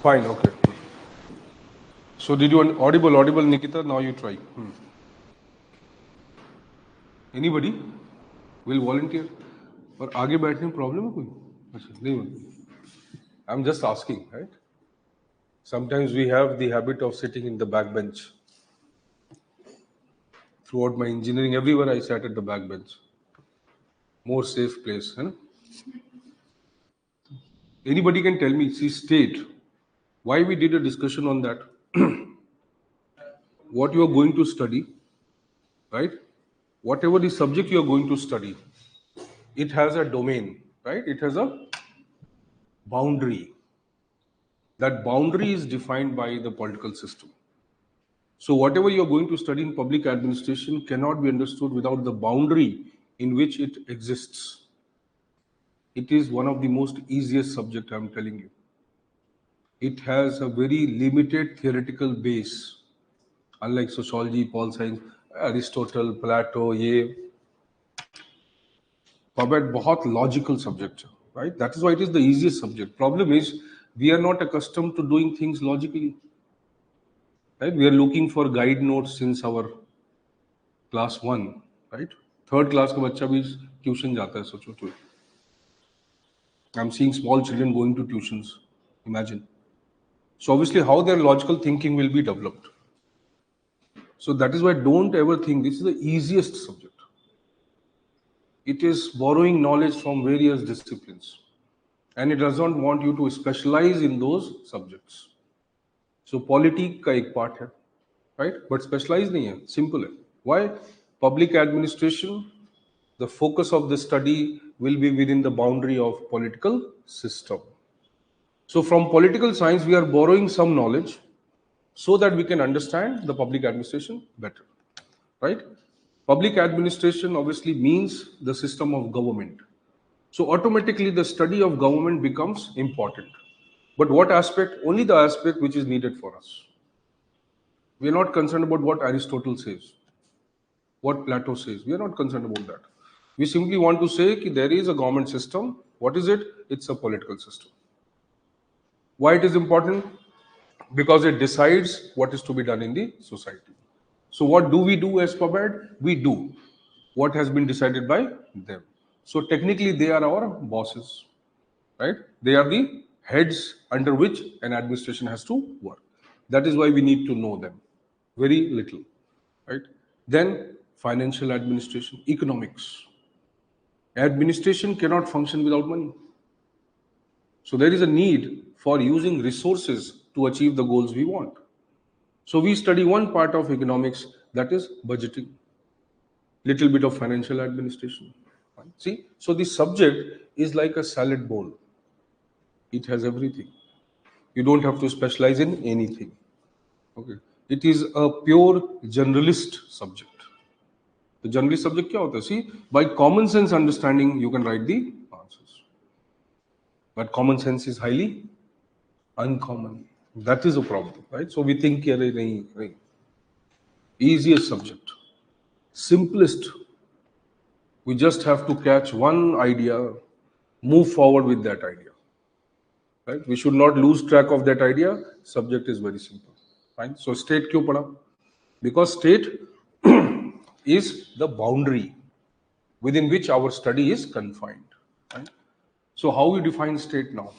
Fine, okay. So did you audible, Nikita? Now you try. Anybody will volunteer? और आगे बैठने में problem है कोई? अच्छा नहीं. I'm just asking, right? Sometimes we have the habit of sitting in the back bench. Throughout my engineering, everywhere I sat at the back bench. More safe place, है ना? Anybody can tell me, see, state why we did a discussion on that. What you are going to study, right? Whatever the subject you are going to study, it has a domain, right? It has a boundary. That boundary is defined by the political system. So whatever you are going to study in public administration cannot be understood without the boundary in which it exists. It is one of the most easiest subject, I'm telling you. It has a very limited theoretical base. Unlike sociology, pol science, Aristotle, Plato, ये PubMed बहुत logical subject, right? That is why it is the easiest subject. Problem is we are not accustomed to doing things logically, right? We are looking for guide notes since our class 1, right? Third class का बच्चा भी tuition जाता है, सोचो तो. I'm seeing small children going to tuitions. Imagine. So obviously, how their logical thinking will be developed. So that is why don't ever think this is the easiest subject. It is borrowing knowledge from various disciplines, and it does not want you to specialize in those subjects. So polity का एक part है, right? But specialize नहीं है, simple है. Why? Public administration, the focus of the study will be within the boundary of political system. So from political science, we are borrowing some knowledge so that we can understand the public administration better, right? Public administration obviously means the system of government. So automatically the study of government becomes important. But what aspect? Only the aspect which is needed for us. We are not concerned about what Aristotle says, what Plato says. We are not concerned about that. We simply want to say that there is a government system. What is it? It's a political system. Why it is important? Because it decides what is to be done in the society. So what do we do as 𝘂𝗶𝗁? We do what has been decided by them. So technically they are our bosses, right? They are the heads under which an administration has to work. That is why we need to know them. Very little, right? Then financial administration, economics. Administration cannot function without money. So there is a need for using resources to achieve the goals we want. So we study one part of economics, that is budgeting, little bit of financial administration. See, so the subject is like a salad bowl. It has everything. You don't have to specialize in anything. Okay. It is a pure generalist subject. The generalist subject क्या होता है? See, by common sense understanding, you can write the answers. But common sense is highly uncommon. That is a problem, right? So we think nahi. Easiest subject, simplest. We just have to catch one idea, move forward with that idea, right? We should not lose track of that idea. Subject is very simple, right? So state क्यों पढ़ा? Because state is the boundary within which our study is confined, right? So how we define state now?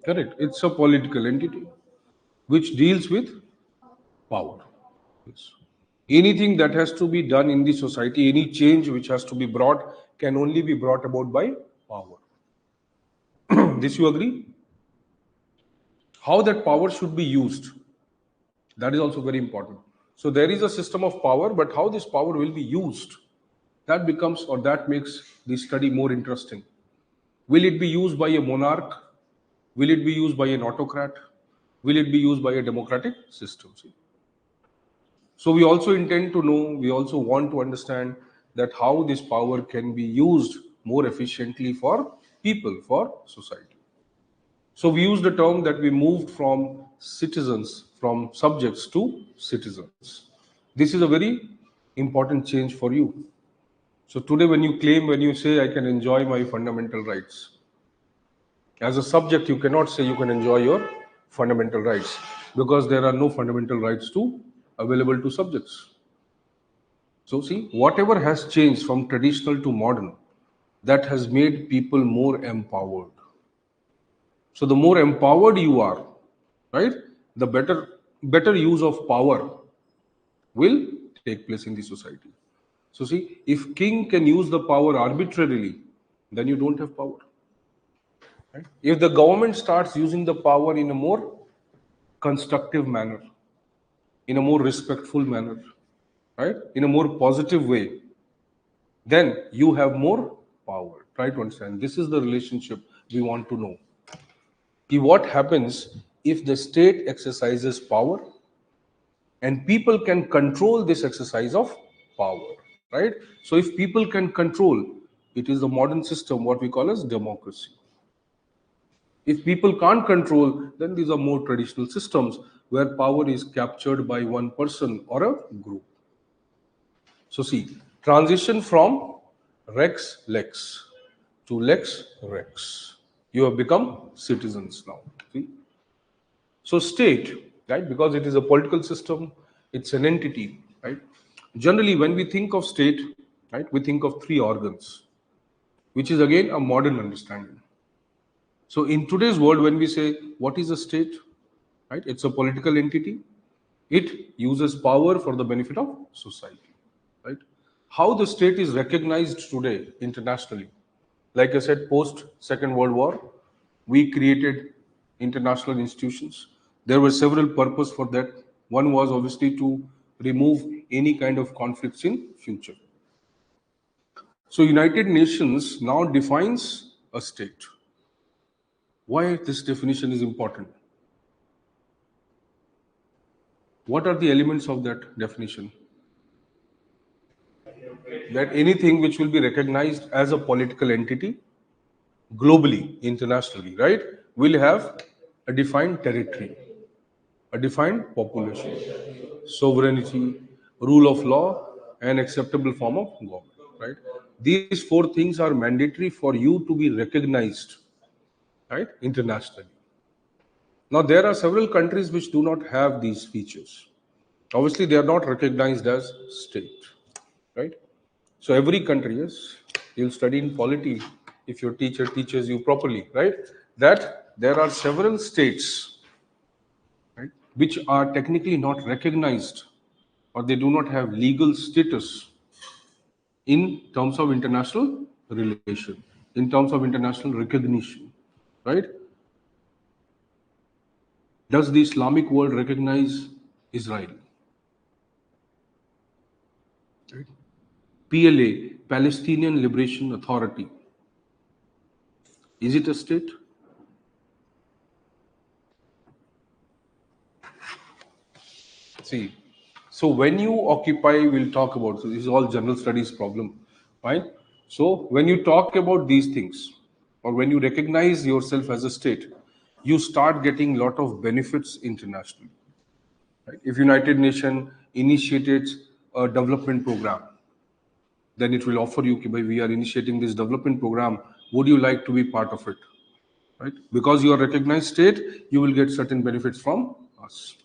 Correct. It's a political entity which deals with power. Yes. Anything that has to be done in the society, any change which has to be brought, can only be brought about by power. This you agree? How that power should be used, that is also very important. So there is a system of power, but how this power will be used, that becomes, or that makes the study more interesting. Will it be used by a monarch? Will it be used by an autocrat? Will it be used by a democratic system? See? So we also intend to know, we also want to understand that how this power can be used more efficiently for people, for society. So we use the term that we moved from citizens, from subjects to citizens. This is a very important change for you. So today when you claim, when you say, I can enjoy my fundamental rights, as a subject, you cannot say you can enjoy your fundamental rights because there are no fundamental rights available to subjects. So see, whatever has changed from traditional to modern, that has made people more empowered. So the more empowered you are, right, the better use of power will take place in the society. So see, if king can use the power arbitrarily, then you don't have power. Right? If the government starts using the power in a more constructive manner, in a more respectful manner, right, in a more positive way, then you have more power. Try to understand. This is the relationship we want to know. What happens if the state exercises power and people can control this exercise of power, right? So if people can control, it is the modern system, what we call as democracy. If people can't control, then these are more traditional systems where power is captured by one person or a group. So see, transition from Rex Lex to Lex Rex. You have become citizens now. See? So state, right, because it is a political system, it's an entity, right? Generally, when we think of state, right, we think of three organs, which is again a modern understanding. So in today's world, when we say, what is a state? Right? It's a political entity. It uses power for the benefit of society. Right? How the state is recognized today internationally. Like I said, post Second World War, we created international institutions. There were several purposes for that. One was obviously to remove any kind of conflicts in future. So United Nations now defines a state. Why this definition is important? What are the elements of that definition? That anything which will be recognized as a political entity globally, internationally, right, will have a defined territory, a defined population, sovereignty, rule of law, and acceptable form of government, right? These four things are mandatory for you to be recognized, right, internationally. Now, there are several countries which do not have these features. Obviously, they are not recognized as state, right? So every country, yes, you'll study in polity if your teacher teaches you properly, right? That there are several states, right, which are technically not recognized or they do not have legal status in terms of international relation, in terms of international recognition, right? Does the Islamic world recognize Israel? Right? PLA, Palestinian Liberation Authority, is it a state? See, so when you occupy, we'll talk about, so this is all general studies problem, right? So when you talk about these things, or when you recognize yourself as a state, you start getting a lot of benefits internationally. Right? If United Nations initiated a development program, then it will offer you, we are initiating this development program. Would you like to be part of it? Right? Because you are recognized state, you will get certain benefits from us.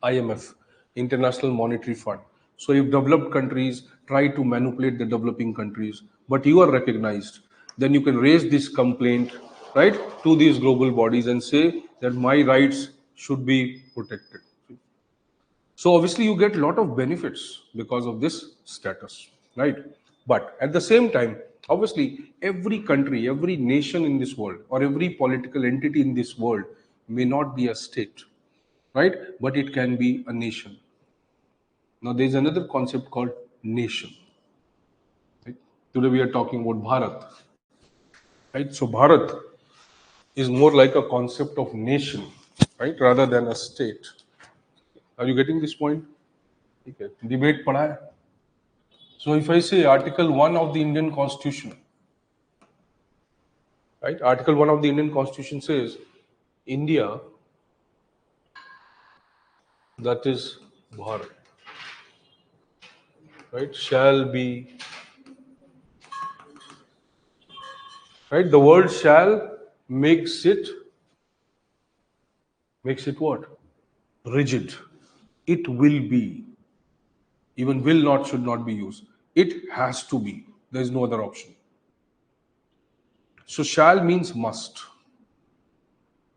IMF, International Monetary Fund. So if developed countries try to manipulate the developing countries, but you are recognized, then you can raise this complaint, right, to these global bodies and say that my rights should be protected. So obviously you get a lot of benefits because of this status, right? But at the same time, obviously every country, every nation in this world, or every political entity in this world may not be a state, right? But it can be a nation. Now there is another concept called nation. Right? Today we are talking about Bharat, right? So Bharat is more like a concept of nation, right, rather than a state. Are you getting this point? Okay. Debate पढ़ा है? So if I say Article 1 of the Indian Constitution, right? Article 1 of the Indian Constitution says India, that is Bharat, right, shall be, right? The word shall makes it what? Rigid. It will be. Even will not should not be used. It has to be. There is no other option. So shall means must,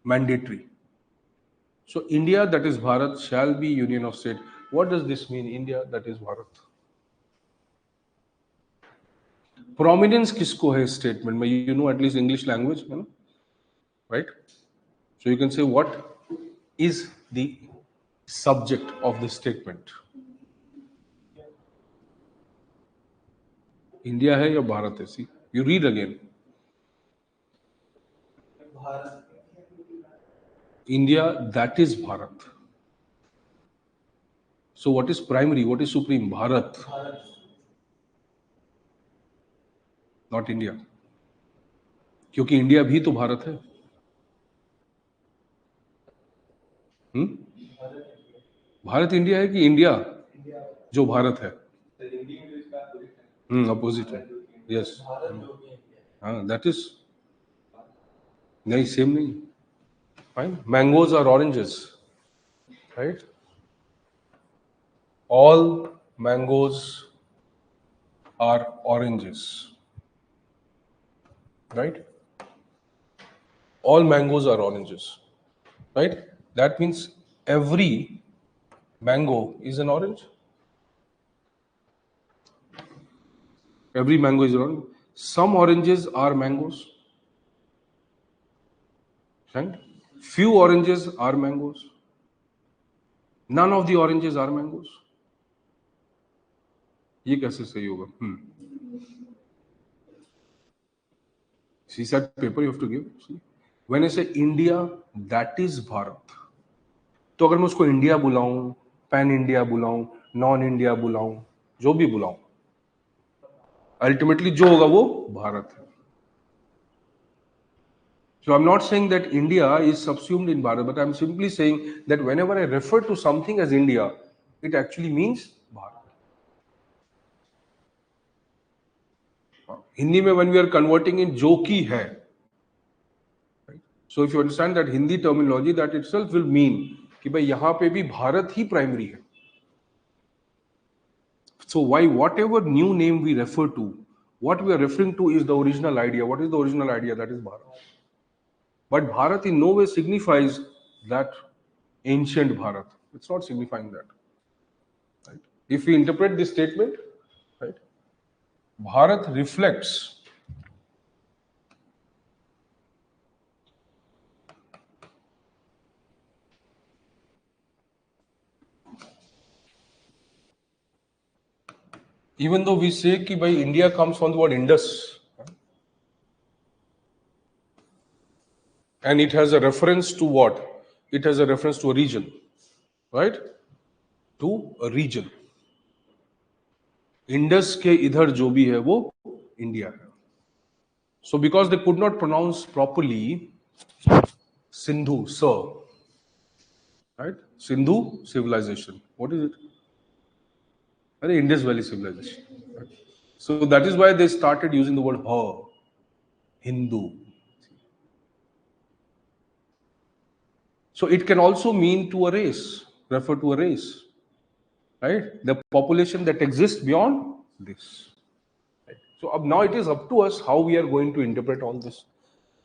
mandatory. So India, that is Bharat, shall be union of state. What does this mean? India, that is Bharat. Prominence किसको है statement में? You know at least English language, you know, right? So you can say what is the subject of the statement? India है या भारत है? See, you read again. India, that is Bharat. So what is primary? What is supreme? Bharat, not India. क्योंकि India भी तो भारत है. Bharat India है कि India जो भारत है? अपोजिट है. यस. हाँ, दैट इज नहीं, सेम नहीं. Fine. Mangoes are oranges, right? All mangoes are oranges, right? All mangoes are oranges, right? That means every mango is an orange. Every mango is an orange. Some oranges are mangoes, right? Few oranges are mangoes. None of the oranges are mangoes. ये कैसे सही होगा? See that paper you have to give. See? When I say India, that is Bharat. तो अगर मैं उसको India बुलाऊं, pan India बुलाऊं, नॉन इंडिया बुलाऊं, जो भी बुलाऊं, अल्टीमेटली जो होगा वो भारत है. So I'm not saying that India is subsumed in Bharat, but I'm simply saying that whenever I refer to something as India, it actually means Bharat. Hindi mein when we are converting in jo ki hai, right? So if you understand that Hindi terminology, that itself will mean कि भाई यहाँ पे भी भारत ही primary है. So why whatever new name we refer to, what we are referring to is the original idea. What is the original idea? That is Bharat. But Bharat in no way signifies that ancient Bharat. It's not signifying that. Right? If we interpret this statement, right, Bharat reflects even though we say कि भाई India comes from the word Indus, and it has a reference to what? It has a reference to a region, right? To a region. Indus के इधर जो भी है वो India है. So because they could not pronounce properly Sindhu, sir, right? Sindhu civilization. What is it? The Indus Valley civilization. Right? So that is why they started using the word her, Hindu. So it can also mean to a race, refer to a race, right? The population that exists beyond this. Right? So now it is up to us how we are going to interpret all this.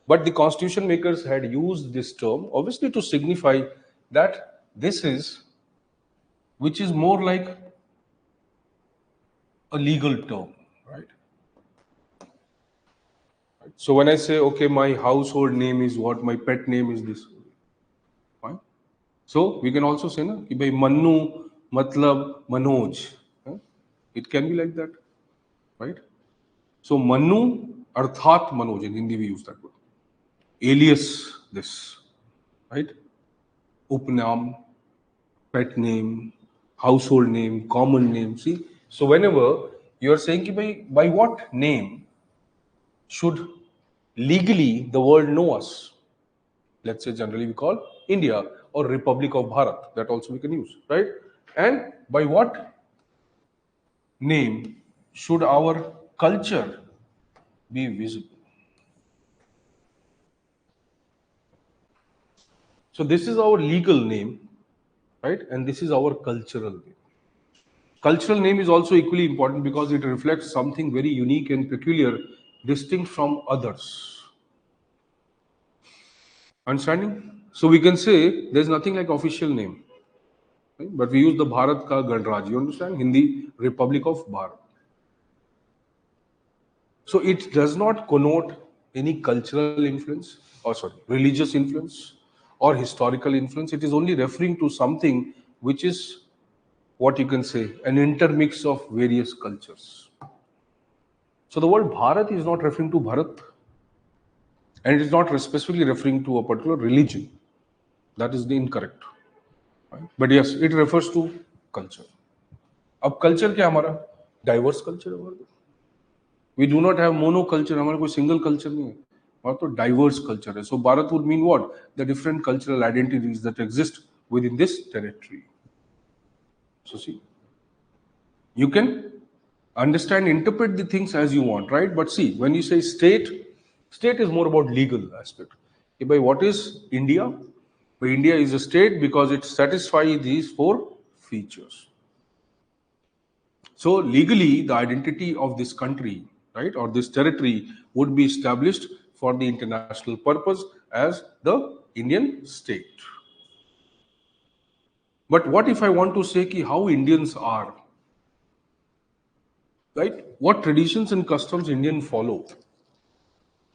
But the constitution makers had used this term obviously to signify that this is, which is more like a legal term, right? So when I say, okay, my household name is what, my pet name is this, fine. So we can also say, na, कि भाई Mannu matlab Manoj. It can be like that, right? So Mannu arthat Manoj, in Hindi we use that word. Alias this, right? Upnam, pet name, household name, common name. See, so whenever you are saying कि by what name should legally the world know us? Let's say generally we call India or Republic of Bharat. That also we can use, right? And by what name should our culture be visible? So this is our legal name, right? And this is our cultural name. Cultural name is also equally important because it reflects something very unique and peculiar, distinct from others. Understanding? So we can say there's nothing like official name, right? But we use the Bharat ka Ganraj. You understand? Hindi, Republic of Bharat. So it does not connote any cultural influence, or sorry, religious influence or historical influence. It is only referring to something which is what you can say an intermix of various cultures. So the word Bharat is not referring to Bharat, and it is not specifically referring to a particular religion. That is the incorrect. Right? But yes, it refers to culture. अब culture क्या हमारा diverse culture है हमारा. We do not have monoculture. हमारा कोई single culture नहीं है. हमारा तो diverse culture है. So Bharat would mean what? The different cultural identities that exist within this territory. So see, you can understand, interpret the things as you want, right? But see, when you say state, state is more about legal aspect. Okay, by what is India? By India is a state because it satisfies these four features. So legally, the identity of this country, right, or this territory would be established for the international purpose as the Indian state. But what if I want to say ki how Indians are? Right? What traditions and customs Indian follow?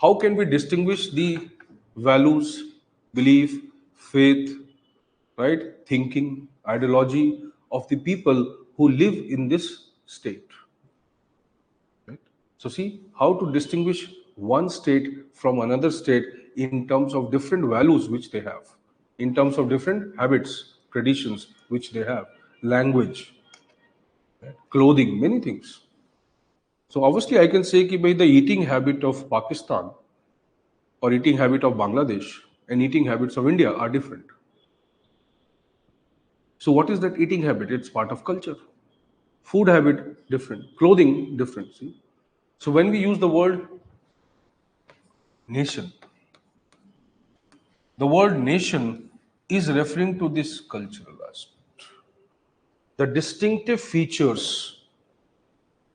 How can we distinguish the values, belief, faith, right, thinking, ideology of the people who live in this state? Right? So see how to distinguish one state from another state in terms of different values which they have, in terms of different habits, traditions which they have, language, right, clothing, many things. So obviously I can say कि भाई the eating habit of Pakistan or eating habit of Bangladesh and eating habits of India are different. So what is that eating habit? It's part of culture. Food habit different, clothing different. See? So when we use the word nation, the word nation is referring to this cultural aspect. The distinctive features,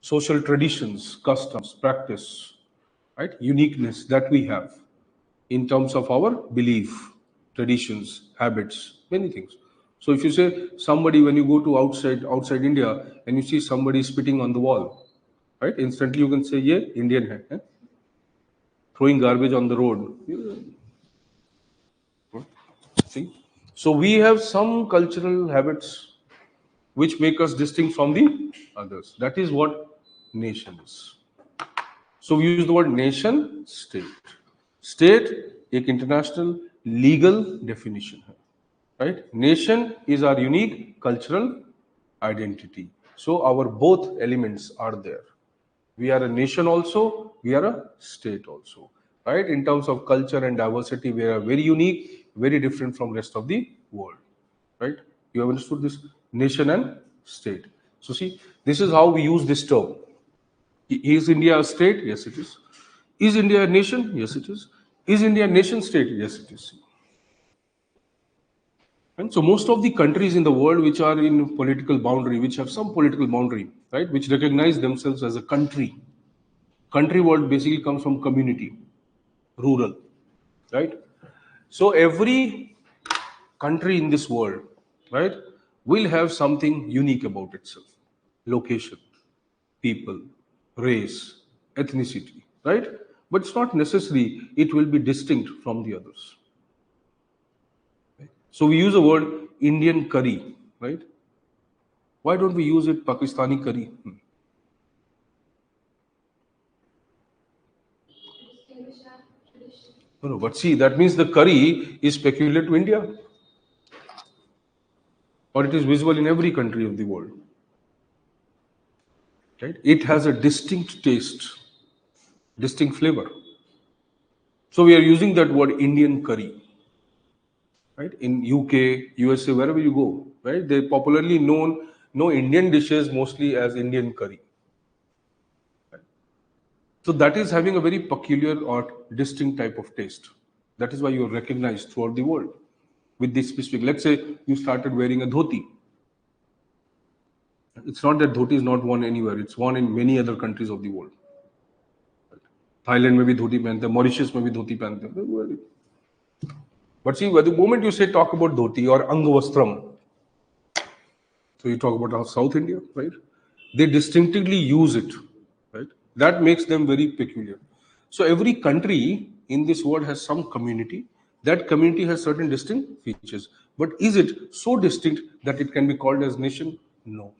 social traditions, customs, practice, right? Uniqueness that we have in terms of our belief, traditions, habits, many things. So if you say somebody, when you go to outside India and you see somebody spitting on the wall, right? Instantly you can say, yeah, Indian hai. Throwing garbage on the road. See? So we have some cultural habits which make us distinct from the others. That is what nation is. So we use the word nation, state. State एक international legal definition है, right? Nation is our unique cultural identity. So our both elements are there. We are a nation also, we are a state also, right? In terms of culture and diversity, we are very unique, very different from rest of the world, right? You have understood this nation and state. So see, this is how we use this term. Is India a state? Yes, it is. Is India a nation? Yes, it is. Is India a nation state? Yes, it is. And so most of the countries in the world which are in political boundary, which have some political boundary, right, which recognize themselves as a country. Country word basically comes from community, rural, right? So every country in this world, right, will have something unique about itself. Location, people, race, ethnicity, right? But it's not necessary it will be distinct from the others. So we use the word Indian curry, right? Why don't we use it Pakistani curry? No, but see, that means the curry is peculiar to India, or it is visible in every country of the world. Right? It has a distinct taste, distinct flavor. So we are using that word Indian curry, right? In UK, USA, wherever you go, right? They popularly know Indian dishes mostly as Indian curry. So that is having a very peculiar or distinct type of taste. That is why you are recognized throughout the world with this specific. Let's say you started wearing a dhoti. It's not that dhoti is not worn anywhere. It's worn in many other countries of the world. Thailand में भी धोती पहनते हैं, Mauritius में भी धोती पहनते हैं. But see, the moment you say talk about dhoti or angvastram, so you talk about South India, right? They distinctively use it, right? That makes them very peculiar. So every country in this world has some community. That community has certain distinct features. But is it so distinct that it can be called as nation? No.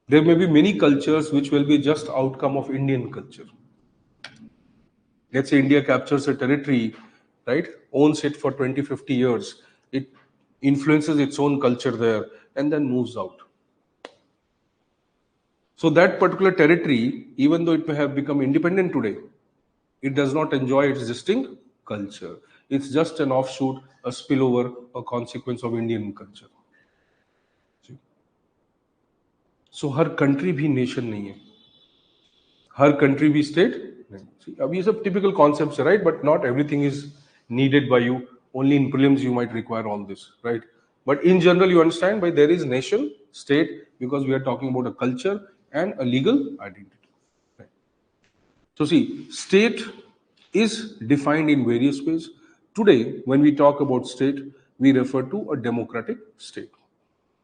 There may be many cultures which will be just outcome of Indian culture. Let's say India captures a territory, right? Owns it for 20, 50 years. It influences its own culture there and then moves out. So that particular territory, even though it may have become independent today, it does not enjoy its distinct culture. It's just an offshoot, a spillover, a consequence of Indian culture. So her country भी nation नहीं है, हर country भी state नहीं. See, अब ये सब typical concepts है, right? But not everything is needed by you. Only in prelims you might require all this, right? But in general, you understand why there is nation, state, because we are talking about a culture and a legal identity. Right? So see, state is defined in various ways. Today, when we talk about state, we refer to a democratic state.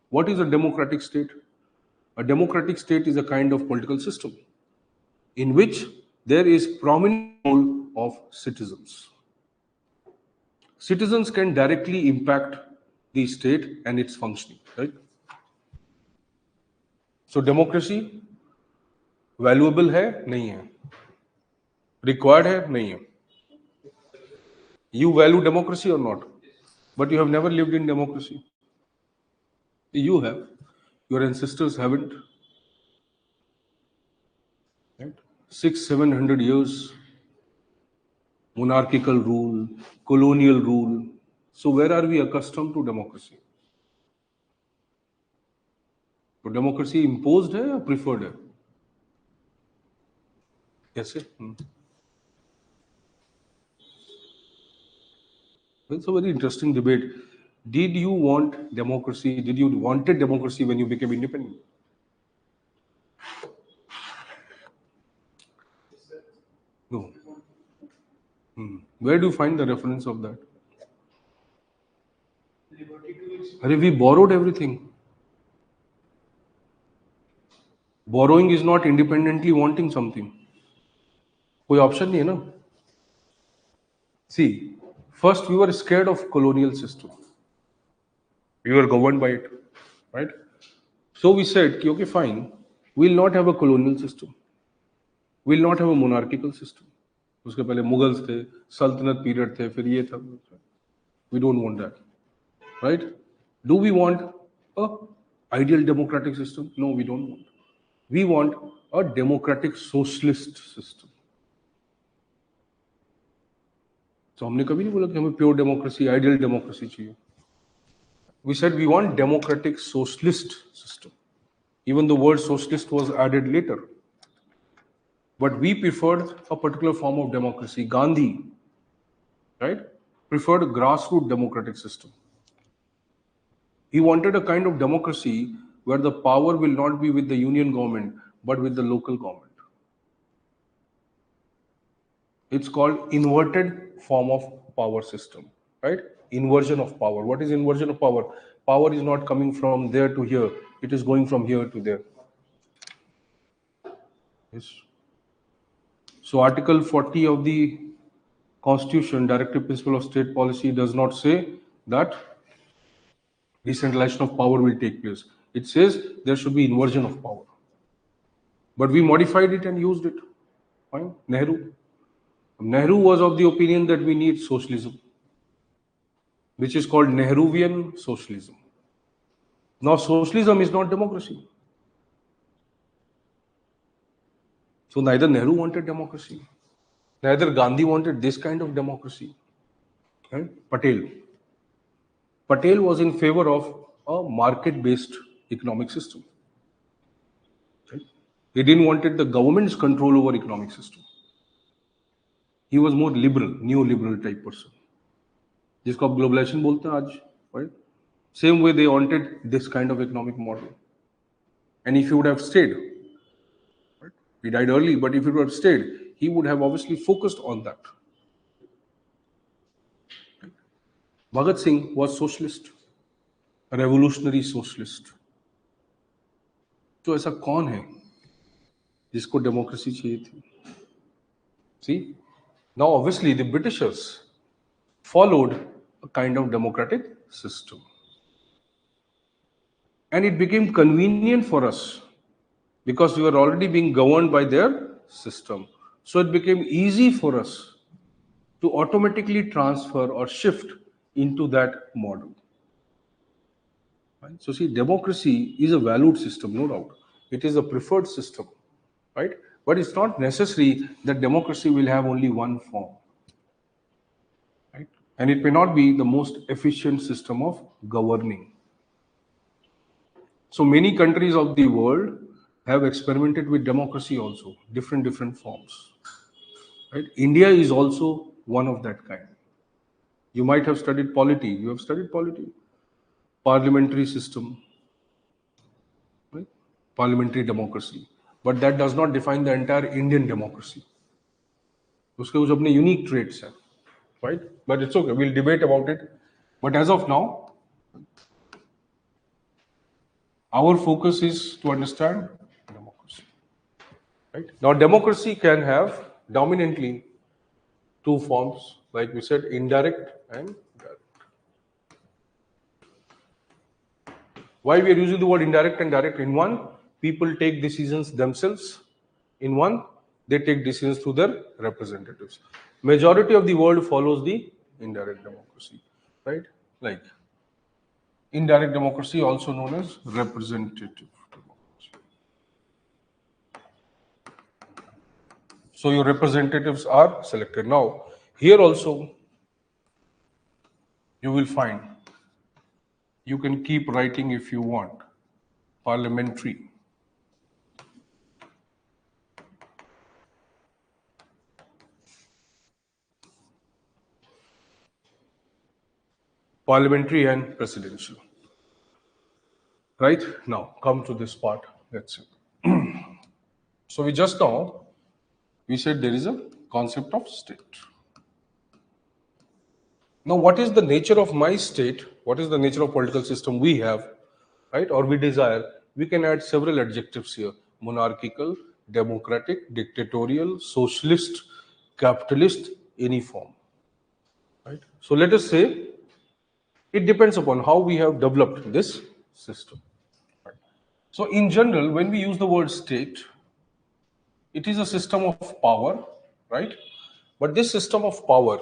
What is a democratic state? A democratic state is a kind of political system in which there is prominent role of citizens. Citizens can directly impact the state and its functioning, right? So democracy valuable है नहीं है, required है नहीं है. You value democracy or not, but you have never lived in democracy. You have, your ancestors haven't, right? 600-700 years monarchical rule, colonial rule. So where are we accustomed to democracy? तो democracy imposed है या preferred है? कैसे? It's a very interesting debate. Did you want democracy? Did you wanted democracy when you became independent? No. Where do you find the reference of that? We borrowed everything. Borrowing is not independently wanting something. कोई option नहीं है ना? See, first we were scared of colonial system. We were governed by it, right? So we said, okay, fine, we'll not have a colonial system. We'll not have a monarchical system. उसके पहले Mughals थे, सल्तनत period थे, फिर ये था. We don't want that, right? Do we want a ideal democratic system? No, we don't want. We want a democratic socialist system. So हमने कभी नहीं बोला कि हमें प्योर डेमोक्रेसी, आइडियल डेमोक्रेसी चाहिए. We said we want democratic socialist system. Even the word socialist was added later. But we preferred a particular form of democracy. Gandhi, right, preferred a grassroots democratic system. He wanted a kind of democracy where the power will not be with the union government, but with the local government. It's called inverted form of power system, right? Inversion of power. What is inversion of power? Power is not coming from there to here. It is going from here to there. Yes. So Article 40 of the Constitution, Directive Principle of State Policy, does not say that decentralization of power will take place. It says there should be inversion of power. But we modified it and used it. Fine. Nehru was of the opinion that we need socialism, which is called Nehruvian socialism. Now, socialism is not democracy. So neither Nehru wanted democracy, neither Gandhi wanted this kind of democracy. Right? Patel was in favor of a market-based economic system. Right? He didn't wanted the government's control over economic system. He was more liberal, neoliberal type person. जिसको आप globalisation बोलते हैं आज, right? Same way they wanted this kind of economic model. And if he would have stayed, right? He died early, but if he would have stayed, he would have obviously focused on that. Bhagat Singh was socialist, a revolutionary socialist. तो ऐसा कौन है जिसको democracy चाहिए थी? See, now obviously the Britishers followed a kind of democratic system. And it became convenient for us because we were already being governed by their system. So it became easy for us to automatically transfer or shift into that model. Right? So see, democracy is a valued system, no doubt. It is a preferred system, right? But it's not necessary that democracy will have only one form. Right? And it may not be the most efficient system of governing. So many countries of the world have experimented with democracy also, different forms. Right? India is also one of that kind. You might have studied polity. You have studied polity. Parliamentary system, right? Parliamentary democracy. But that does not define the entire Indian democracy. उसके कुछ अपने unique traits हैं, right? But it's okay. We'll debate about it. But as of now, our focus is to understand democracy. Right? Now, democracy can have dominantly two forms, like we said, indirect and direct. Why we are using the word indirect and direct? In one, people take decisions themselves. In one, they take decisions through their representatives. Majority of the world follows the indirect democracy, right? Like indirect democracy, also known as representative democracy. So your representatives are selected. Now, Here also you will find, you can keep writing if you want, parliamentary. Parliamentary and presidential. Right? Now, come to this part. That's it. So we said there is a concept of state. Now, what is the nature of my state? What is the nature of political system we have, right? Or we desire? We can add several adjectives here: monarchical, democratic, dictatorial, socialist, capitalist, any form. Right? So let us say it depends upon how we have developed this system. Right? So in general, when we use the word state, it is a system of power, right? But this system of power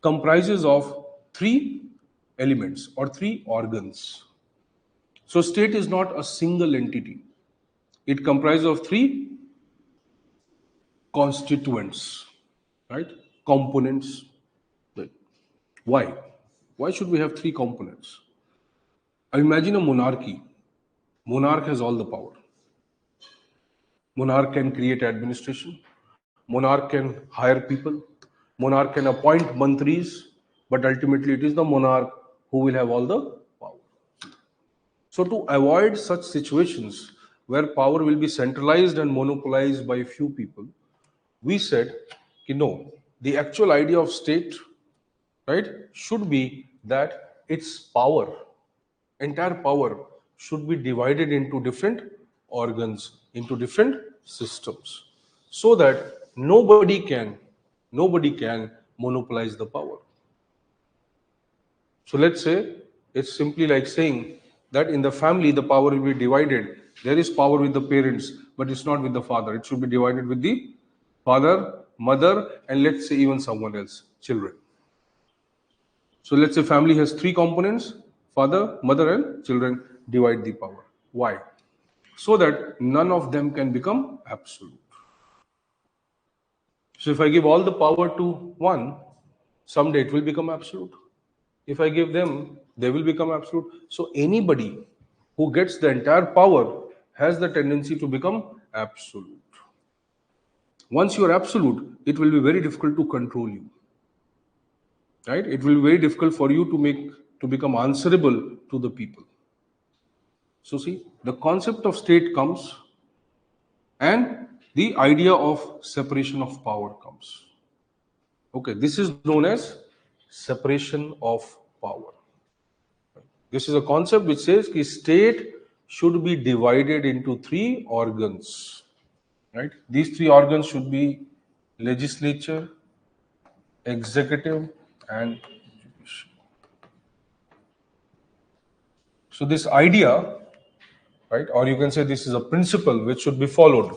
comprises of three elements or three organs. So state is not a single entity. It comprises of three constituents, right? Components. Right? Why? Why should we have three components? Imagine a monarchy. Monarch has all the power. Monarch can create administration. Monarch can hire people. Monarch can appoint mantris, but ultimately it is the monarch who will have all the power. So to avoid such situations where power will be centralized and monopolized by a few people, we said, no, the actual idea of state, right, should be that its power, entire power, should be divided into different organs, into different systems, so that nobody can monopolize the power. So let's say it's simply like saying that in the family the power will be divided. There is power with the parents, but it's not with the father. It should be divided with the father, mother, and let's say even someone else, children. So let's say family has three components: father, mother, and children. Divide the power. Why? So that none of them can become absolute. So if I give all the power to one, someday it will become absolute. If I give them, they will become absolute. So anybody who gets the entire power has the tendency to become absolute. Once you are absolute, it will be very difficult to control you. Right? It will be very difficult for you to become answerable to the people. So see, the concept of state comes and the idea of separation of power comes. Okay, this is known as separation of power. This is a concept which says that state should be divided into three organs. Right? These three organs should be legislature, executive, and judicial. So this idea, right, or you can say this is a principle which should be followed,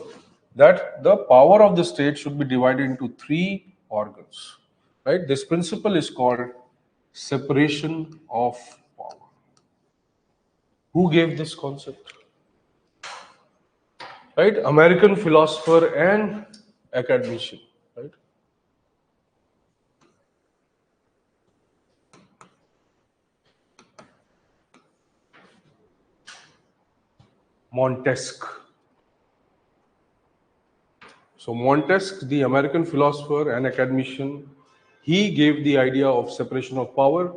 that the power of the state should be divided into three organs. Right? This principle is called separation of power. Who gave this concept? Right? American philosopher and academician. Right? Montesquieu. So Montesquieu, the American philosopher and academician, he gave the idea of separation of power,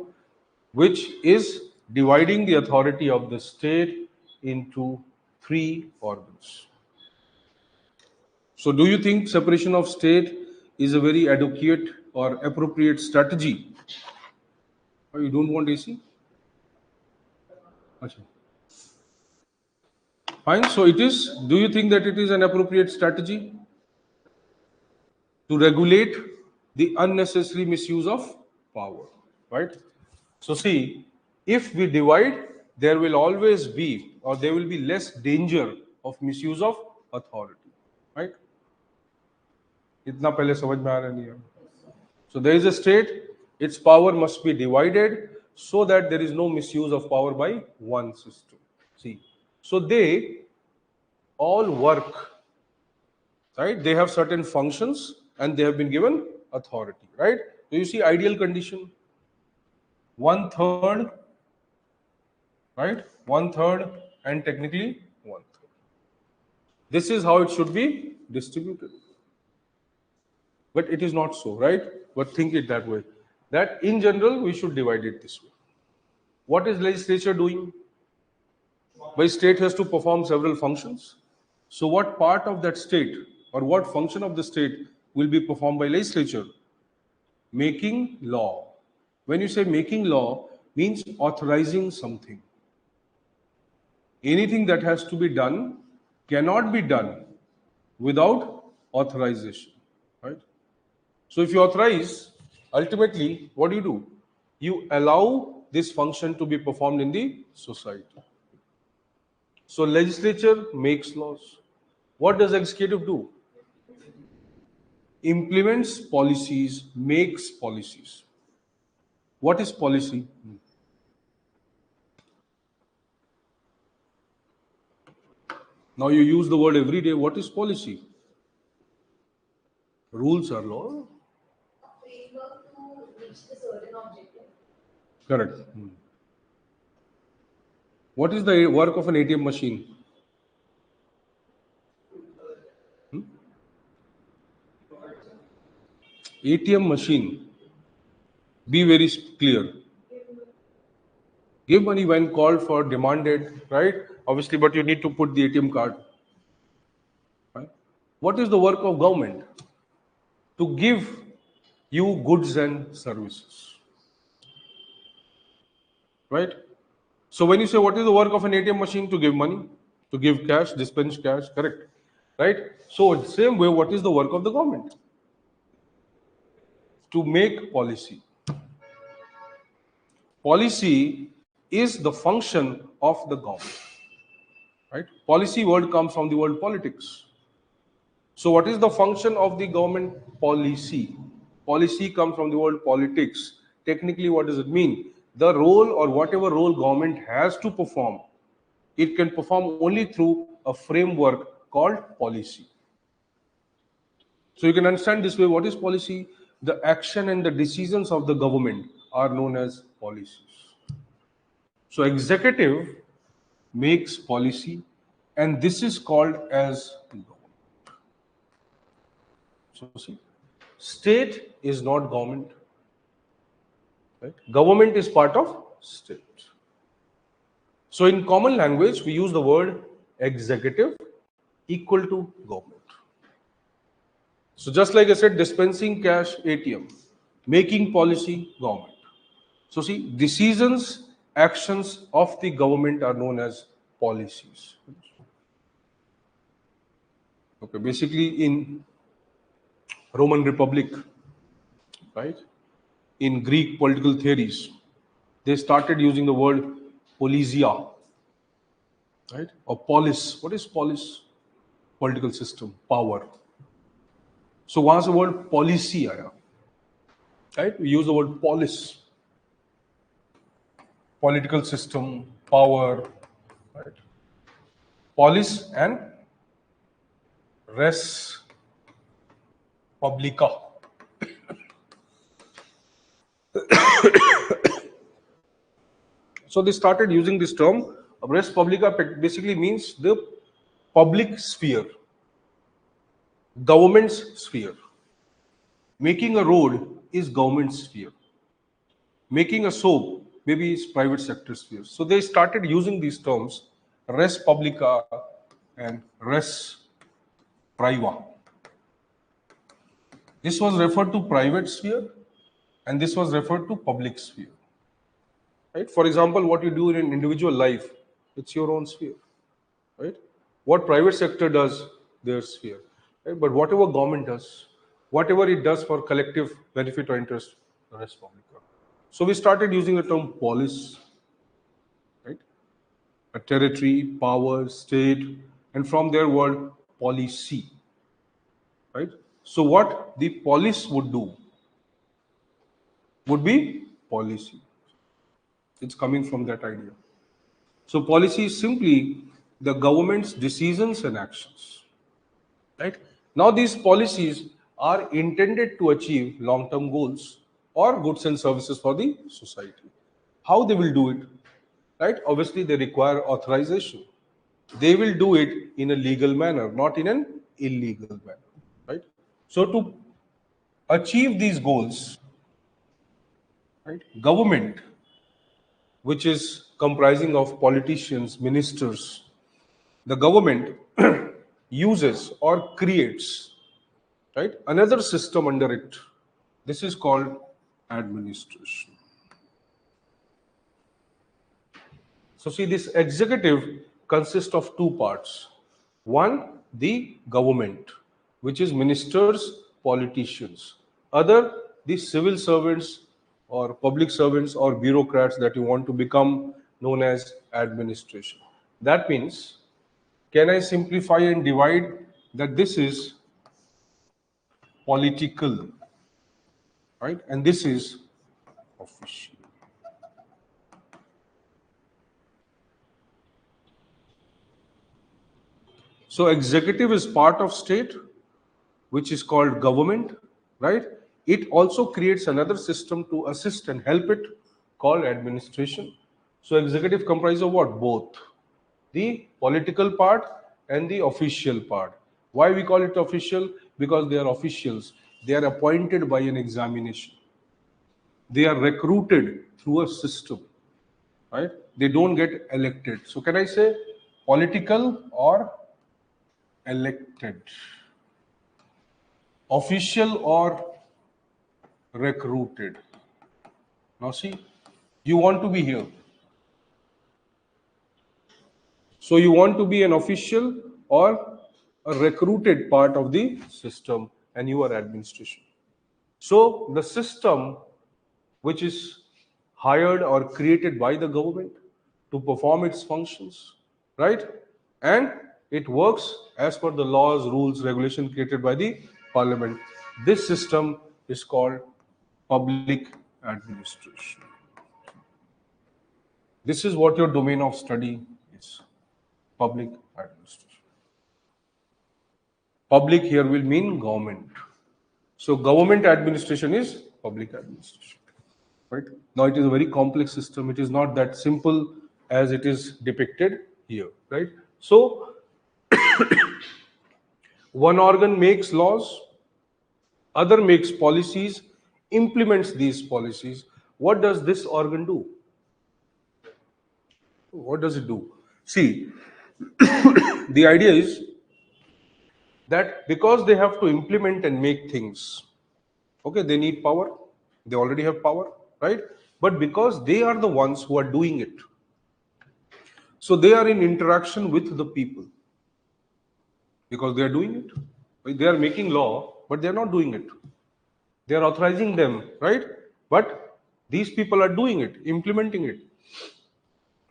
which is dividing the authority of the state into three organs. So do you think separation of state is a very adequate or appropriate strategy? Or you don't want AC? Achha. Fine. So it is. Do you think that it is an appropriate strategy to regulate the unnecessary misuse of power? Right. So see, if we divide, there will always be, or there will be less danger of misuse of authority. Right. इतना पहले समझ में आ रहा नहीं है. So there is a state, its power must be divided so that there is no misuse of power by one system. See, so they all work, right? They have certain functions and they have been given authority, right? So you see ideal condition, 1/3, right? 1/3 and technically 1/3. This is how it should be distributed. But it is not so, right? But think it that way. That in general, we should divide it this way. What is legislature doing? By state has to perform several functions. So what part of that state or what function of the state will be performed by legislature? Making law. When you say making law, means authorizing something. Anything that has to be done cannot be done without authorization, right? So if you authorize, ultimately, what do? You allow this function to be performed in the society. So legislature makes laws. What does executive do? Implements policies, makes policies. What is policy? Now you use the word every day. What is policy? Rules are law. Framework to reach the certain objective. Correct. What is the work of an ATM machine? ATM machine. Be very clear. Give money when called for, demanded, right? Obviously, but you need to put the ATM card. Right? What is the work of government? To give you goods and services. Right? So when you say what is the work of an ATM machine? To give money, to give cash, dispense cash, correct? Right? So same way, what is the work of the government? To make policy. Policy is the function of the government. Right? Policy word comes from the word politics. So what is the function of the government? Policy. Policy comes from the word politics. Technically, what does it mean? The role or whatever role government has to perform, it can perform only through a framework called policy. So you can understand this way, what is policy? The action and the decisions of the government are known as policies. So executive makes policy, and this is called as government. So see, state is not government. Right? Government is part of state. So in common language, we use the word executive equal to government. So just like I said, dispensing cash, ATM, making policy, government. So see, decisions, actions of the government are known as policies. Okay, basically in Roman Republic, right? In Greek political theories, they started using the word polisia, right? Or polis. What is polis? Political system, power. So वहां से word policy आया, right? We use the word polis, political system, power, right? Polis and res publica. So they started using this term. Res publica basically means the public sphere, government's sphere. Making a road is government sphere. Making a soap maybe is private sector sphere. So they started using these terms, res publica and res priva. This was referred to private sphere and this was referred to public sphere. Right? For example, what you do in an individual life, it's your own sphere. Right? What private sector does, their sphere. Right? But whatever government does, whatever it does for collective benefit or interest, the res publica. So we started using the term polis, right? A territory, power, state, and from their word policy, right? So what the police would do would be policy. It's coming from that idea. So policy is simply the government's decisions and actions, right? Now these policies are intended to achieve long-term goals or goods and services for the society. How they will do it? Right? Obviously, they require authorization. They will do it in a legal manner, not in an illegal manner. Right? So to achieve these goals, right, government, which is comprising of politicians, ministers, the government uses or creates, right, another system under it. This is called administration. So see, this executive consists of two parts. One, the government, which is ministers, politicians. Other, the civil servants or public servants or bureaucrats that you want to become, known as administration. That means, can I simplify and divide that this is political, right? And this is official. So executive is part of state, which is called government, right? It also creates another system to assist and help it, called administration. So executive comprises of what? Both the political part and the official part. Why we call it official? Because they are officials. They are appointed by an examination. They are recruited through a system, right? They don't get elected. So can I say political or elected? Official or recruited? Now see, you want to be here. So you want to be an official or a recruited part of the system, and you are administration. So the system which is hired or created by the government to perform its functions, right? And it works as per the laws, rules, regulation created by the parliament. This system is called public administration. This is what your domain of study is, public administration. Public here will mean government. So government administration is public administration. Right? Now it is a very complex system. It is not that simple as it is depicted here. Right? So one organ makes laws, other makes policies, implements these policies. What does this organ do? What does it do? See, the idea is that because they have to implement and make things, okay, they need power. They already have power, right? But because they are the ones who are doing it, so they are in interaction with the people because they are doing it. Right? They are making law, but they are not doing it. They are authorizing them, right? But these people are doing it, implementing it.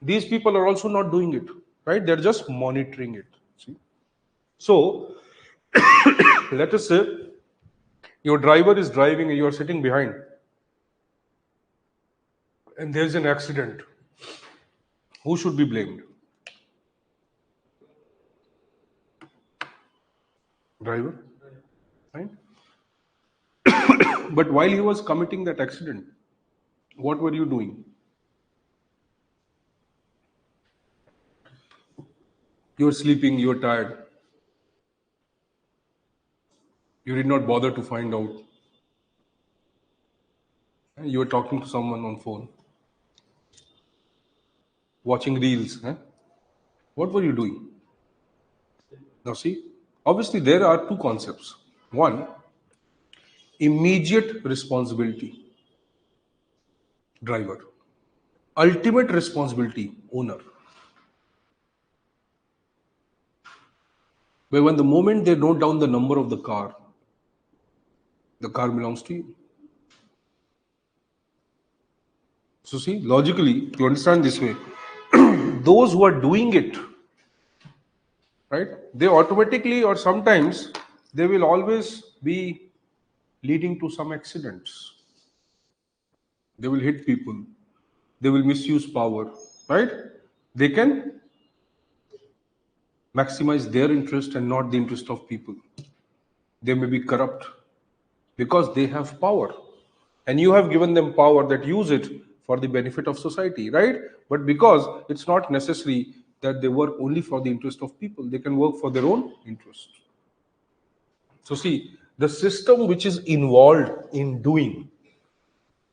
These people are also not doing it, right? They're just monitoring it. See? So let us say your driver is driving and you are sitting behind, and there's an accident. Who should be blamed? Driver, right? But while he was committing that accident, what were you doing? You were sleeping, you were tired. You did not bother to find out. You were talking to someone on phone, watching reels. What were you doing? Now see, obviously there are two concepts. One, immediate responsibility, driver. Ultimate responsibility, owner. But when the moment they note down the number of the car belongs to you. So see, logically, you understand this way. Those who are doing it, right, they automatically or sometimes they will always be leading to some accidents. They will hit people. They will misuse power, right? They can maximize their interest and not the interest of people. They may be corrupt. because they have power. And you have given them power that use it for the benefit of society, right? But because it's not necessary that they work only for the interest of people, they can work for their own interest. So see, the system which is involved in doing,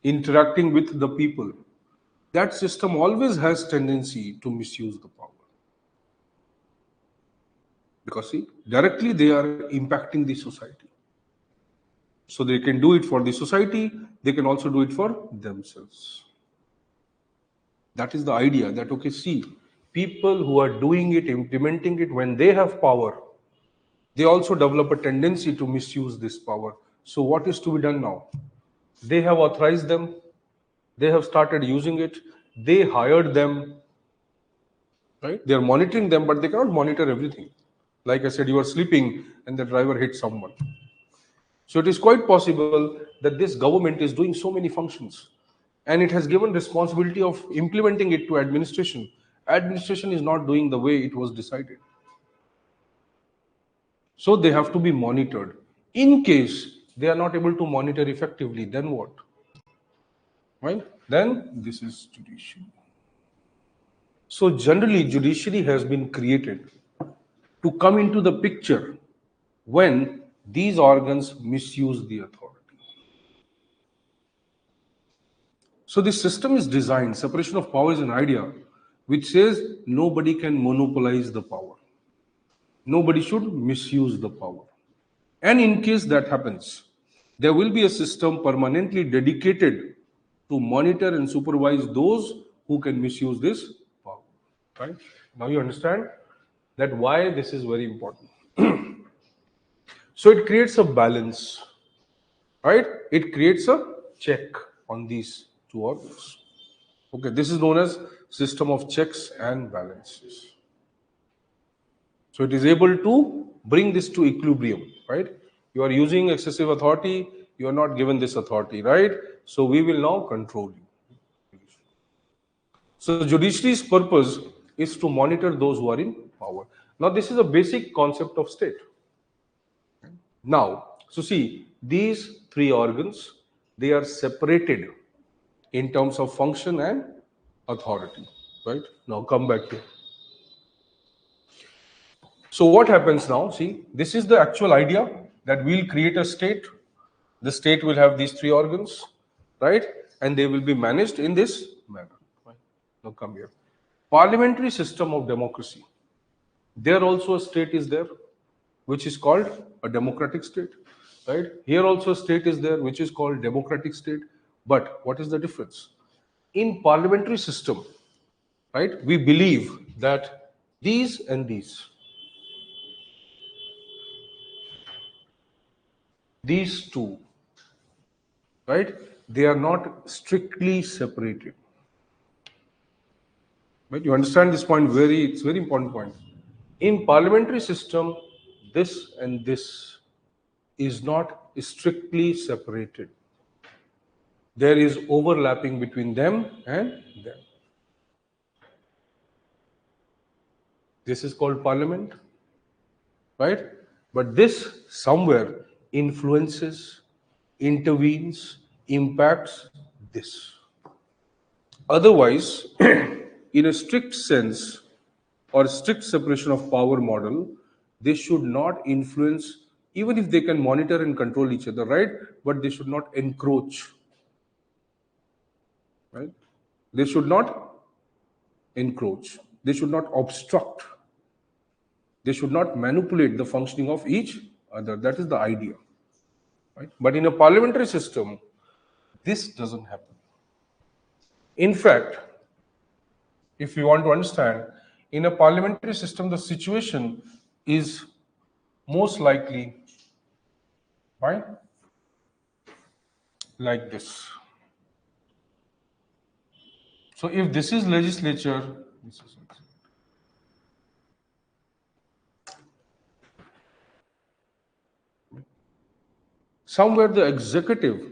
interacting with the people, that system always has tendency to misuse the power. Because see, directly they are impacting the society. So they can do it for the society, they can also do it for themselves. That is the idea that, okay, see, people who are doing it, implementing it, when they have power, they also develop a tendency to misuse this power. So what is to be done now? They have authorized them, they have started using it, they hired them, right? They are monitoring them, but they cannot monitor everything. Like I said, you are sleeping and the driver hits someone. So it is quite possible that this government is doing so many functions and it has given responsibility of implementing it to administration. Administration is not doing the way it was decided. So they have to be monitored. In case they are not able to monitor effectively, then what? Right? Then this is judiciary. So generally, judiciary has been created to come into the picture when these organs misuse the authority. So this system is designed, separation of power is an idea which says nobody can monopolize the power. Nobody should misuse the power. And in case that happens, there will be a system permanently dedicated to monitor and supervise those who can misuse this power. Right? Now you understand that why this is very important. So it creates a balance, right? It creates a check on these two organs. Okay, this is known as system of checks and balances. So it is able to bring this to equilibrium, right? You are using excessive authority, you are not given this authority, right? So we will now control you. So judiciary's purpose is to monitor those who are in power. Now this is a basic concept of state. Now, so see, these three organs, they are separated in terms of function and authority, right? Now come back here. So what happens now? See, this is the actual idea that we'll create a state. The state will have these three organs, right? And they will be managed in this manner. Right? Now come here. Parliamentary system of democracy. There also a state is there, which is called a democratic state, right? Here also a state is there, which is called democratic state. But what is the difference? In parliamentary system, right, we believe that these and these two, right, they are not strictly separated. Right? You understand this point it's very important point. In parliamentary system, this and this is not strictly separated. There is overlapping between them and them. This is called parliament, right? But this somewhere influences, intervenes, impacts this. Otherwise, in a strict sense or strict separation of power model, they should not influence, even if they can monitor and control each other, right? But they should not encroach, right? They should not encroach. They should not obstruct. They should not manipulate the functioning of each other. That is the idea, right? But in a parliamentary system, this doesn't happen. In fact, if you want to understand, in a parliamentary system, the situation is most likely, right, like this. So if this is legislature, this is somewhere the executive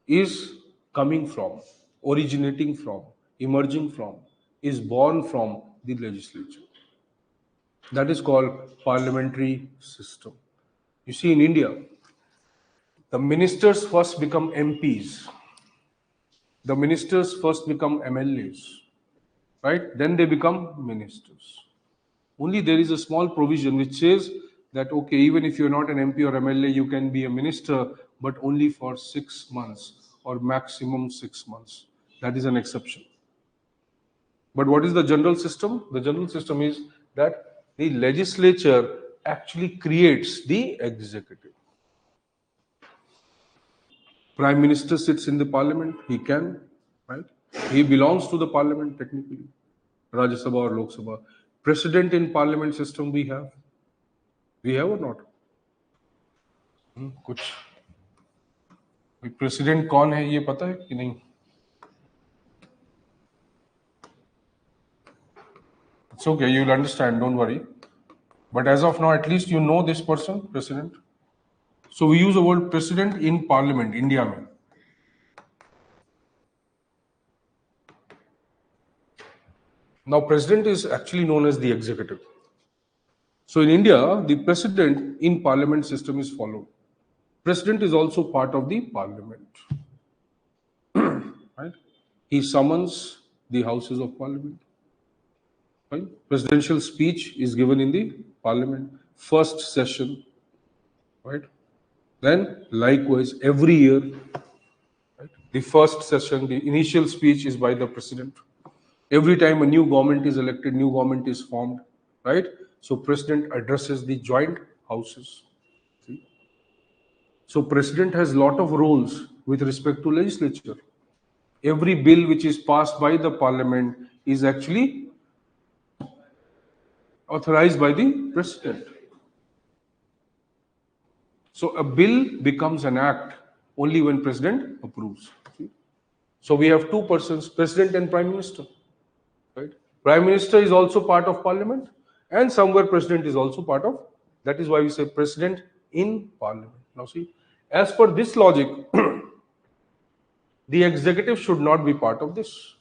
is coming from, originating from, emerging from, is born from the legislature. That is called parliamentary system. You see, in India, The ministers first become MPs. The ministers first become MLAs, right? Then they become ministers. Only there is a small provision which says that, okay, even if you're not an MP or MLA, you can be a minister, but only for 6 months or maximum 6 months. That is an exception. But what is the general system? The general system is that the legislature actually creates the executive. Prime Minister sits in the parliament, he can, right? He belongs to the parliament technically, Rajya Sabha or Lok Sabha. President in parliament system we have or not? कुछ president कौन है ये पता है कि नहीं? It's okay, you'll understand, don't worry. But as of now, at least you know this person, president. So we use the word president in parliament, India mein. Now, president is actually known as the executive. So in India, the president in parliament system is followed. President is also part of the parliament. Right? He summons the houses of parliament. Right? Presidential speech is given in the parliament, first session. Right? Then, likewise, every year, right? The first session, the initial speech is by the president. Every time a new government is elected, new government is formed, right? So president addresses the joint houses. See? So president has a lot of roles with respect to legislature. Every bill which is passed by the parliament is actually authorized by the president. So a bill becomes an act only when president approves. See? So we have two persons, president and prime minister. Right? Prime minister is also part of parliament, and somewhere president is also part of. That is why we say president in parliament. Now see, as per this logic, the executive should not be part of this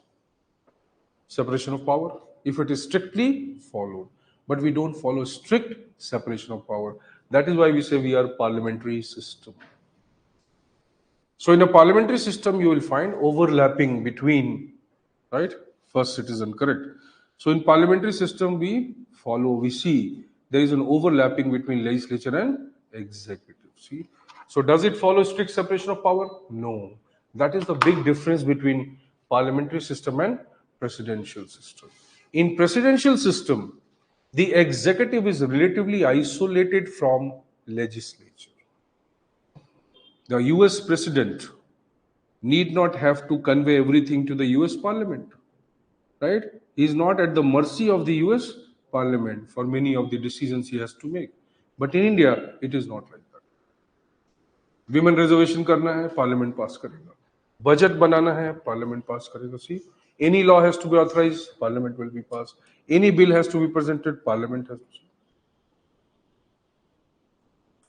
separation of power if it is strictly followed. But we don't follow strict separation of power. That is why we say we are parliamentary system. So in a parliamentary system, you will find overlapping between, right? First citizen, correct. So in parliamentary system, we see there is an overlapping between legislature and executive. See, so does it follow strict separation of power? No. That is the big difference between parliamentary system and presidential system. In presidential system, the executive is relatively isolated from legislature. The US president need not have to convey everything to the US parliament. Right? He is not at the mercy of the US parliament for many of the decisions he has to make. But in India, it is not like that. Women reservation करना है, parliament pass करेगा. Budget बनाना है, parliament pass करेगा. See, any law has to be authorized, parliament will be passed. Any bill has to be presented, parliament has to.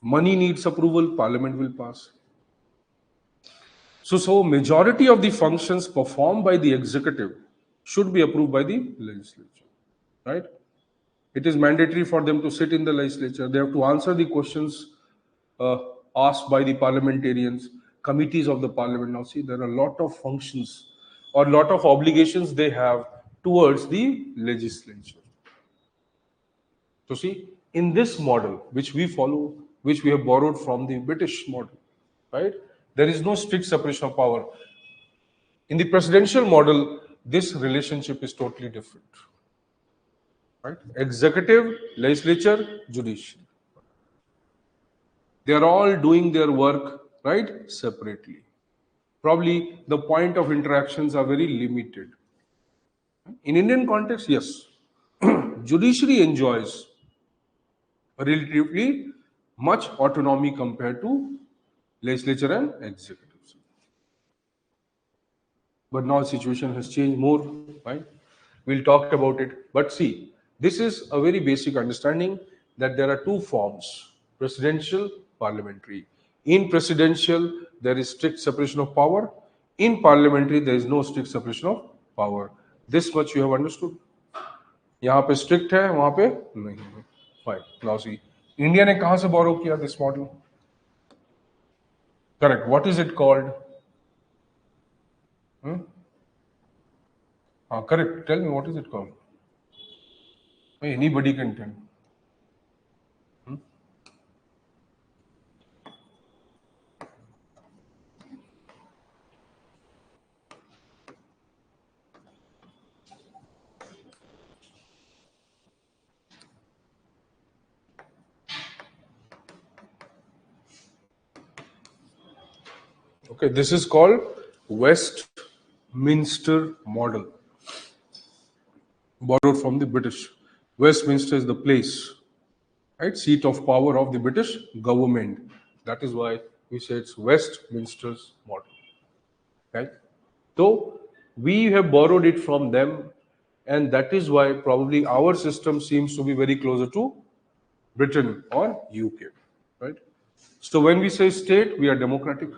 Money needs approval, parliament will pass. So majority of the functions performed by the executive should be approved by the legislature, right? It is mandatory for them to sit in the legislature. They have to answer the questions asked by the parliamentarians, committees of the parliament. Now see, there are a lot of functions or a lot of obligations they have towards the legislature. So see, in this model, which we follow, which we have borrowed from the British model, right? There is no strict separation of power. In the presidential model, this relationship is totally different. Right? Executive, legislature, judiciary. They are all doing their work, right, separately. Probably the point of interactions are very limited. In Indian context, yes, judiciary enjoys relatively much autonomy compared to legislature and executive. But now the situation has changed more, right? We'll talk about it. But see, this is a very basic understanding that there are two forms, presidential, parliamentary. In presidential, there is strict separation of power. In parliamentary, there is no strict separation of power. This much you have understood. यहाँ पे strict है, वहाँ पे नहीं है. Fine. Now see, India ने कहाँ से borrow किया this model? Correct. What is it called? Correct. Tell me, what is it called? Anybody can tell. Okay, this is called Westminster model, borrowed from the British. Westminster is the place, right? Seat of power of the British government. That is why we say it's Westminster's model, right? So we have borrowed it from them, and that is why probably our system seems to be very closer to Britain or UK, right? So when we say state, we are democratic,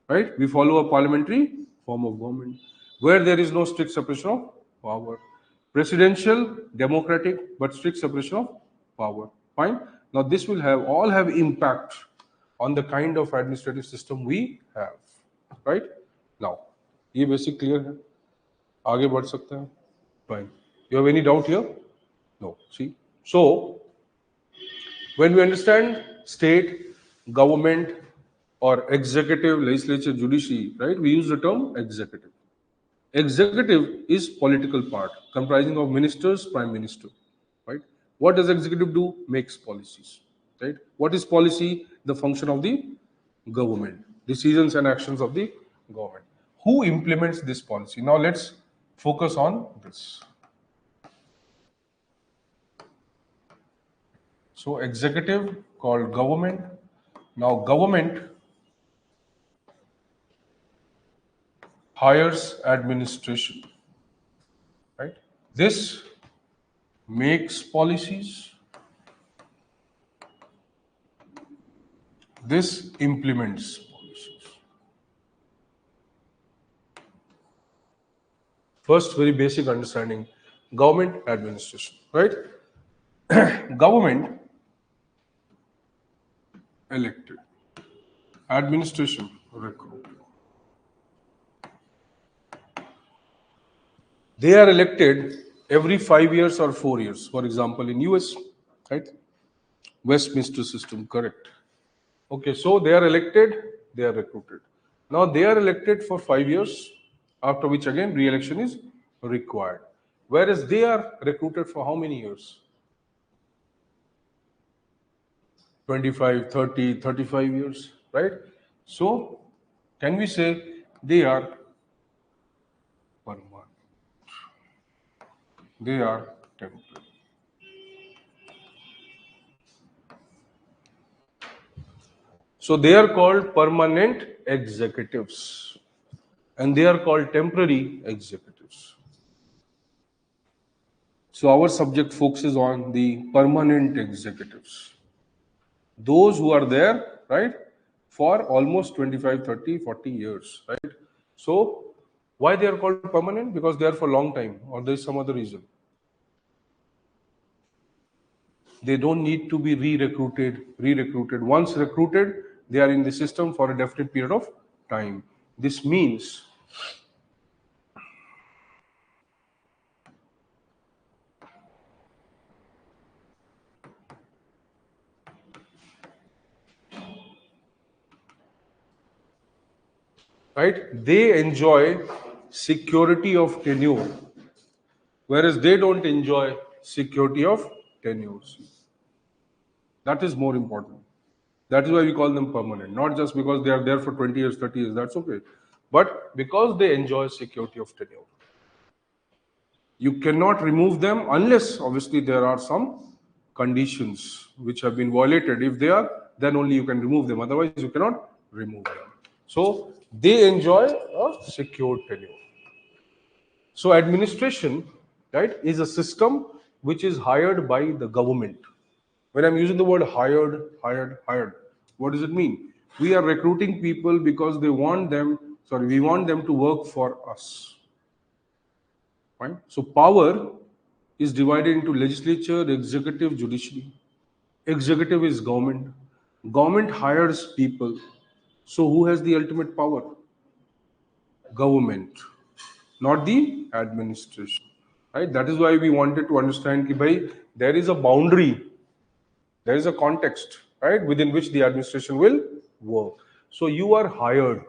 right? We follow a parliamentary form of government where there is no strict separation of power. Presidential, democratic, but strict separation of power. Fine. Now this will have all have impact on the kind of administrative system we have, right? Now, ये basic clear है? आगे बढ़ सकते हैं? Fine. You have any doubt here? No. See. So when we understand state, government, or executive, legislature, judiciary, right? We use the term executive. Executive is political part comprising of ministers, prime minister, right? What does executive do? Makes policies, right? What is policy? The function of the government, decisions and actions of the government. Who implements this policy? Now let's focus on this. So executive called government. Now government hires administration, right? This makes policies. This implements policies. First, very basic understanding, government administration, right? Government elected, administration recruited. They are elected every 5 years or 4 years. For example, in US, right? Westminster system, correct. Okay, so they are elected, they are recruited. Now they are elected for 5 years, after which again re-election is required. Whereas they are recruited for how many years? 25, 30, 35 years, right? So can we say they are permanent? They are temporary. So they are called permanent executives and they are called temporary executives. So our subject focuses on the permanent executives. Those who are there, right, for almost 25, 30, 40 years, right? So why they are called permanent? Because they are for a long time, or there is some other reason. They don't need to be re-recruited. Once recruited, they are in the system for a definite period of time. This means right, they enjoy security of tenure, whereas they don't enjoy security of tenure. That is more important. That is why we call them permanent, not just because they are there for 20 years, 30 years, that's okay, but because they enjoy security of tenure. You cannot remove them unless obviously there are some conditions which have been violated. If they are, then only you can remove them, otherwise you cannot remove them. So they enjoy a secure tenure. So administration, right, is a system which is hired by the government. When I'm using the word hired, what does it mean? We are recruiting people because we want them to work for us. Right? So power is divided into legislature, executive, judiciary. Executive is government. Government hires people So who has the ultimate power? Government, not the administration. Right? That is why we wanted to understand that bhai, there is a boundary, there is a context, right, within which the administration will work. So you are hired,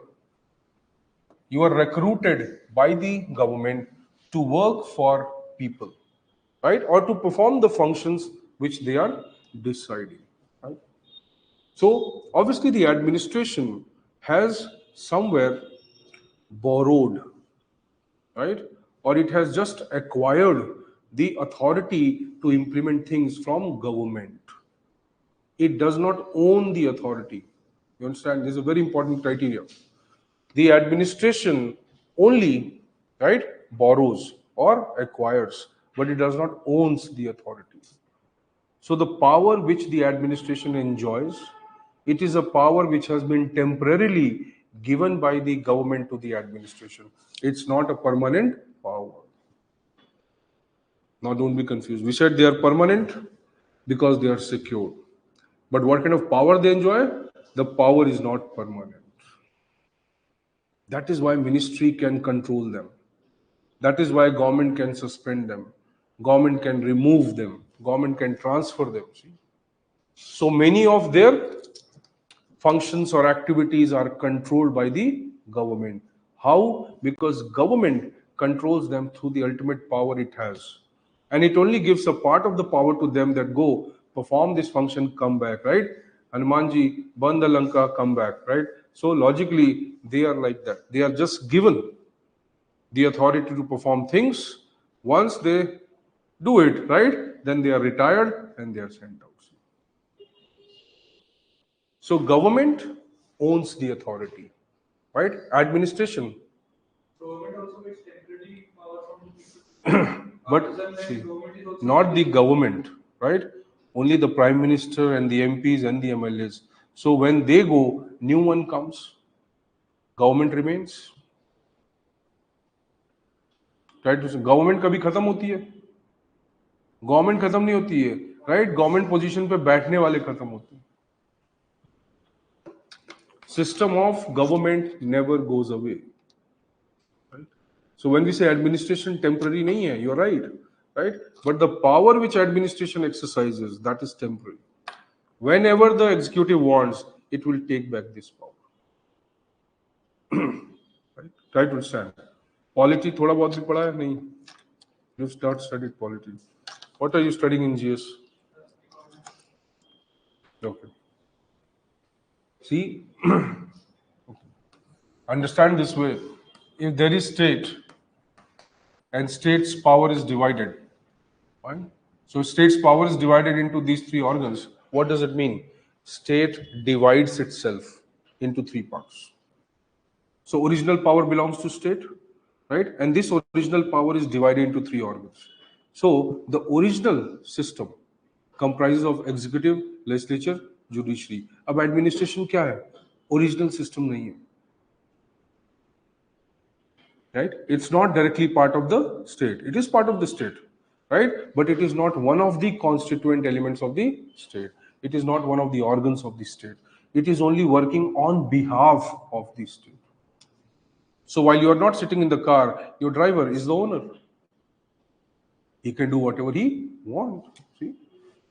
you are recruited by the government to work for people, right, or to perform the functions which they are deciding. Right? So obviously the administration has somewhere borrowed, right, or it has just acquired the authority to implement things from government. It does not own the authority. You understand? This is a very important criteria. The administration only, right, borrows or acquires, but it does not owns the authority. So the power which the administration enjoys, it is a power which has been temporarily given by the government to the administration. It's not a permanent power. Now don't be confused. We said they are permanent because they are secure. But what kind of power they enjoy? The power is not permanent. That is why ministry can control them. That is why government can suspend them. Government can remove them. Government can transfer them. See? So many of their functions or activities are controlled by the government. How? Because government controls them through the ultimate power it has. And it only gives a part of the power to them that go, perform this function, come back, right? Hanumanji, burn the Lanka, come back, right? So logically, they are like that. They are just given the authority to perform things. Once they do it, right, then they are retired and they are sent out. So government owns the authority, right? Administration. Government also gets temporary power from the people. But see, not the government, right? Only the prime minister and the MPs and the MLAs. So when they go, new one comes. Government remains. Right? Government कभी खत्म होती है? Government खत्म नहीं होती है, right? Government position पे बैठने वाले खत्म होते हैं. System of government never goes away. Right? So when we say administration temporary nahi hai, you're right? But the power which administration exercises, that is temporary. Whenever the executive wants, it will take back this power. Right? Try to understand. Polity thoda bahut bhi padha hai? Nahi. You start studied polity. What are you studying in GS? Okay. See, understand this way. If there is state and state's power is divided, fine? So state's power is divided into these three organs. What does it mean? State divides itself into three parts. So original power belongs to state, right? And this original power is divided into three organs. So the original system comprises of executive, legislature, judiciary. अब administration क्या है? Original system नहीं है. Right? It's not directly part of the state. It is part of the state, right? But it is not one of the constituent elements of the state. It is not one of the organs of the state. It is only working on behalf of the state. So while you are not sitting in the car, your driver is the owner. He can do whatever he wants. See?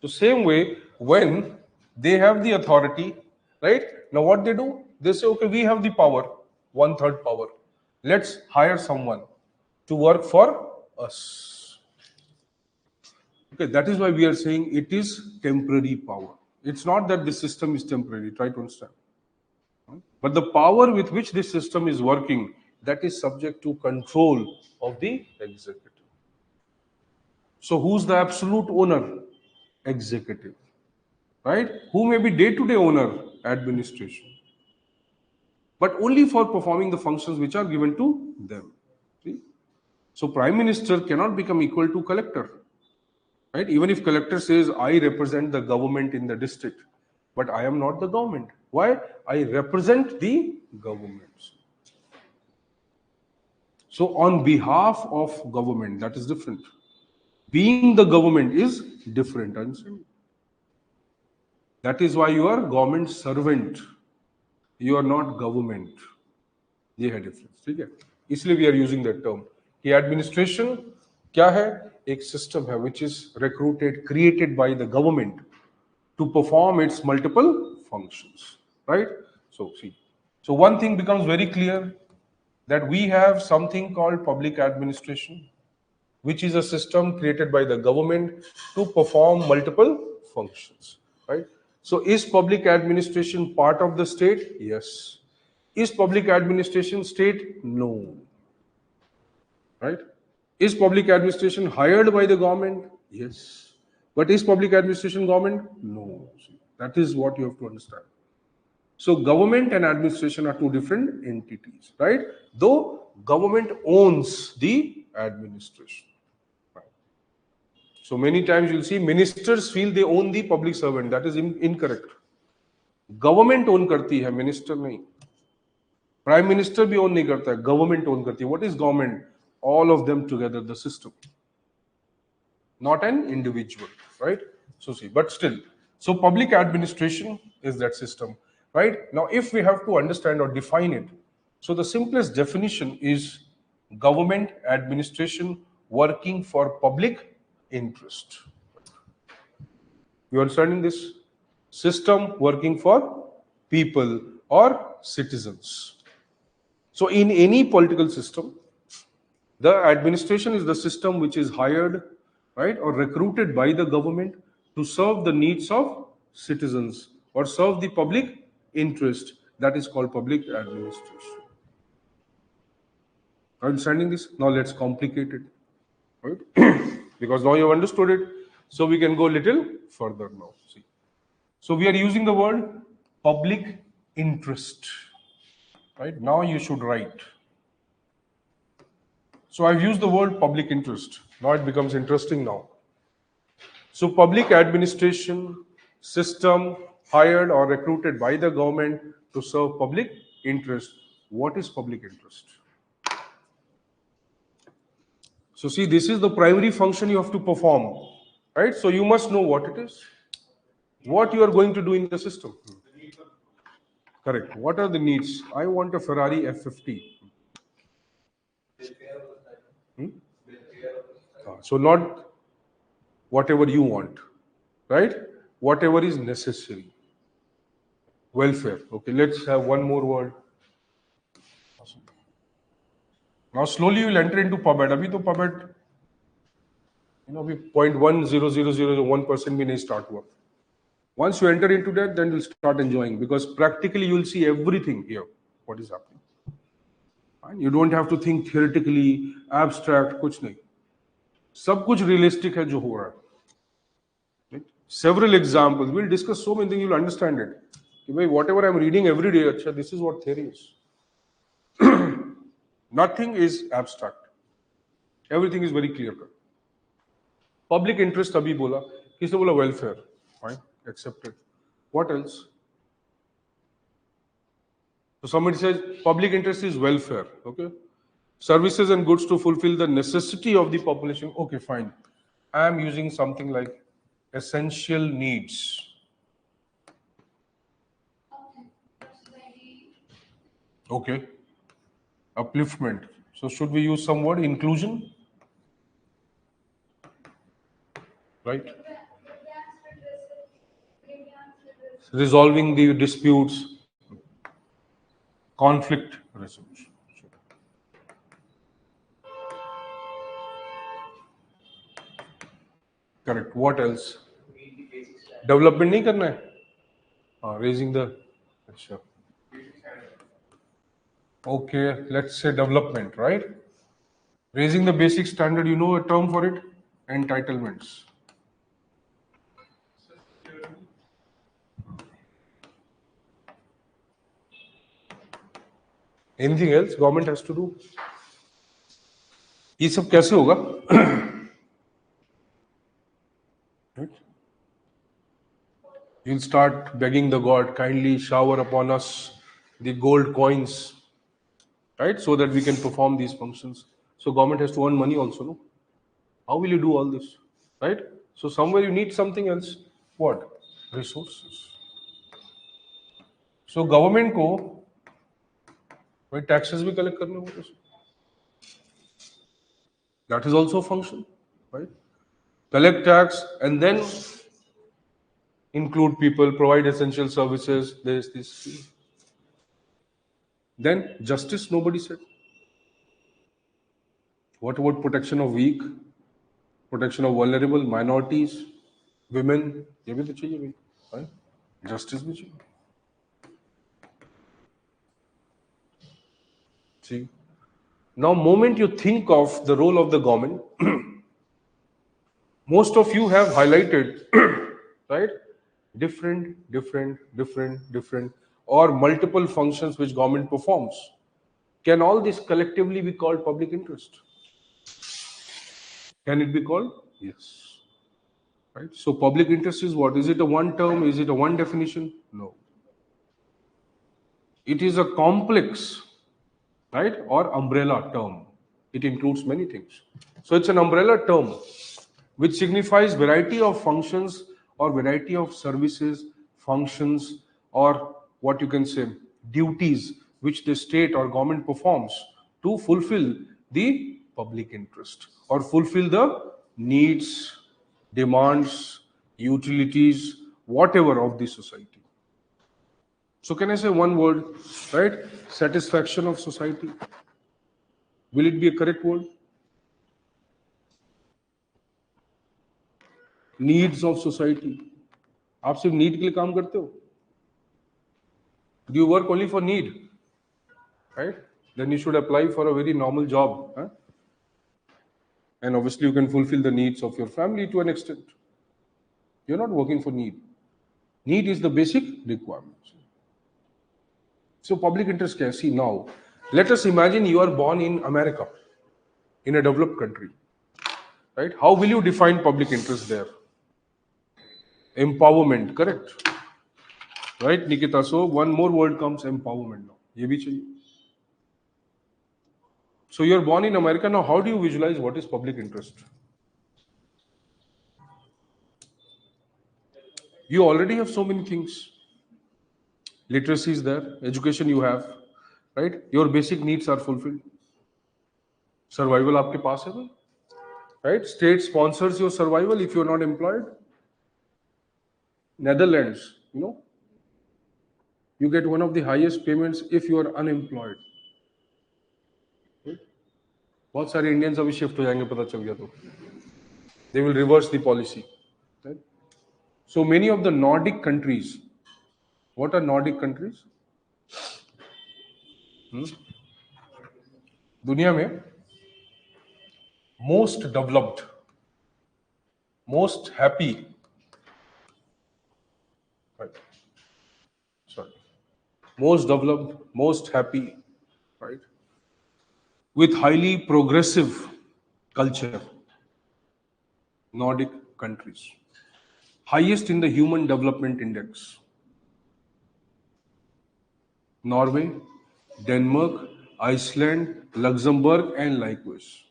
So same way, when they have the authority, right? Now what they do? They say, okay, we have the power, 1/3 power. Let's hire someone to work for us. Okay, that is why we are saying it is temporary power. It's not that the system is temporary. Try to understand. But the power with which this system is working, that is subject to control of the executive. So who's the absolute owner? Executive. Right? Who may be day-to-day owner? Administration. But only for performing the functions which are given to them. See? So Prime Minister cannot become equal to collector. Right? Even if collector says, I represent the government in the district, but I am not the government. Why? I represent the government. So on behalf of government, that is different. Being the government is different. Understand? That is why you are government servant. You are not government. ये है difference, ठीक है? इसलिए we are using that term कि administration क्या है? एक system है which is recruited, created by the government to perform its multiple functions, right? So see, so one thing becomes very clear, that we have something called public administration, which is a system created by the government to perform multiple functions, right? So is public administration part of the state? Yes. Is public administration state? No. Right? Is public administration hired by the government? Yes. But is public administration government? No. That is what you have to understand. So government and administration are two different entities, right? Though government owns the administration. Right? So many times you'll see ministers feel they own the public servant. That is incorrect. Government own करती है, minister नहीं. Prime Minister भी own नहीं करता है, government own करती है. What is government? All of them together, the system, not an individual, right? So see, but still, so public administration is that system, right? Now, if we have to understand or define it, so the simplest definition is government administration working for public interest. You understanding this? System working for people or citizens. So in any political system, the administration is the system which is hired, right, or recruited by the government to serve the needs of citizens or serve the public interest. That is called public administration. Understanding this? Now let's complicate it, right? Because now you have understood it, so we can go a little further now. See, so we are using the word public interest, right? Now you should write. So I've used the word public interest. Now it becomes interesting now. So public administration system hired or recruited by the government to serve public interest. What is public interest? So see, this is the primary function you have to perform, right? So you must know what it is, what you are going to do in the system. Correct. What are the needs? I want a Ferrari F50. So not whatever you want, right? Whatever is necessary. Welfare. Okay, let's have one more word. Now slowly you will enter into PubEd. Abhi to PubEd, we 0.10001% bhi nahi start hua. Once you enter into that, then you'll start enjoying, because practically you'll see everything here, what is happening. And you don't have to think theoretically, abstract, kuch nahi. Sab kuch realistic hai jo ho raha hai. Right? Several examples. We'll discuss so many things, you'll understand it. Whatever I'm reading every day, achha, this is what theory is. Nothing is abstract. Everything is very clear cut. Public interest abhi bola. Kisne bola welfare? Fine, accepted. What else? So somebody says public interest is welfare. Okay. Services and goods to fulfill the necessity of the population. Okay, fine. I am using something like essential needs. Okay. Upliftment. So should we use some word? Inclusion? Right? Resolving the disputes. Conflict resolution. Correct. What else? Development नहीं करना है. Raising the. Sure. Okay, let's say development, right? Raising the basic standard, you know a term for it? Entitlements. Anything else government has to do? ये सब कैसे होगा? Right? You'll start begging the God, kindly shower upon us the gold coins, right? So that we can perform these functions. So government has to earn money also, no? How will you do all this, right? So somewhere you need something else. What? Resources. So government को भाई taxes भी collect करने होंगे. That is also a function, right? Collect tax and then include people, provide essential services. There is this. Then justice, nobody said. What about protection of weak, protection of vulnerable minorities, women? ये भी तो चाहिए भाई, right? Justice भी चाहिए. See, now moment you think of the role of the government, most of you have highlighted, right? Different, or multiple functions which government performs. Can all this collectively be called public interest? Can it be called? Yes. Right? So public interest is what? Is it a one term? Is it a one definition? No. It is a complex, right, or umbrella term. It includes many things. So it's an umbrella term which signifies variety of functions or variety of services, functions, or what you can say, duties which the state or government performs to fulfill the public interest or fulfill the needs, demands, utilities, whatever of the society. So can I say one word, right? Satisfaction of society. Will it be a correct word? Needs of society. आप सिर्फ need के लिए काम करते हो? Do you work only for need? Right? Then you should apply for a very normal job. Huh? And obviously you can fulfill the needs of your family to an extent. You're not working for need. Need is the basic requirement. So public interest क्या है? See now, let us imagine you are born in America, in a developed country. Right? How will you define public interest there? Empowerment, correct? Right, Nikita? So one more word comes, empowerment now. ये भी चाहिए. So you're born in America now. How do you visualize what is public interest? You already have so many things. Literacy is there, education you have, right? Your basic needs are fulfilled. Survival आपके पास है भाई, right? State sponsors your survival if you're not employed. Netherlands, you know, you get one of the highest payments if you are unemployed. बहुत सारे Indians अभी shift हो जाएंगे पता चल गया तो. They will reverse the policy. Right? So many of the Nordic countries. What are Nordic countries? दुनिया में most developed, most happy, right? Sorry, most developed, most happy, right? With highly progressive culture, Nordic countries, highest in the Human Development Index. Norway, Denmark, Iceland, Luxembourg, and likewise.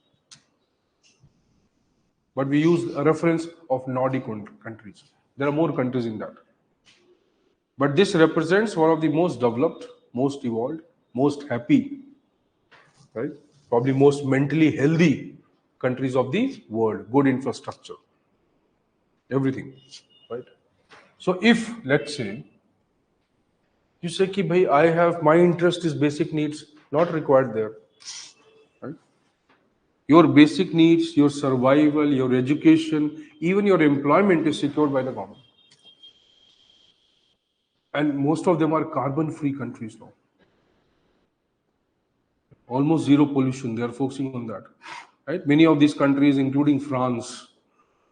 But we use a reference of Nordic countries. There are more countries in that. But this represents one of the most developed, most evolved, most happy, right? Probably most mentally healthy countries of the world. Good infrastructure, everything, right? So if, let's say, you say कि भाई I have, my interest is basic needs, not required there. Right? Your basic needs, your survival, your education, even your employment is secured by the government. And most of them are carbon-free countries now. Almost zero pollution, they are focusing on that. Right? Many of these countries, including France,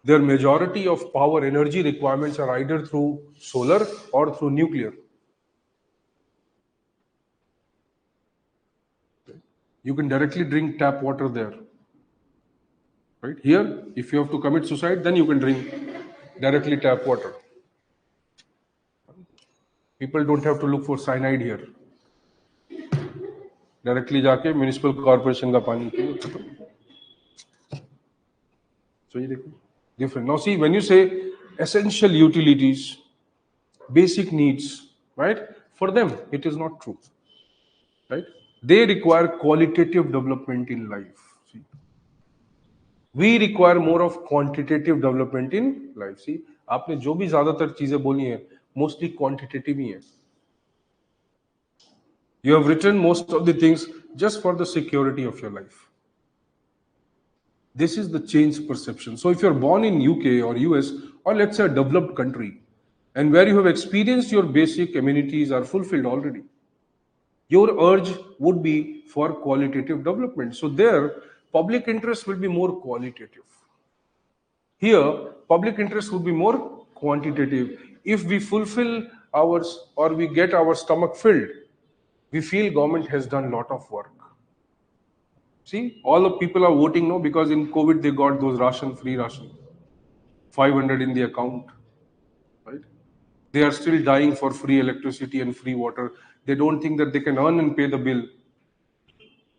their majority of power energy requirements are either through solar or through nuclear. You can directly drink tap water there. Right? Here, if you have to commit suicide, then you can drink directly tap water. People don't have to look for cyanide here. Directly जाके municipal corporation का पानी पियो. So ये देखो, different. Now see, when you say essential utilities, basic needs, right? For them, it is not true, right? They require qualitative development in life. See, we require more of quantitative development in life. See, आपने जो भी ज्यादातर चीजें बोली हैं, mostly quantitative ही है. You have written most of the things just for the security of your life. This is the change perception. So if you're born in UK or US, or let's say a developed country, and where you have experienced your basic amenities are fulfilled already, your urge would be for qualitative development. So there, public interest will be more qualitative. Here, public interest would be more quantitative. If we fulfill ours or we get our stomach filled, we feel government has done a lot of work. See, all the people are voting no because in COVID they got those free ration, 500 in the account, right? They are still dying for free electricity and free water. They don't think that they can earn and pay the bill,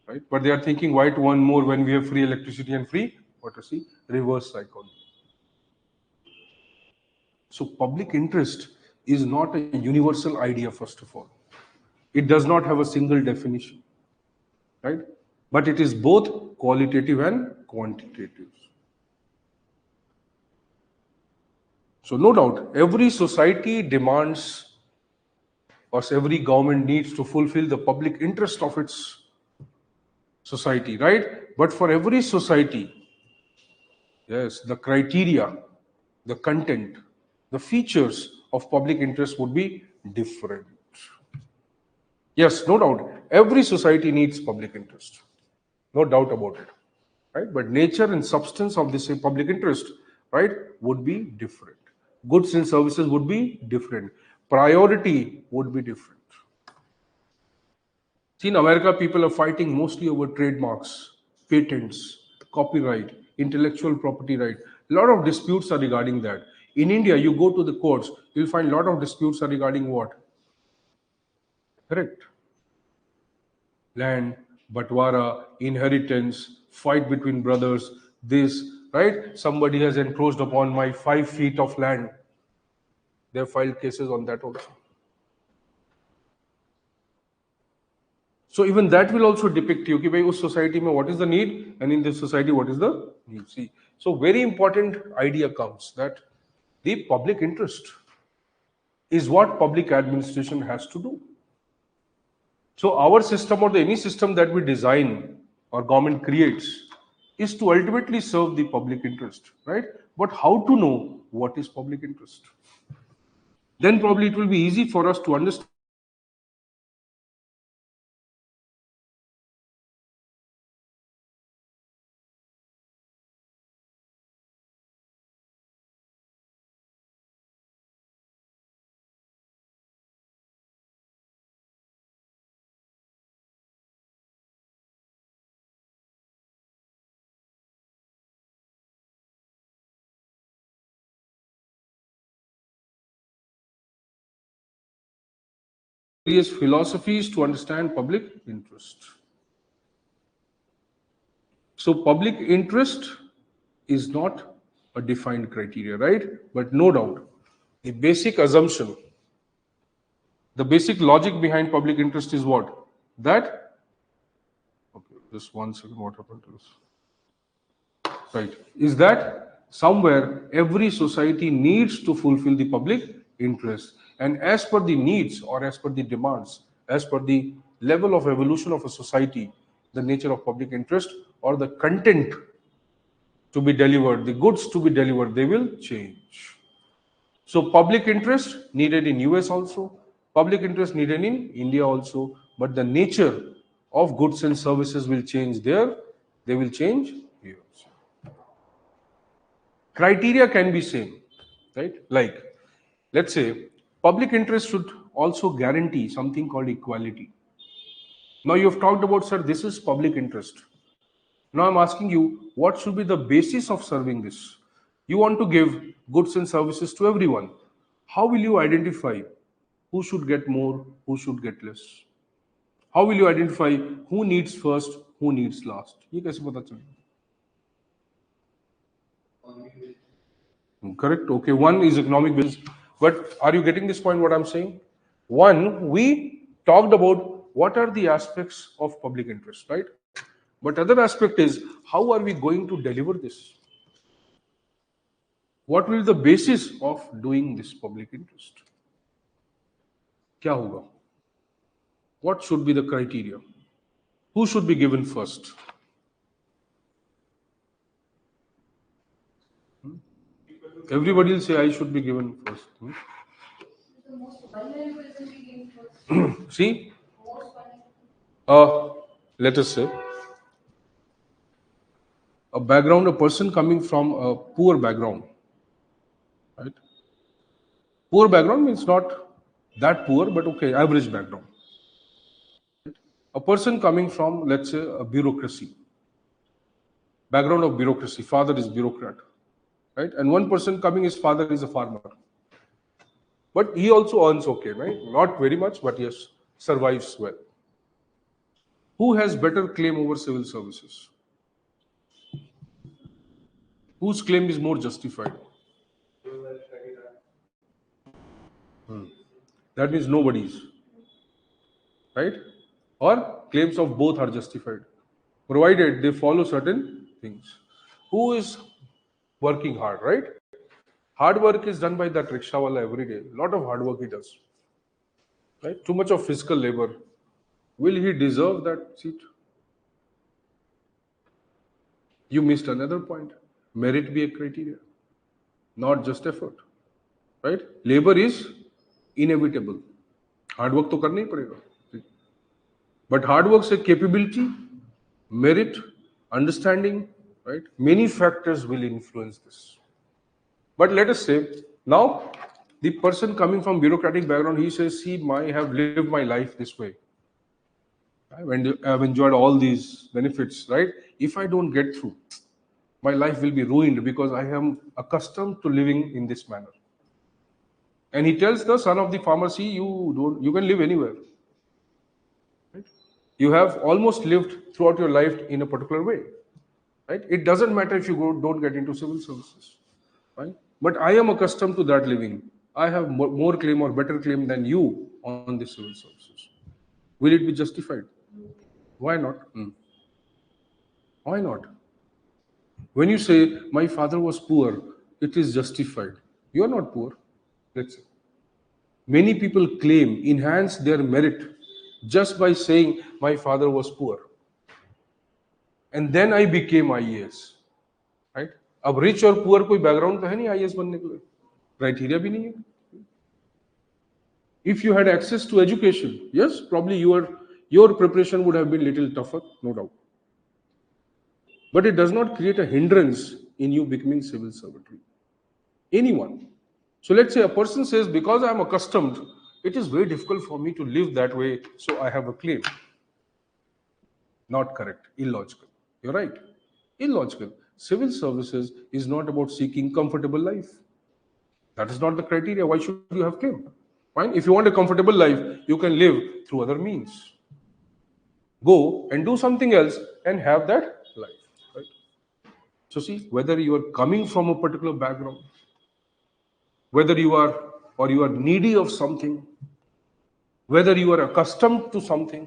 right? But they are thinking why to earn more when we have free electricity and free water. See, reverse psychology. So public interest is not a universal idea, first of all. It does not have a single definition, right? But it is both qualitative and quantitative. So no doubt, every society demands or every government needs to fulfill the public interest of its society, right? But for every society, yes, the criteria, the content, the features of public interest would be different. Yes, no doubt, every society needs public interest. No doubt about it, right? But nature and substance of this public interest, right, would be different. Goods and services would be different. Priority would be different. See, in America, people are fighting mostly over trademarks, patents, copyright, intellectual property right. A lot of disputes are regarding that. In India, you go to the courts, you'll find a lot of disputes are regarding what? Correct. Land, Batwara, inheritance, fight between brothers, this, right? Somebody has encroached upon my 5 feet of land. They have filed cases on that also. So even that will also depict you, कि society mein what is the need, and in this society what is the need. See, so very important idea comes that the public interest is what public administration has to do. So our system or any system that we design or government creates is to ultimately serve the public interest, right? But how to know what is public interest? Then probably it will be easy for us to understand various philosophies to understand public interest. So public interest is not a defined criteria, right? But no doubt, the basic assumption, the basic logic behind public interest is what? That, okay, just 1 second, what happened to this? Right, is that somewhere every society needs to fulfill the public interest. And as per the needs or as per the demands, as per the level of evolution of a society, the nature of public interest or the content to be delivered, the goods to be delivered, they will change. So public interest needed in US also, public interest needed in India also, but the nature of goods and services will change there, they will change here. Criteria can be same, right? Like, let's say, public interest should also guarantee something called equality. Now you've talked about, sir, this is public interest. Now I'm asking you, what should be the basis of serving this? You want to give goods and services to everyone. How will you identify who should get more, who should get less? How will you identify who needs first, who needs last? ये कैसे पता चलेगा? Correct. Okay. One is economic basis. But are you getting this point, what I'm saying? One, we talked about what are the aspects of public interest, right? But other aspect is how are we going to deliver this? What will be the basis of doing this public interest? क्या होगा? What should be the criteria? Who should be given first? Everybody will say I should be given first. The most vulnerable will be given first. See, Most vulnerable. let us say a background, a person coming from a poor background, right? Poor background means not that poor, but okay, average background. A person coming from, let's say, a bureaucracy, background of bureaucracy, father is bureaucrat, right? And one person coming, his father is a farmer. But he also earns okay, right? Not very much, but yes, survives well. Who has better claim over civil services? Whose claim is more justified? That means nobody's, right? Or claims of both are justified, provided they follow certain things. Who is working hard, right? Hard work is done by that rickshawala every day. A lot of hard work he does, right? Too much of physical labor. Will he deserve that seat? You missed another point. Merit be a criteria, not just effort, right? Labor is inevitable. Hard work तो करना ही पड़ेगा. But hard work से capability, merit, understanding, right? Many factors will influence this. But let us say now the person coming from bureaucratic background, he says, see, I have lived my life this way. I've enjoyed all these benefits, right? If I don't get through, my life will be ruined because I am accustomed to living in this manner. And he tells the son of the farmer, see, you can live anywhere. Right? You have almost lived throughout your life in a particular way. Right? It doesn't matter if you don't get into civil services. Right? But I am accustomed to that living. I have more claim or better claim than you on the civil services. Will it be justified? Why not? Why not? When you say, my father was poor, it is justified. You are not poor, let's say. Many people claim, enhance their merit just by saying, my father was poor. And then I became IAS. Right? अब rich और poor कोई background तो है नहीं IAS बनने के लिए. Criteria भी नहीं है. If you had access to education, yes, probably your preparation would have been little tougher, no doubt. But it does not create a hindrance in you becoming civil servant. Anyone. So let's say a person says, because I am accustomed, it is very difficult for me to live that way, so I have a claim. Not correct, illogical. You're right, illogical. Civil services is not about seeking comfortable life. That is not the criteria. Why should you have claim? Fine. If you want a comfortable life, you can live through other means. Go and do something else and have that life. Right? So see, whether you are coming from a particular background, whether you are needy of something, whether you are accustomed to something,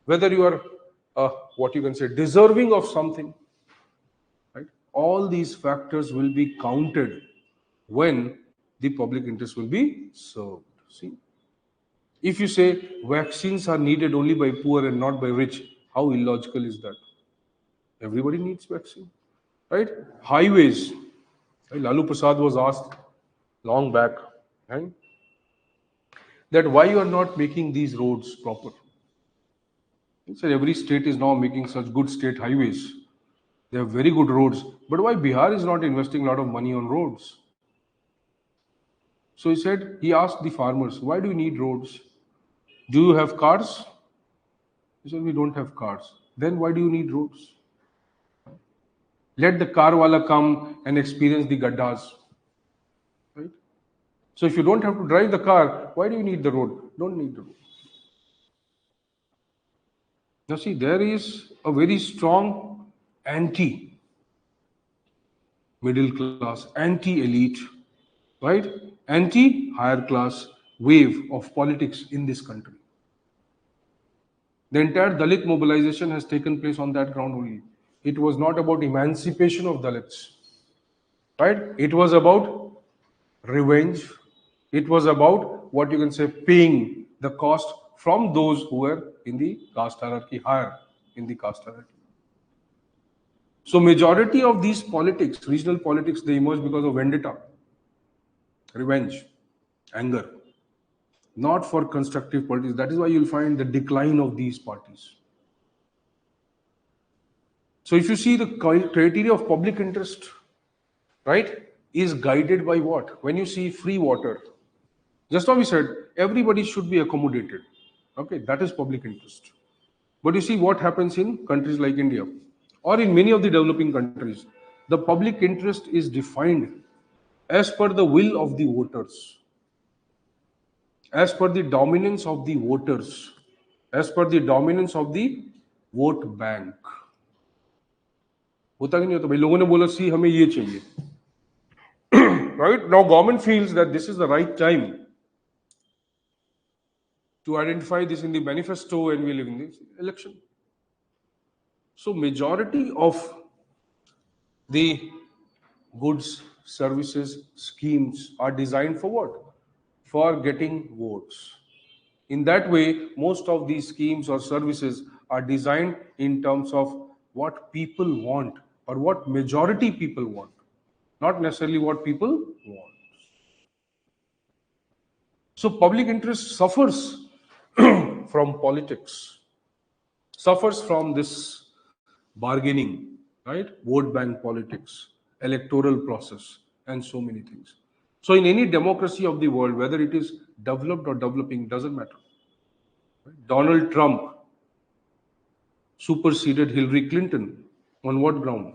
whether you are what you can say deserving of something, right? All these factors will be counted when the public interest will be served. See, if you say vaccines are needed only by poor and not by rich, how illogical is that? Everybody needs vaccine, right? Highways. Lalu Prasad was asked long back, right, that why you are not making these roads proper. He said every state is now making such good state highways. They have very good roads. But why Bihar is not investing a lot of money on roads? So he asked the farmers, why do you need roads? Do you have cars? He said, we don't have cars. Then why do you need roads? Let the car wala come and experience the gaddas. Right? So if you don't have to drive the car, why do you need the road? Don't need the road. Now see, there is a very strong anti-middle class, anti-elite, right? Anti-higher class, wave of politics in this country. The entire Dalit mobilization has taken place on that ground only. It was not about emancipation of Dalits, right? It was about revenge. It was about what you can say paying the cost from those who were in the caste hierarchy, higher in the caste hierarchy. So majority of these politics, regional politics, they emerge because of vendetta, revenge, anger, not for constructive politics. That is why you'll find the decline of these parties. So if you see the criteria of public interest, right, is guided by what? When you see free water, just now we said everybody should be accommodated. Okay, that is public interest. But you see what happens in countries like India or in many of the developing countries. The public interest is defined as per the will of the voters, as per the dominance of the voters, as per the dominance of the vote bank. होता कि नहीं होता भाई लोगों ने बोला सी हमें ये चाहिए, right? Now government feels that this is the right time to identify this in the manifesto and we live in this election. So majority of the goods, services, schemes are designed for what? For getting votes. In that way, most of these schemes or services are designed in terms of what people want or what majority people want, not necessarily what people want. So public interest suffers from politics, suffers from this bargaining, right? Vote bank politics, electoral process, and so many things. So in any democracy of the world, whether it is developed or developing, doesn't matter. Right? Donald Trump superseded Hillary Clinton on what ground?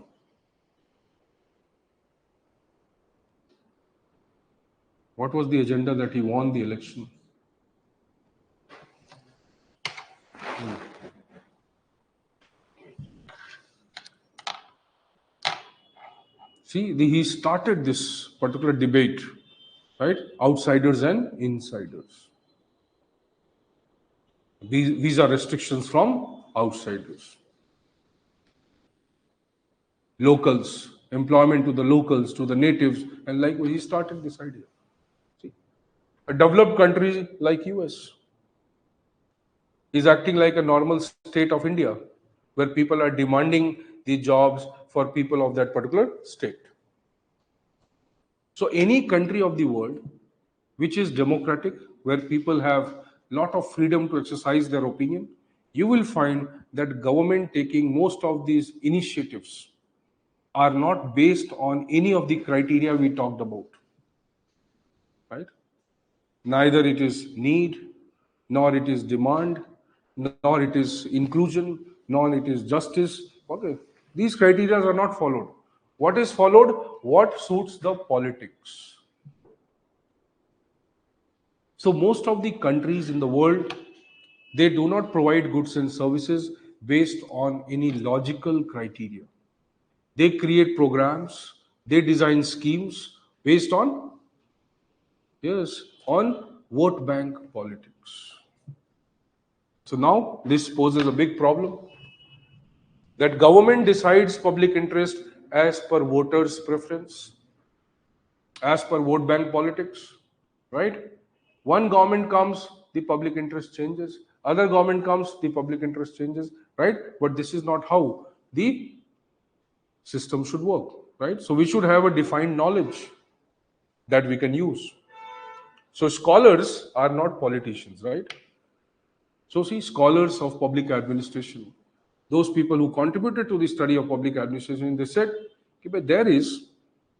What was the agenda that he won the election? See, he started this particular debate, right? Outsiders and insiders. Visa restrictions from outsiders. Locals, employment to the locals, to the natives, and like he started this idea. See, a developed country like US is acting like a normal state of India, where people are demanding the jobs for people of that particular state. So any country of the world which is democratic, where people have a lot of freedom to exercise their opinion, you will find that government taking most of these initiatives are not based on any of the criteria we talked about, right? Neither it is need, nor it is demand, nor it is inclusion, nor it is justice. Okay, these criteria are not followed. What is followed? What suits the politics. So most of the countries in the world, they do not provide goods and services based on any logical criteria. They create programs, they design schemes based on, yes, on vote bank politics. So now this poses a big problem, that government decides public interest as per voters' preference, as per vote bank politics, right? One government comes, the public interest changes. Other government comes, the public interest changes, right? But this is not how the system should work, right? So we should have a defined knowledge that we can use. So scholars are not politicians, right? So see, scholars of public administration, those people who contributed to the study of public administration, they said, okay, there is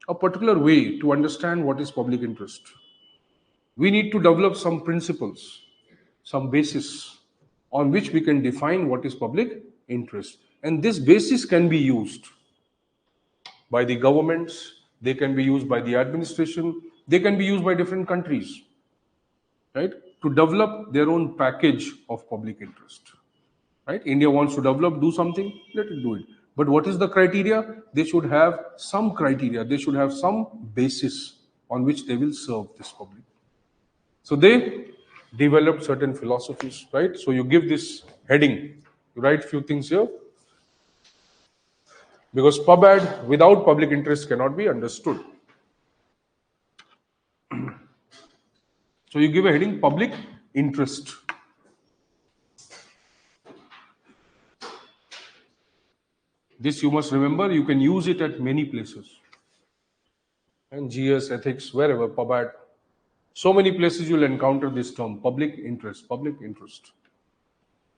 a particular way to understand what is public interest. We need to develop some principles, some basis on which we can define what is public interest. And this basis can be used by the governments, they can be used by the administration, they can be used by different countries, right, to develop their own package of public interest. Right? India wants to develop, do something, let it do it. But what is the criteria? They should have some criteria, they should have some basis on which they will serve this public. So they developed certain philosophies, right? So you give this heading, you write few things here, because pub ad without public interest cannot be understood. So you give a heading, public interest. This you must remember, you can use it at many places. And GS, ethics, wherever, pub ad. So many places you'll encounter this term, public interest,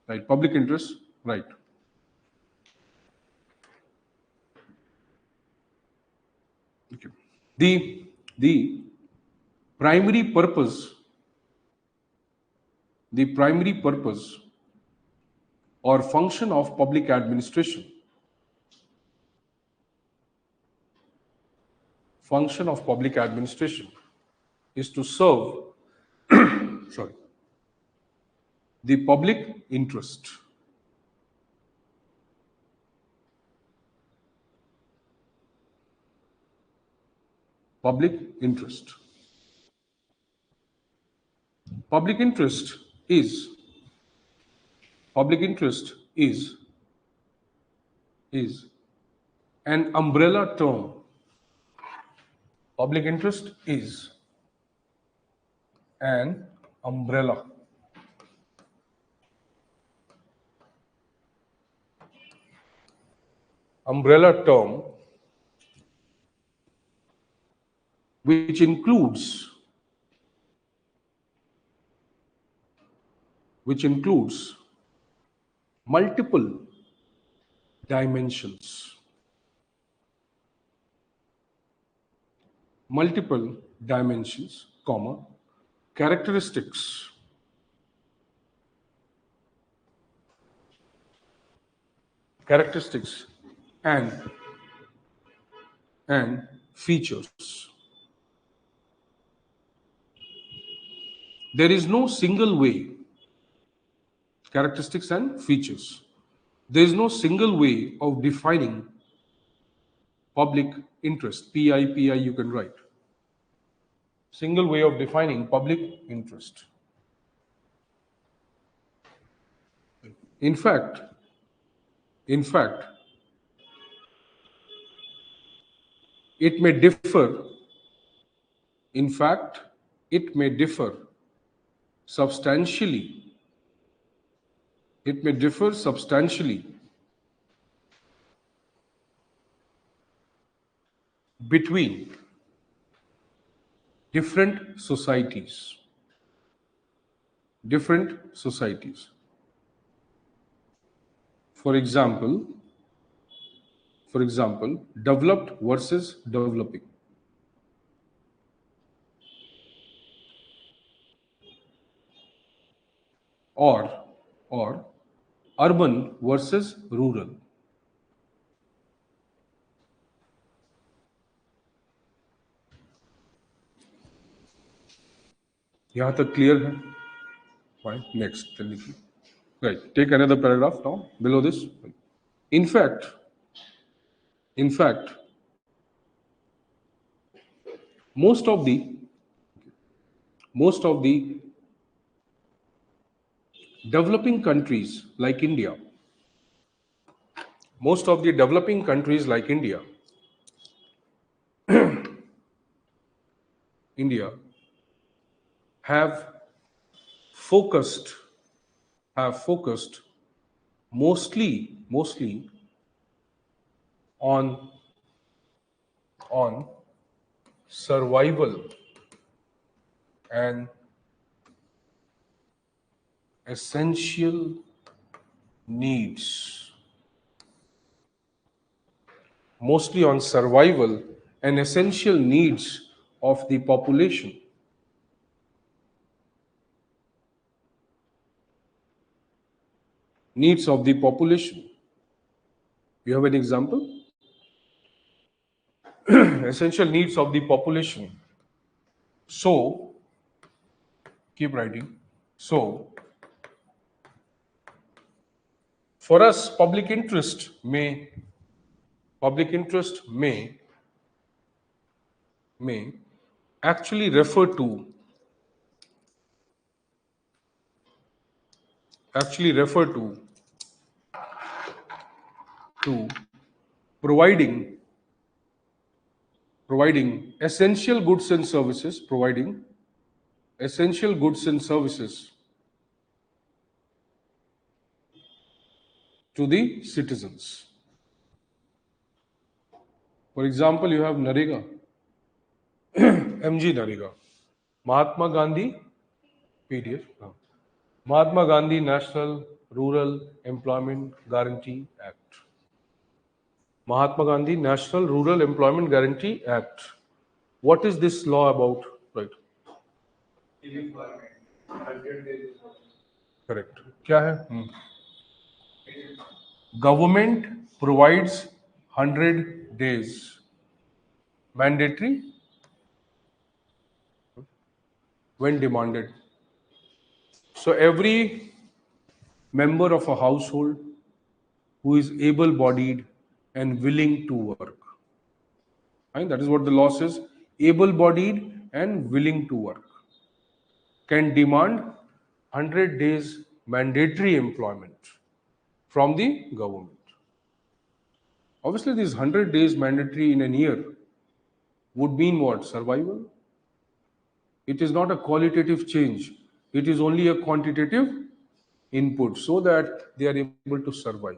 right? Public interest, right? Okay. The primary purpose, the primary purpose or function of public administration, is to serve, sorry, the public interest. Public interest. Public interest is an umbrella term. Public interest is an umbrella term which includes multiple dimensions, comma, characteristics, and features. There is no single way, characteristics and features. There is no single way of defining public interest. PI you can write. Single way of defining public interest. In fact, it may differ. In fact, it may differ substantially. It may differ substantially between different societies. For example, developed versus developing. Or urban versus rural. यहाँ तक clear है? Fine. Next, right. Take another paragraph now below this. In fact, most of the developing countries like India, have focused mostly on survival and essential needs. Mostly on survival and essential needs of the population. Needs of the population. You have an example? Essential needs of the population. So, keep writing. So, for us, public interest may actually refer to actually refer to providing essential goods and services, providing essential goods and services to the citizens. For example, you have Narega, MG Narega, Mahatma Gandhi PDF, Mahatma Gandhi National Rural Employment Guarantee Act. Mahatma Gandhi National Rural Employment Guarantee Act. What is this law about? Right. Correct. क्या है? Government provides 100 days mandatory when demanded. So every member of a household who is able-bodied and willing to work, right? That is what the law says. Able-bodied and willing to work can demand 100 days mandatory employment from the government. Obviously, these 100 days mandatory in a year would mean what? Survival. It is not a qualitative change. It is only a quantitative input so that they are able to survive.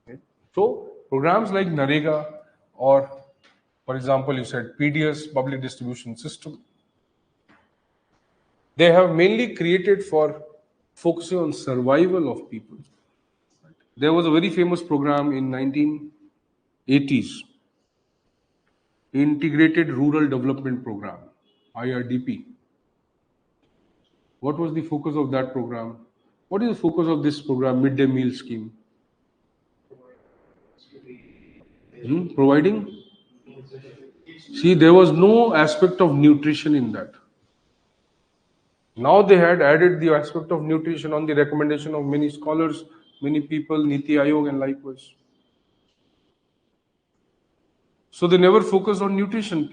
Okay? So programs like Narega or, for example, you said PDS, Public Distribution System, they have mainly created for focusing on survival of people. There was a very famous program in 1980s, Integrated Rural Development Program, IRDP. What was the focus of that program? What is the focus of this program, midday meal scheme? Providing? See, there was no aspect of nutrition in that. Now they had added the aspect of nutrition on the recommendation of many scholars, many people, Niti Aayog and likewise. So they never focused on nutrition.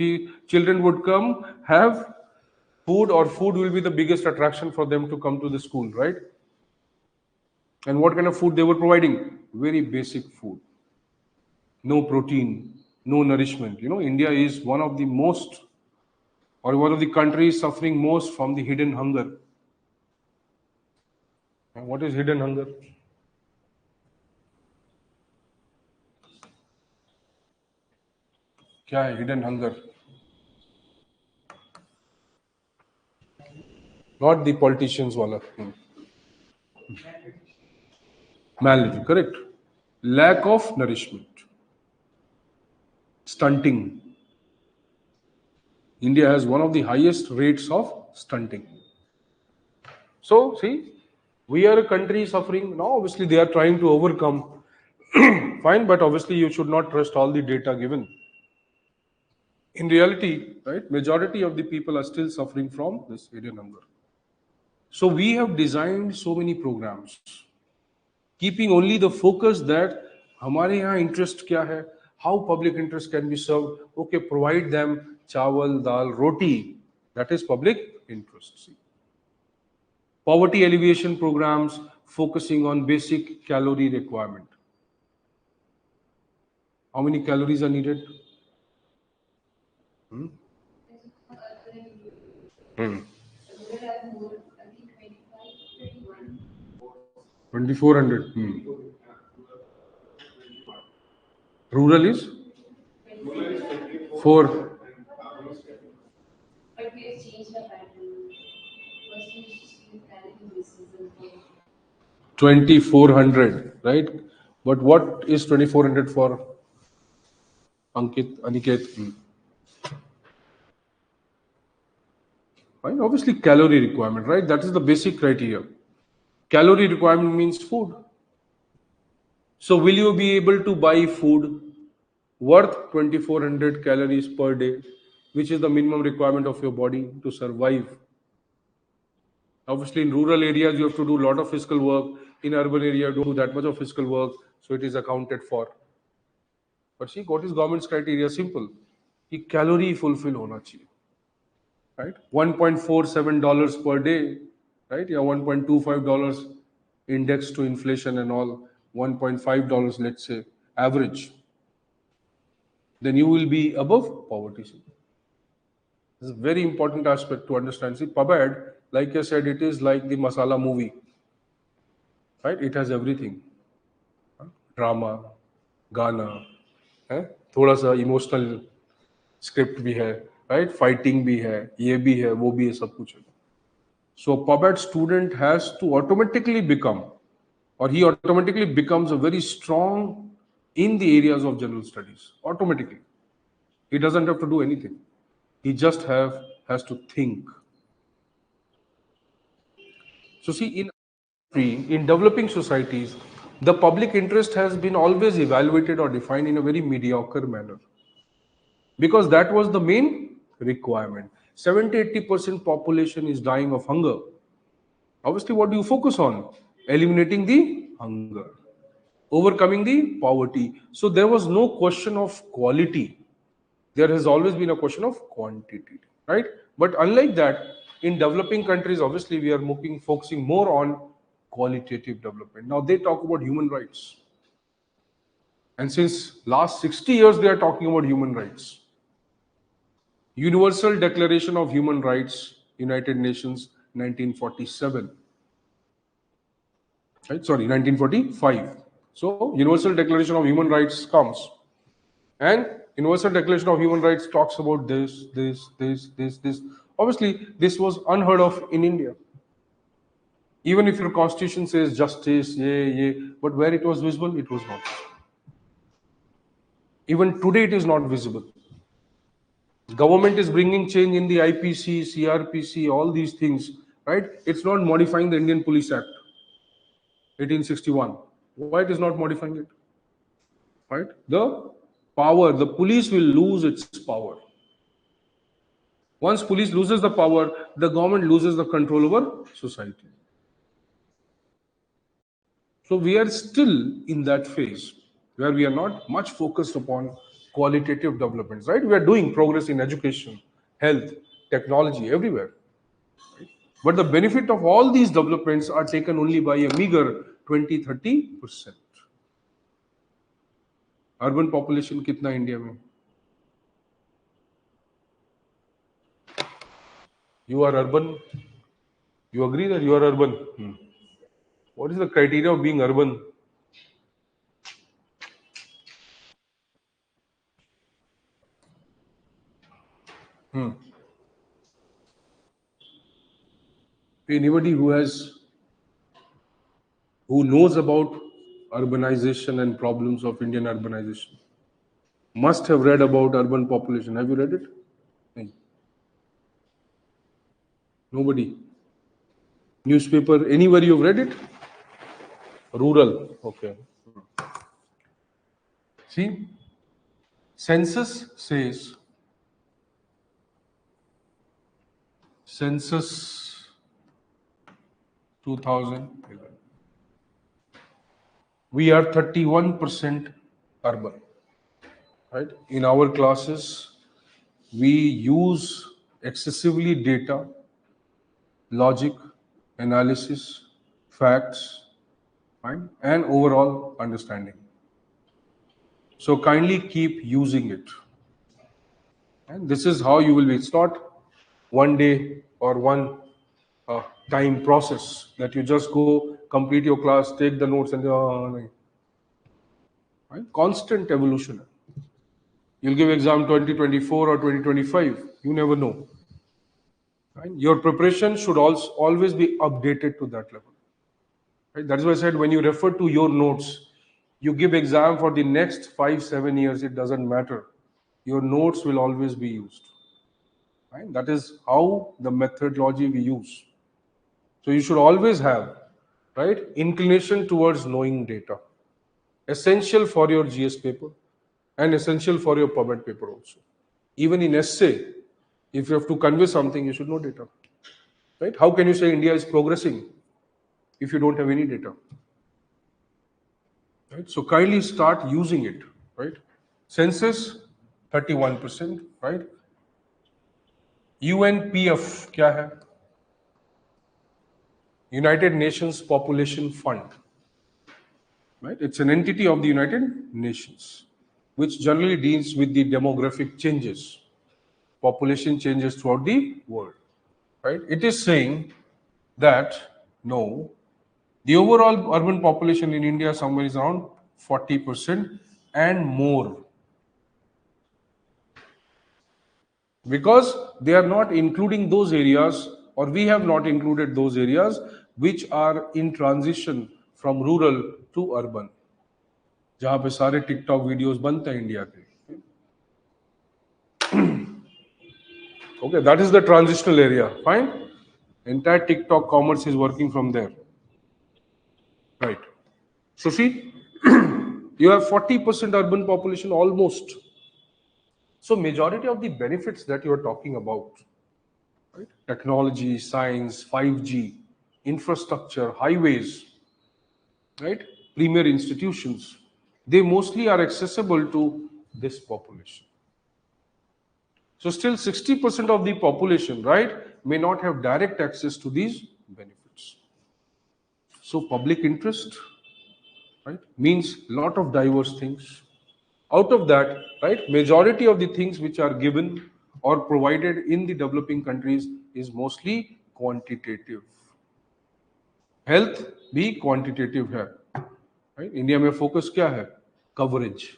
Children would come, have food, or food will be the biggest attraction for them to come to the school, right? And what kind of food they were providing? Very basic food. No protein, no nourishment. You know, India is one of the most, or one of the countries suffering most from the hidden hunger. And what is hidden hunger? क्या है hidden hunger? Not the politicians wala. Malnutrition, correct. Lack of nourishment. Stunting. India has one of the highest rates of stunting. So, see, we are a country suffering. Now, obviously, they are trying to overcome. Fine, but obviously, you should not trust all the data given. In reality, right, majority of the people are still suffering from this hidden hunger. So, we have designed so many programs, keeping only the focus that हमारे यहाँ interest क्या है, how public interest can be served. Okay, provide them chawal, dal, roti. That is public interest. See. Poverty alleviation programs focusing on basic calorie requirement. How many calories are needed? 2400. Rural is 4. But we have changed the pattern. First we used to carry basis and 2400, right? But what is 2400 for Aniket? Fine. Obviously, calorie requirement, right? That is the basic criteria. Calorie requirement means food. So, will you be able to buy food worth 2400 calories per day, which is the minimum requirement of your body to survive? Obviously, in rural areas, you have to do a lot of physical work. In urban area, you don't do that much of physical work, so it is accounted for. But see, what is government's criteria? Simple. कि calorie fulfill होना चाहिए, right? $1.47 per day, right? Yeah, $1.25 index to inflation and all, $1.5, let's say, average, then you will be above poverty. This is a very important aspect to understand. See, PubAd, like I said, it is like the masala movie, right? It has everything. Drama, गाना है, थोड़ा सा emotional script भी है, right, fighting भी है, ये भी है, वो भी है, सब कुछ है. So PubAd student has to automatically become, or he automatically becomes a very strong in the areas of general studies. Automatically. He doesn't have to do anything. He just has to think. So see, in developing societies, the public interest has been always evaluated or defined in a very mediocre manner, because that was the main requirement. 70-80% population is dying of hunger. Obviously, what do you focus on? Eliminating the hunger, overcoming the poverty. So there was no question of quality. There has always been a question of quantity, right? But unlike that, in developing countries, obviously, we are focusing more on qualitative development. Now they talk about human rights. And since last 60 years, they are talking about human rights. Universal Declaration of Human Rights, United Nations, 1947. Right? Sorry, 1945. So Universal Declaration of Human Rights comes. And Universal Declaration of Human Rights talks about this. Obviously, this was unheard of in India. Even if your constitution says justice, but where it was visible, it was not. Even today, it is not visible. Government is bringing change in the IPC, CRPC, all these things, right? It's not modifying the Indian Police Act, 1861. Why it is not modifying it? Right? The power, the police will lose its power. Once police loses the power, the government loses the control over society. So we are still in that phase where we are not much focused upon qualitative developments, right? We are doing progress in education, health, technology, everywhere. But the benefit of all these developments are taken only by a meager 20-30%. Urban population kitna India mein? You are urban. You agree that you are urban? What is the criteria of being urban? Anybody who knows about urbanization and problems of Indian urbanization must have read about urban population. Have you read it? No. Nobody. Newspaper, anywhere you've read it? Rural. Okay. See, census 2011. We are 31% urban. Right? In our classes, we use excessively data, logic, analysis, facts, right? And overall understanding. So kindly keep using it. And this is how you will be. It's not one day or one time process that you just go, complete your class, take the notes, and right? Constant evolution. You'll give exam 2024 or 2025. You never know. Right? Your preparation should also always be updated to that level. Right? That's why I said when you refer to your notes, you give exam for the next 5-7 years, it doesn't matter. Your notes will always be used. Right? That is how the methodology we use. So you should always have, right, inclination towards knowing data. Essential for your GS paper and essential for your PubMed paper also. Even in essay, if you have to convey something, you should know data. Right? How can you say India is progressing if you don't have any data? Right? So kindly start using it. Right? Census 31%. Right? UNPF क्या है? United Nations Population Fund. Right? It's an entity of the United Nations, which generally deals with the demographic changes, population changes throughout the world. Right? It is saying that no, the overall urban population in India somewhere is around 40% and more, because they are not including those areas, or we have not included those areas which are in transition from rural to urban, जहाँ पे सारे TikTok videos बनते हैं India के. Okay, that is the transitional area. Fine. Entire TikTok commerce is working from there. Right. So see, you have 40% urban population almost. So majority of the benefits that you are talking about, right? Technology, science, 5G, infrastructure, highways, right? Premier institutions, they mostly are accessible to this population. So still 60% of the population, right, may not have direct access to these benefits. So public interest, right, means a lot of diverse things. Out of that, right, majority of the things which are given or provided in the developing countries is mostly quantitative. Health भी quantitative है, right? India में focus क्या है? Coverage,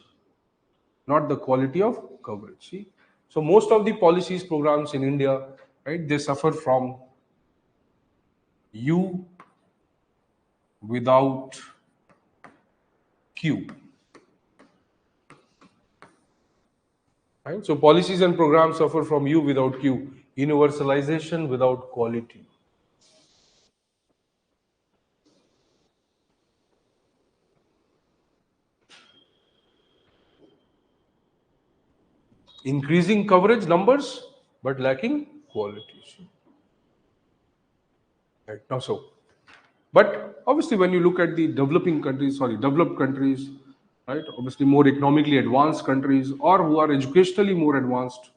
not the quality of coverage. See? So most of the policies, programs in India, right, they suffer from U without Q. Right? So policies and programs suffer from U without Q. Universalization without quality. Increasing coverage numbers, but lacking quality. Right? Now so. But obviously, when you look at the developed countries, right, obviously more economically advanced countries or who are educationally more advanced,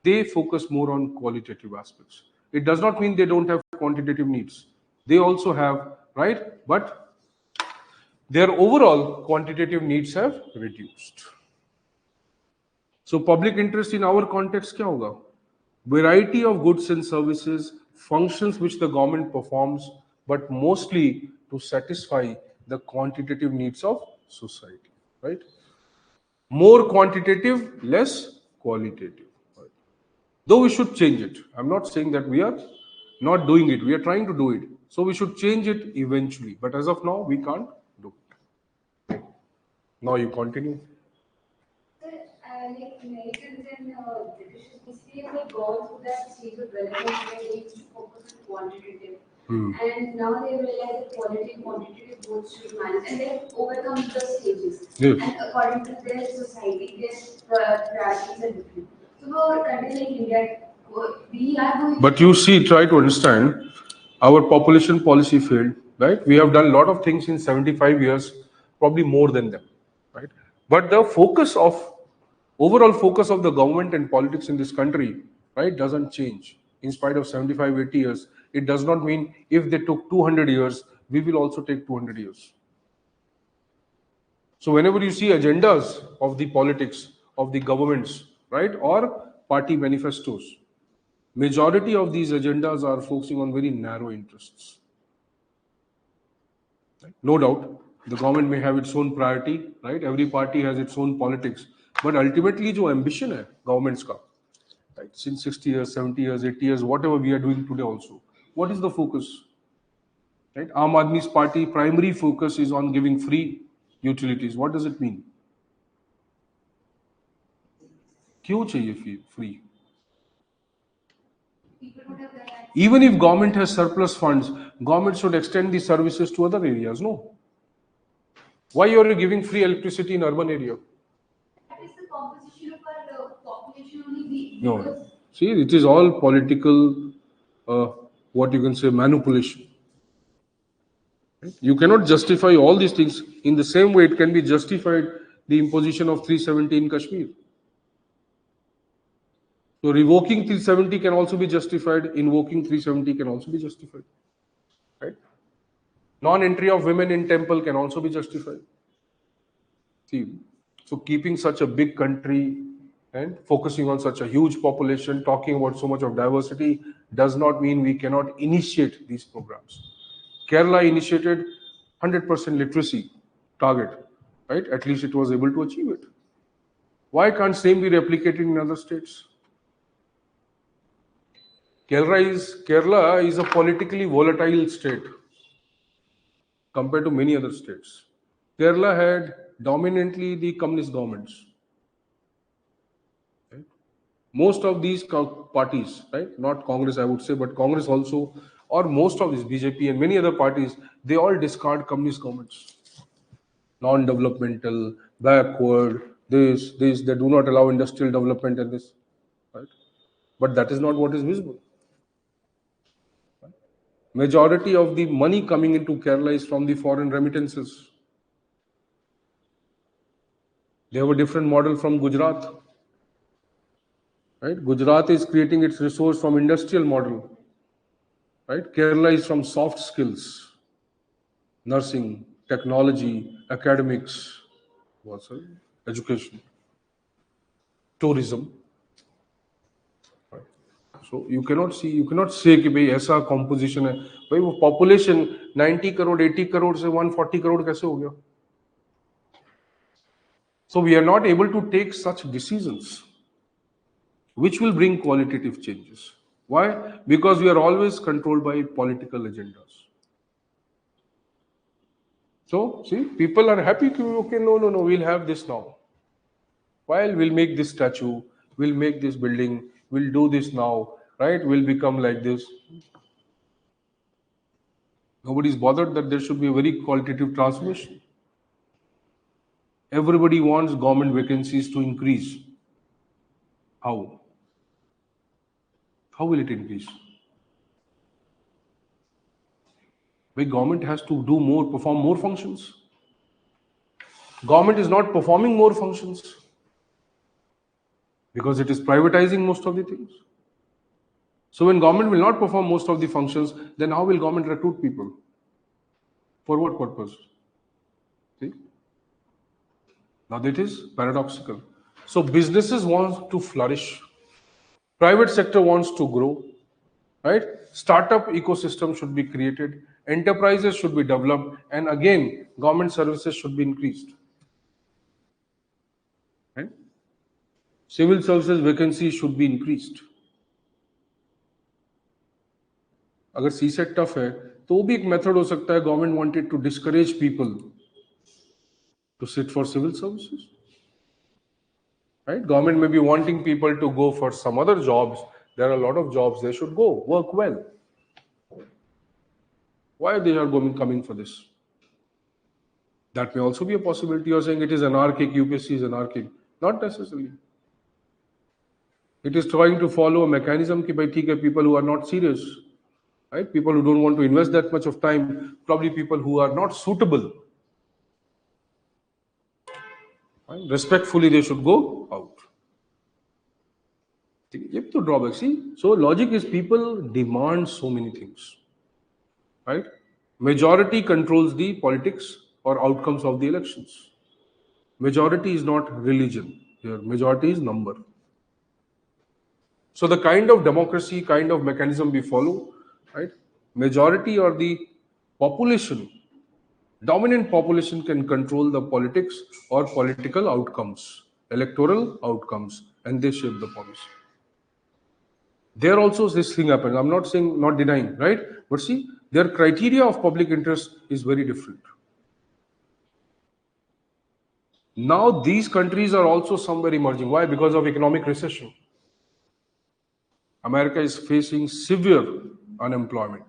they focus more on qualitative aspects. It does not mean they don't have quantitative needs. They also have, right? But their overall quantitative needs have reduced. So public interest in our context क्या होगा? Variety of goods and services, functions which the government performs, but mostly to satisfy the quantitative needs of society, right? More quantitative, less qualitative. Right? Though we should change it. I'm not saying that we are not doing it. We are trying to do it. So we should change it eventually. But as of now, we can't do it. Now you continue. Sir, like Americans and British, basically have gone through that stage of development where they used to focus on quantitative. And now they realize that quality and quantitative both should manage, and they've overcome the stages. Yes. And according to their society, their priorities are different. So for a country like India, we are going. But you see, try to understand, our population policy failed, right? We have done a lot of things in 75 years, probably more than them, right? But the overall focus of the government and politics in this country, right, doesn't change. In spite of 75, 80 years, it does not mean if they took 200 years, we will also take 200 years. So whenever you see agendas of the politics, of the governments, right, or party manifestos, majority of these agendas are focusing on very narrow interests. No doubt, the government may have its own priority, right? Every party has its own politics. But ultimately, जो ambition है governments का, right? Since 60 years, 70 years, 80 years, whatever we are doing today also, what is the focus? Right? Aam Aadmi's party primary focus is on giving free utilities. What does it mean? क्यों चाहिए free? People don't have that access. Even if government has surplus funds, government should extend the services to other areas, no? Why are you giving free electricity in urban area? That is the composition of our population only. No. See, it is all political, what you can say, manipulation. You cannot justify all these things in the same way it can be justified the imposition of 370 in Kashmir. So revoking 370 can also be justified, invoking 370 can also be justified. Right? Non-entry of women in temple can also be justified. See, so keeping such a big country and focusing on such a huge population, talking about so much of diversity, does not mean we cannot initiate these programs. Kerala initiated 100% literacy target, right? At least it was able to achieve it. Why can't same be replicated in other states? Kerala is a politically volatile state compared to many other states. Kerala had dominantly the communist governments. Right? Most of these parties, right, not Congress I would say, but Congress also, or most of these, BJP and many other parties, they all discard communist governments. Non-developmental, backward, this, they do not allow industrial development and this. Right? But that is not what is visible. Majority of the money coming into Kerala is from the foreign remittances. They have a different model from Gujarat. Right? Gujarat is creating its resource from industrial model. Right? Kerala is from soft skills, nursing, technology, academics, education, tourism. Right? So you cannot say कि भाई ऐसा composition है. भाई वो population 90 crore, 80 crore से 140 crore कैसे हो गया? So we are not able to take such decisions which will bring qualitative changes. Why? Because we are always controlled by political agendas. So, see, people are happy to, okay, no, we'll have this now. While we'll make this statue, we'll make this building, we'll do this now, right? We'll become like this. Nobody's bothered that there should be a very qualitative transformation. Everybody wants government vacancies to increase. How? How will it increase? The government has to do more, perform more functions. Government is not performing more functions because it is privatizing most of the things. So when government will not perform most of the functions, then how will government recruit people? For what purpose? See? Now that is paradoxical. So businesses want to flourish. Private sector wants to grow. Right? Startup ecosystem should be created. Enterprises should be developed. And again, government services should be increased. Right? Civil services vacancies should be increased. अगर CSET tough है तो भी एक method हो सकता है government wanted to discourage people to sit for civil services right? Government may be wanting people to go for some other jobs. There are a lot of jobs they should go work well. Why they are coming for this? That may also be a possibility. You are saying it is anarchic, UPSC is anarchic. Not necessarily. It is trying to follow a mechanism ki bhai theek hai, people who are not serious, right? People who don't want to invest that much of time, probably people who are not suitable. Right? Respectfully, they should go out. To drawback. See, so logic is people demand so many things, right? Majority controls the politics or outcomes of the elections. Majority is not religion. Here, majority is number. So the kind of democracy, kind of mechanism we follow, right? Majority or the population, dominant population can control the politics or political outcomes, electoral outcomes, and they shape the policy. There also this thing happens. I'm not saying, not denying, right? But see, their criteria of public interest is very different. Now these countries are also somewhere emerging. Why? Because of economic recession. America is facing severe unemployment.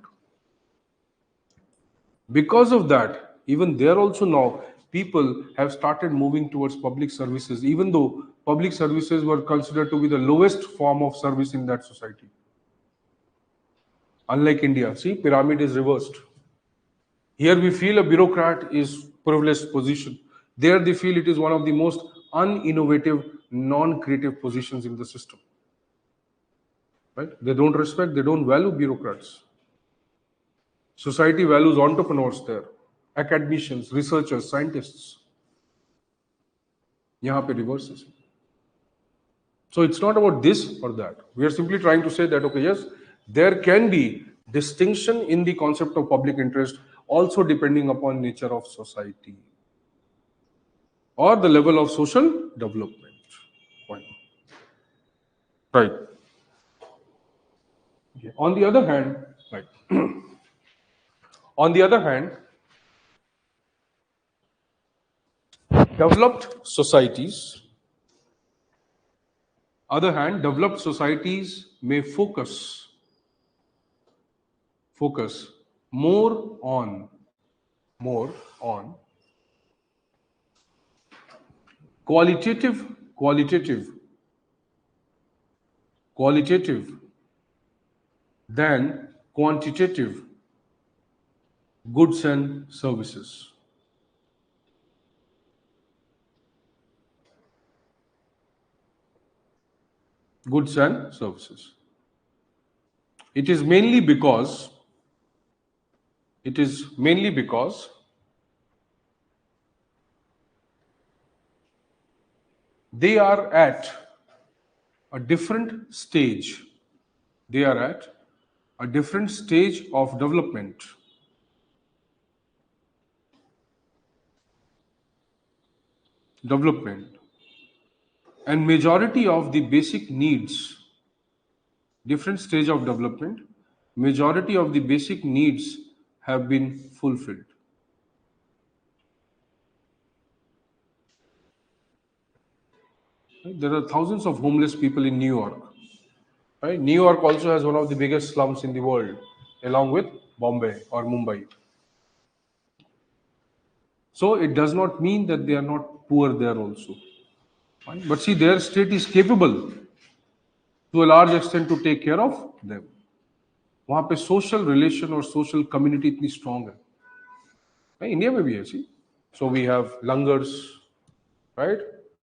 Because of that, even there also now, people have started moving towards public services, even though public services were considered to be the lowest form of service in that society. Unlike India, see, pyramid is reversed. Here we feel a bureaucrat is privileged position. There they feel it is one of the most uninnovative, non-creative positions in the system. Right? They don't respect, they don't value bureaucrats. Society values entrepreneurs there, academicians, researchers, scientists. यहाँ पे reverse है. So it's not about this or that. We are simply trying to say that, okay, yes, there can be distinction in the concept of public interest also depending upon nature of society or the level of social development. Point. Right. Okay. On the other hand, right. On the other hand, developed societies may focus more on qualitative than quantitative goods and services. Goods and services. It is mainly because they are at a different stage. They are at a different stage of development. And majority of the basic needs, different stage of development, majority of the basic needs have been fulfilled. There are thousands of homeless people in New York. Right? New York also has one of the biggest slums in the world, along with Bombay or Mumbai. So it does not mean that they are not poor there also. Right? But see, their state is capable to a large extent to take care of them. वहाँ पे social relation और social community इतनी strong है. right? India में भी है, see. So we have langars, right?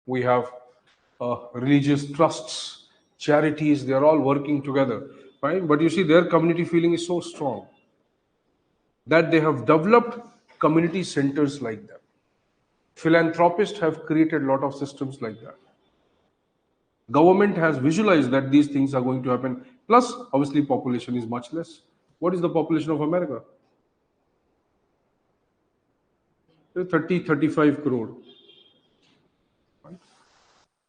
We have religious trusts, charities, they are all working together, right? But you see, their community feeling is so strong that they have developed community centers like that. Philanthropists have created a lot of systems like that. Government has visualized that these things are going to happen. Plus, obviously, population is much less. What is the population of America? 30-35 crore.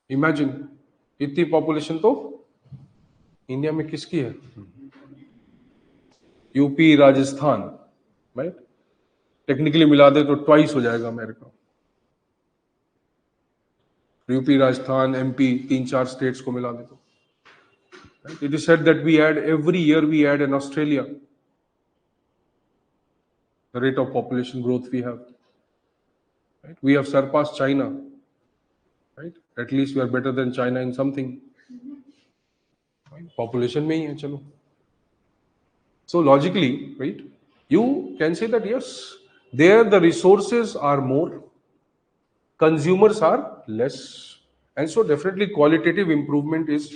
Imagine, इतनी population तो India में किसकी है? UP, Rajasthan, right? Technically मिला दे तो twice हो जाएगा America. UP, Rajasthan, MP, 3-4 states को मिला दे तो. It is said that every year we add an Australia. The rate of population growth we have. Right? We have surpassed China. Right? At least we are better than China in something. Right? Population में ही है, चलो. So logically, right, you can say that yes, there the resources are more, consumers are less, and so definitely qualitative improvement is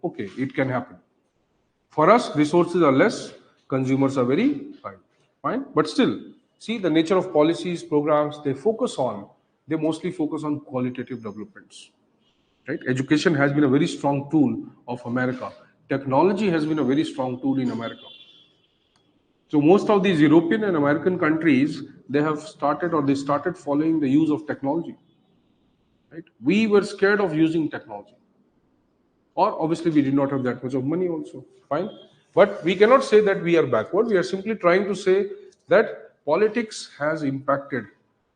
okay, it can happen. For us, resources are less, consumers are very high. Fine, but still, see the nature of policies, programs, they mostly focus on qualitative developments. Right? Education has been a very strong tool of America. Technology has been a very strong tool in America. So most of these European and American countries, they started following the use of technology. Right? We were scared of using technology. Or obviously we did not have that much of money also. Fine. But we cannot say that we are backward. We are simply trying to say that politics has impacted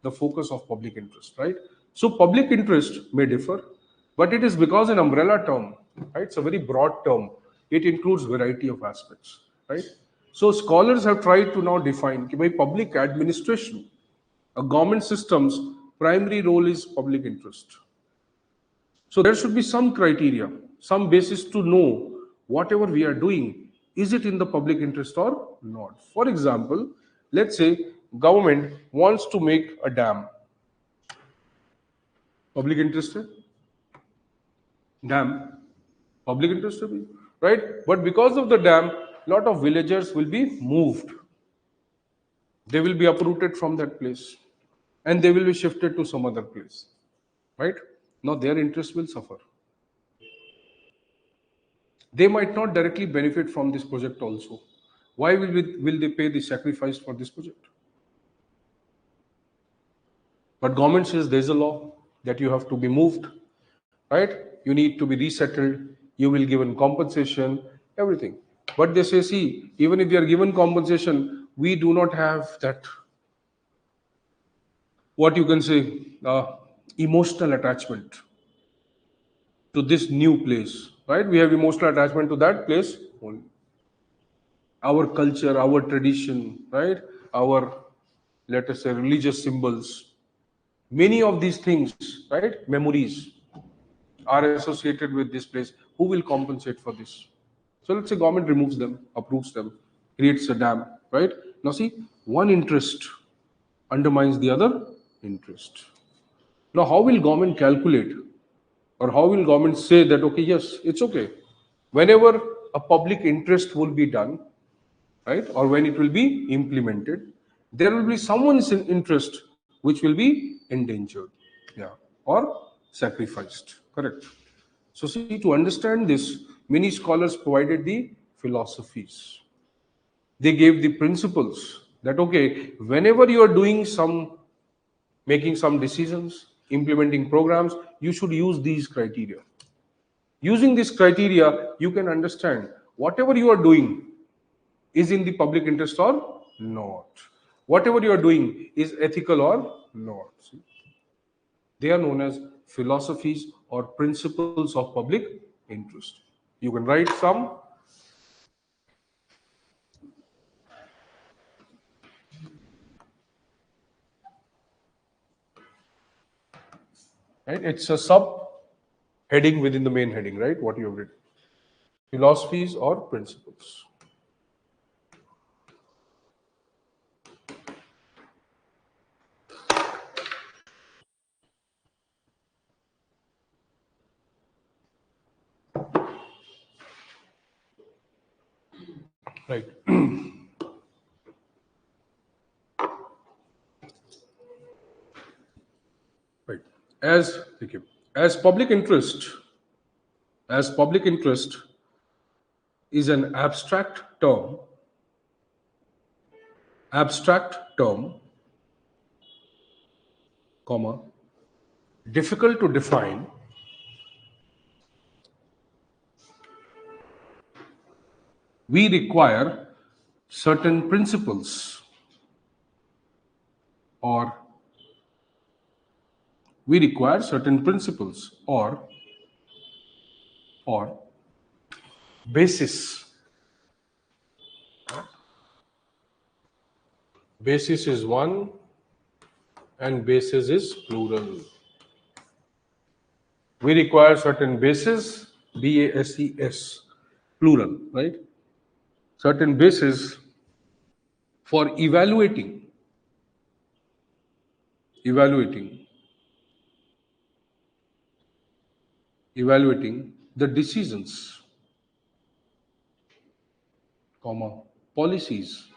the focus of public interest, right? So public interest may differ, but it is because an umbrella term, right? It's a very broad term. It includes variety of aspects, right? So scholars have tried to now define by public administration, a government system's primary role is public interest. So there should be some criteria, some basis to know whatever we are doing, is it in the public interest or not? For example, let's say government wants to make a dam. Public interest? Dam. Public interest, right? But because of the dam, lot of villagers will be moved. They will be uprooted from that place and they will be shifted to some other place, right? Now their interest will suffer. They might not directly benefit from this project also. Why will they pay the sacrifice for this project? But government says there's a law that you have to be moved, right? You need to be resettled, you will given compensation, everything. But they say, see, even if you are given compensation, we do not have that, what you can say, emotional attachment to this new place, right? We have emotional attachment to that place only. Our culture, our tradition, right? Our, let us say, religious symbols, many of these things, right? Memories are associated with this place. Who will compensate for this? So let's say government removes them, approves them, creates a dam, right? Now see, one interest undermines the other interest. Now how will government calculate, or how will government say that, okay, yes, it's okay. Whenever a public interest will be done, right, or when it will be implemented, there will be someone's interest which will be endangered, yeah, or sacrificed, correct? So see, to understand this, many scholars provided the philosophies. They gave the principles that, okay, whenever you are doing some, making some decisions, implementing programs, you should use these criteria. Using this criteria, you can understand whatever you are doing is in the public interest or not. Whatever you are doing is ethical or not. See? They are known as philosophies or principles of public interest. You can write some. Right? It's a sub heading within the main heading, right? What you have written. Philosophies or principles. Right. Right. As thank you. As public interest, as public interest is an abstract term, comma, difficult to define, we require certain principles, or we require certain principles or basis. Basis is one and basis is plural. We require certain basis, BASES, plural, right? Certain basis for evaluating the decisions, comma, policies,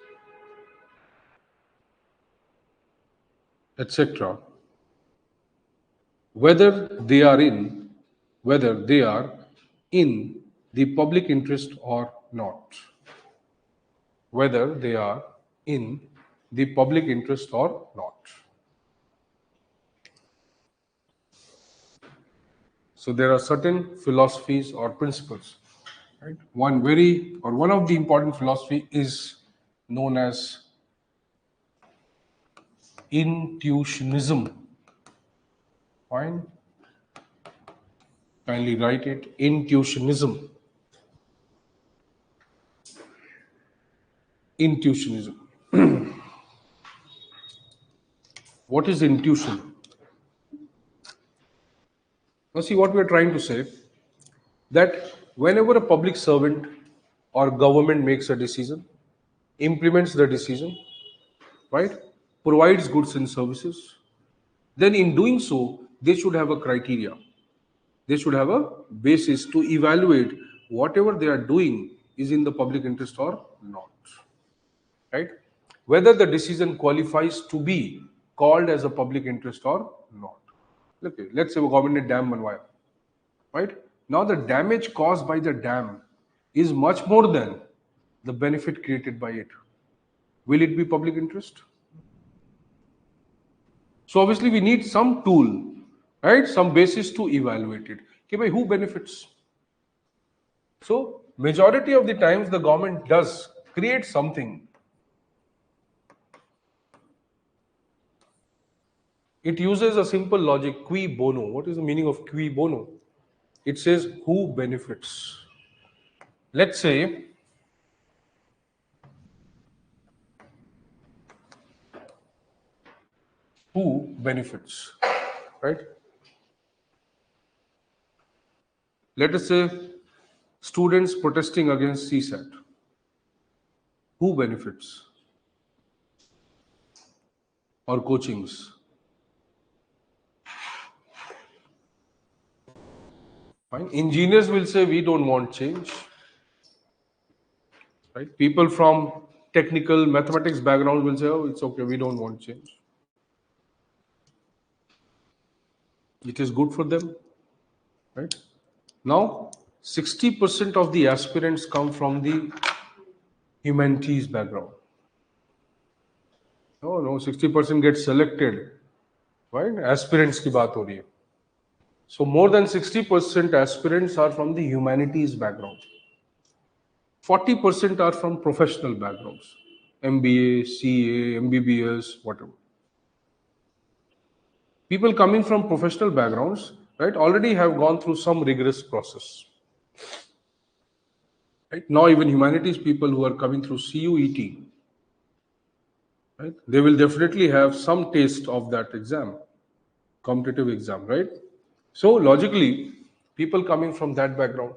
etc., whether they are in the public interest or not. Whether they are in the public interest or not. So there are certain philosophies or principles. Right? One of the important philosophy is known as intuitionism. Fine. Kindly write it. Intuitionism. Intuitionism. What is intuition? Now see what we are trying to say, that whenever a public servant or government makes a decision, implements the decision, right, provides goods and services, then in doing so, they should have a criteria. They should have a basis to evaluate whatever they are doing is in the public interest or not. Right? whether the decision qualifies to be called as a public interest or not. Okay, let's say government ने dam बनवाया, right? Now the damage caused by the dam is much more than the benefit created by it. Will it be public interest? So obviously we need some tool, right? Some basis to evaluate it. Okay, by who benefits? So majority of the times the government does create something. It uses a simple logic, cui bono. What is the meaning of cui bono? It says who benefits. Let's say who benefits, right? Let us say students protesting against CSAT. Who benefits? Or coachings? Fine. Engineers will say we don't want change. Right? People from technical mathematics background will say, oh, it's okay, we don't want change. It is good for them. Right? Now, 60% of the aspirants come from the humanities background. No, 60% get selected. Right? Aspirants की बात हो रही है. So more than 60% aspirants are from the humanities background. 40% are from professional backgrounds. MBA, CA, MBBS, whatever. People coming from professional backgrounds, right, already have gone through some rigorous process. Right? Now even humanities people who are coming through CUET, right, they will definitely have some taste of that exam, competitive exam, right? So logically, people coming from that background,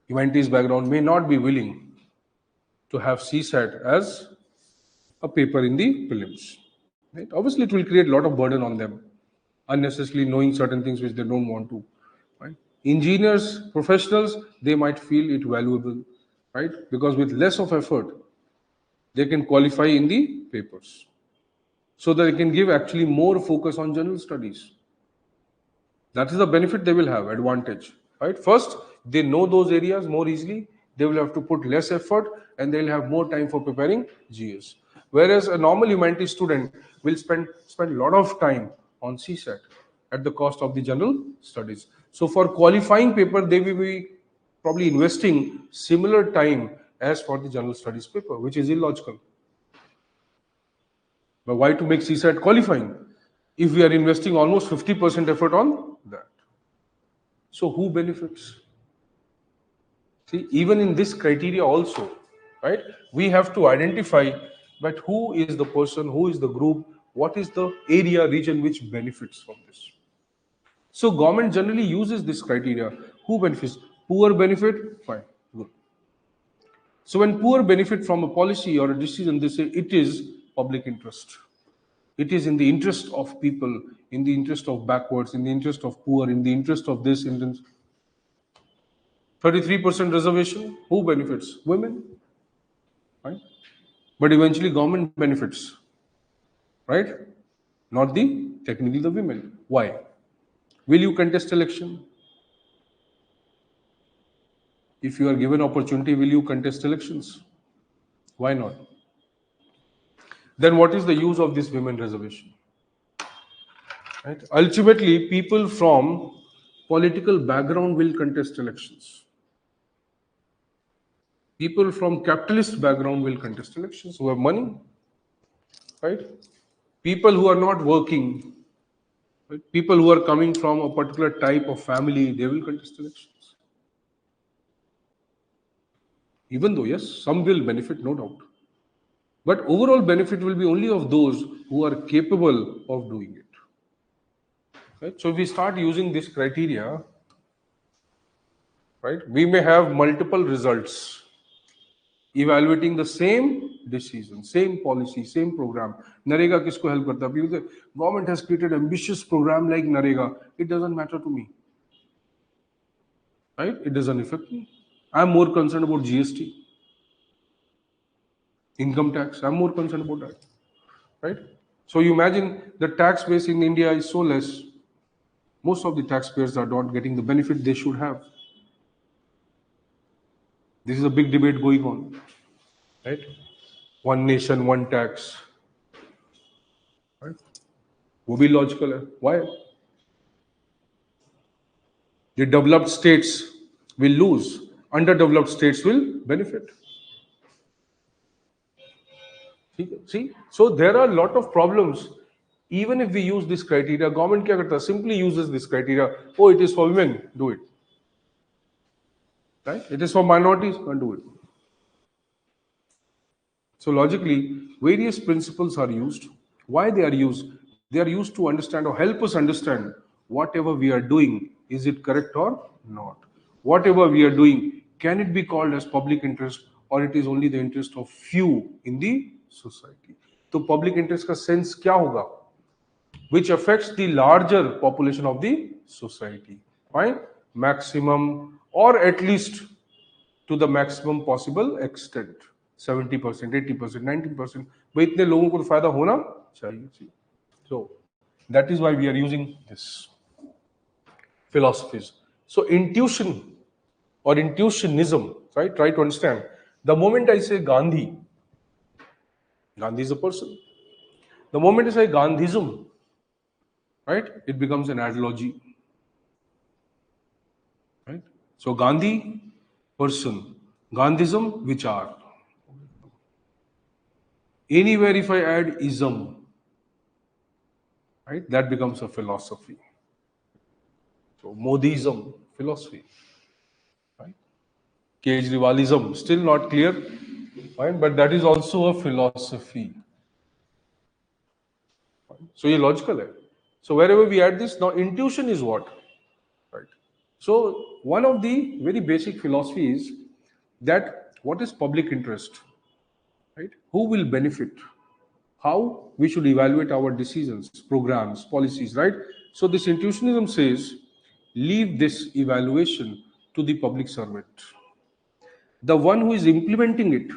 humanities background, may not be willing to have CSAT as a paper in the prelims. Right? Obviously, it will create a lot of burden on them, unnecessarily knowing certain things which they don't want to. Right? Engineers, professionals, they might feel it valuable, right? Because with less of effort, they can qualify in the papers, so that they can give actually more focus on general studies. That is the benefit they will have, advantage. Right? First, they know those areas more easily. They will have to put less effort, and they'll have more time for preparing GS. Whereas a normal humanities student will spend a lot of time on CSAT at the cost of the general studies. So for qualifying paper, they will be probably investing similar time as for the general studies paper, which is illogical. But why to make CSAT qualifying if we are investing almost 50% effort on that? So who benefits? See, even in this criteria also, right, we have to identify that who is the person, who is the group, what is the area, region which benefits from this. So government generally uses this criteria. Who benefits? Poor benefit? Fine, good. So when poor benefit from a policy or a decision, they say it is public interest. It is in the interest of people, in the interest of backwards, in the interest of poor, in the interest of this, 33% reservation, who benefits? Women, right? But eventually government benefits, right? Not technically the women. Why? Will you contest election? If you are given opportunity, will you contest elections? Why not? Then what is the use of this women reservation? Right? Ultimately, people from political background will contest elections. People from capitalist background will contest elections who have money, right? People who are not working, right? People who are coming from a particular type of family, they will contest elections. Even though, yes, some will benefit, no doubt. But overall benefit will be only of those who are capable of doing it. Right? So if we start using this criteria, right, we may have multiple results evaluating the same decision, same policy, same program. Narega kisko help karta? People say, government has created ambitious program like Narega. It doesn't matter to me. Right? It doesn't affect me. I'm more concerned about GST. Income tax, I'm more concerned about that, right? So you imagine the tax base in India is so less. Most of the taxpayers are not getting the benefit they should have. This is a big debate going on, right? One nation, one tax, right? वो भी logical है. Why? The developed states will lose. Underdeveloped states will benefit. See? So there are a lot of problems. Even if we use this criteria, government क्या करता है? Simply uses this criteria. Oh, it is for women, do it. Right? It is for minorities, can't do it. So logically, various principles are used. Why they are used? They are used to understand or help us understand whatever we are doing, is it correct or not? Whatever we are doing, can it be called as public interest or it is only the interest of few in the society? So public interest का sense क्या होगा? Which affects the larger population of the society. Fine? Maximum or at least to the maximum possible extent. 70%, 80%, 90%. भाई इतने लोगों को तो फायदा होना चाहिए. So that is why we are using this philosophies. So intuition or intuitionism, right? Try to understand. The moment I say Gandhi, Gandhi is a person. The moment I say Gandhism, right, it becomes an ideology. Right? So Gandhi, person. Gandhism, vichar. Anywhere if I add ism, right, that becomes a philosophy. So Modism, philosophy. Right? Kejriwalism, still not clear, right? But that is also a philosophy. So ये logical है. So wherever we add this, now intuition is what? Right. So one of the very basic philosophy is that what is public interest? Right? Who will benefit? How we should evaluate our decisions, programs, policies, right? So this intuitionism says, leave this evaluation to the public servant. The one who is implementing it,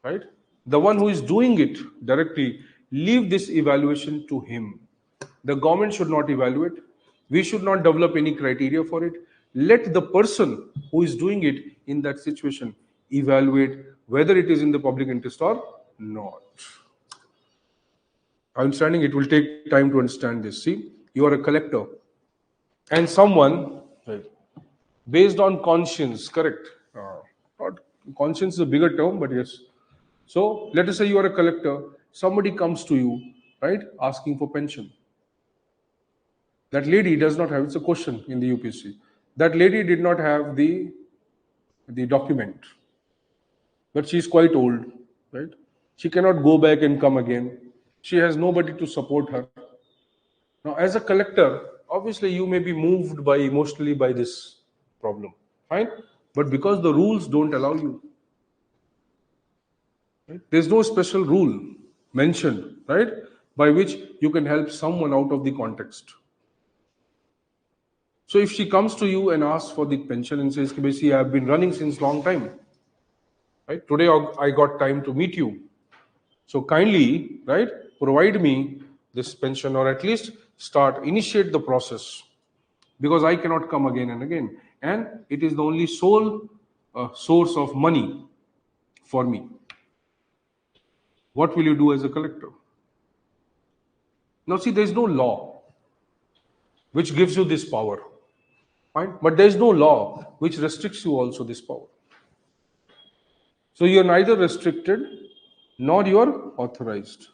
right? The one who is doing it directly, leave this evaluation to him. The government should not evaluate. We should not develop any criteria for it. Let the person who is doing it in that situation evaluate whether it is in the public interest or not. I'm understanding it will take time to understand this. See, you are a collector and someone, right, based on conscience, correct? Not conscience is a bigger term, but yes. So let us say you are a collector, somebody comes to you, right, asking for pension. That lady does not have, it's a question in the UPSC, that lady did not have the document, but she is quite old, right? She cannot go back and come again. She has nobody to support her. Now, as a collector, obviously you may be moved by emotionally by this problem, fine? But because the rules don't allow you, right? There's no special rule mentioned, right, by which you can help someone out of the context. So if she comes to you and asks for the pension and says, basically, I've been running since long time, right? Today I got time to meet you. So kindly, right, provide me this pension or at least initiate the process because I cannot come again and again. And it is the only sole source of money for me. What will you do as a collector? Now see, there is no law which gives you this power. Right? But there is no law which restricts you also this power. So you are neither restricted nor you are authorized.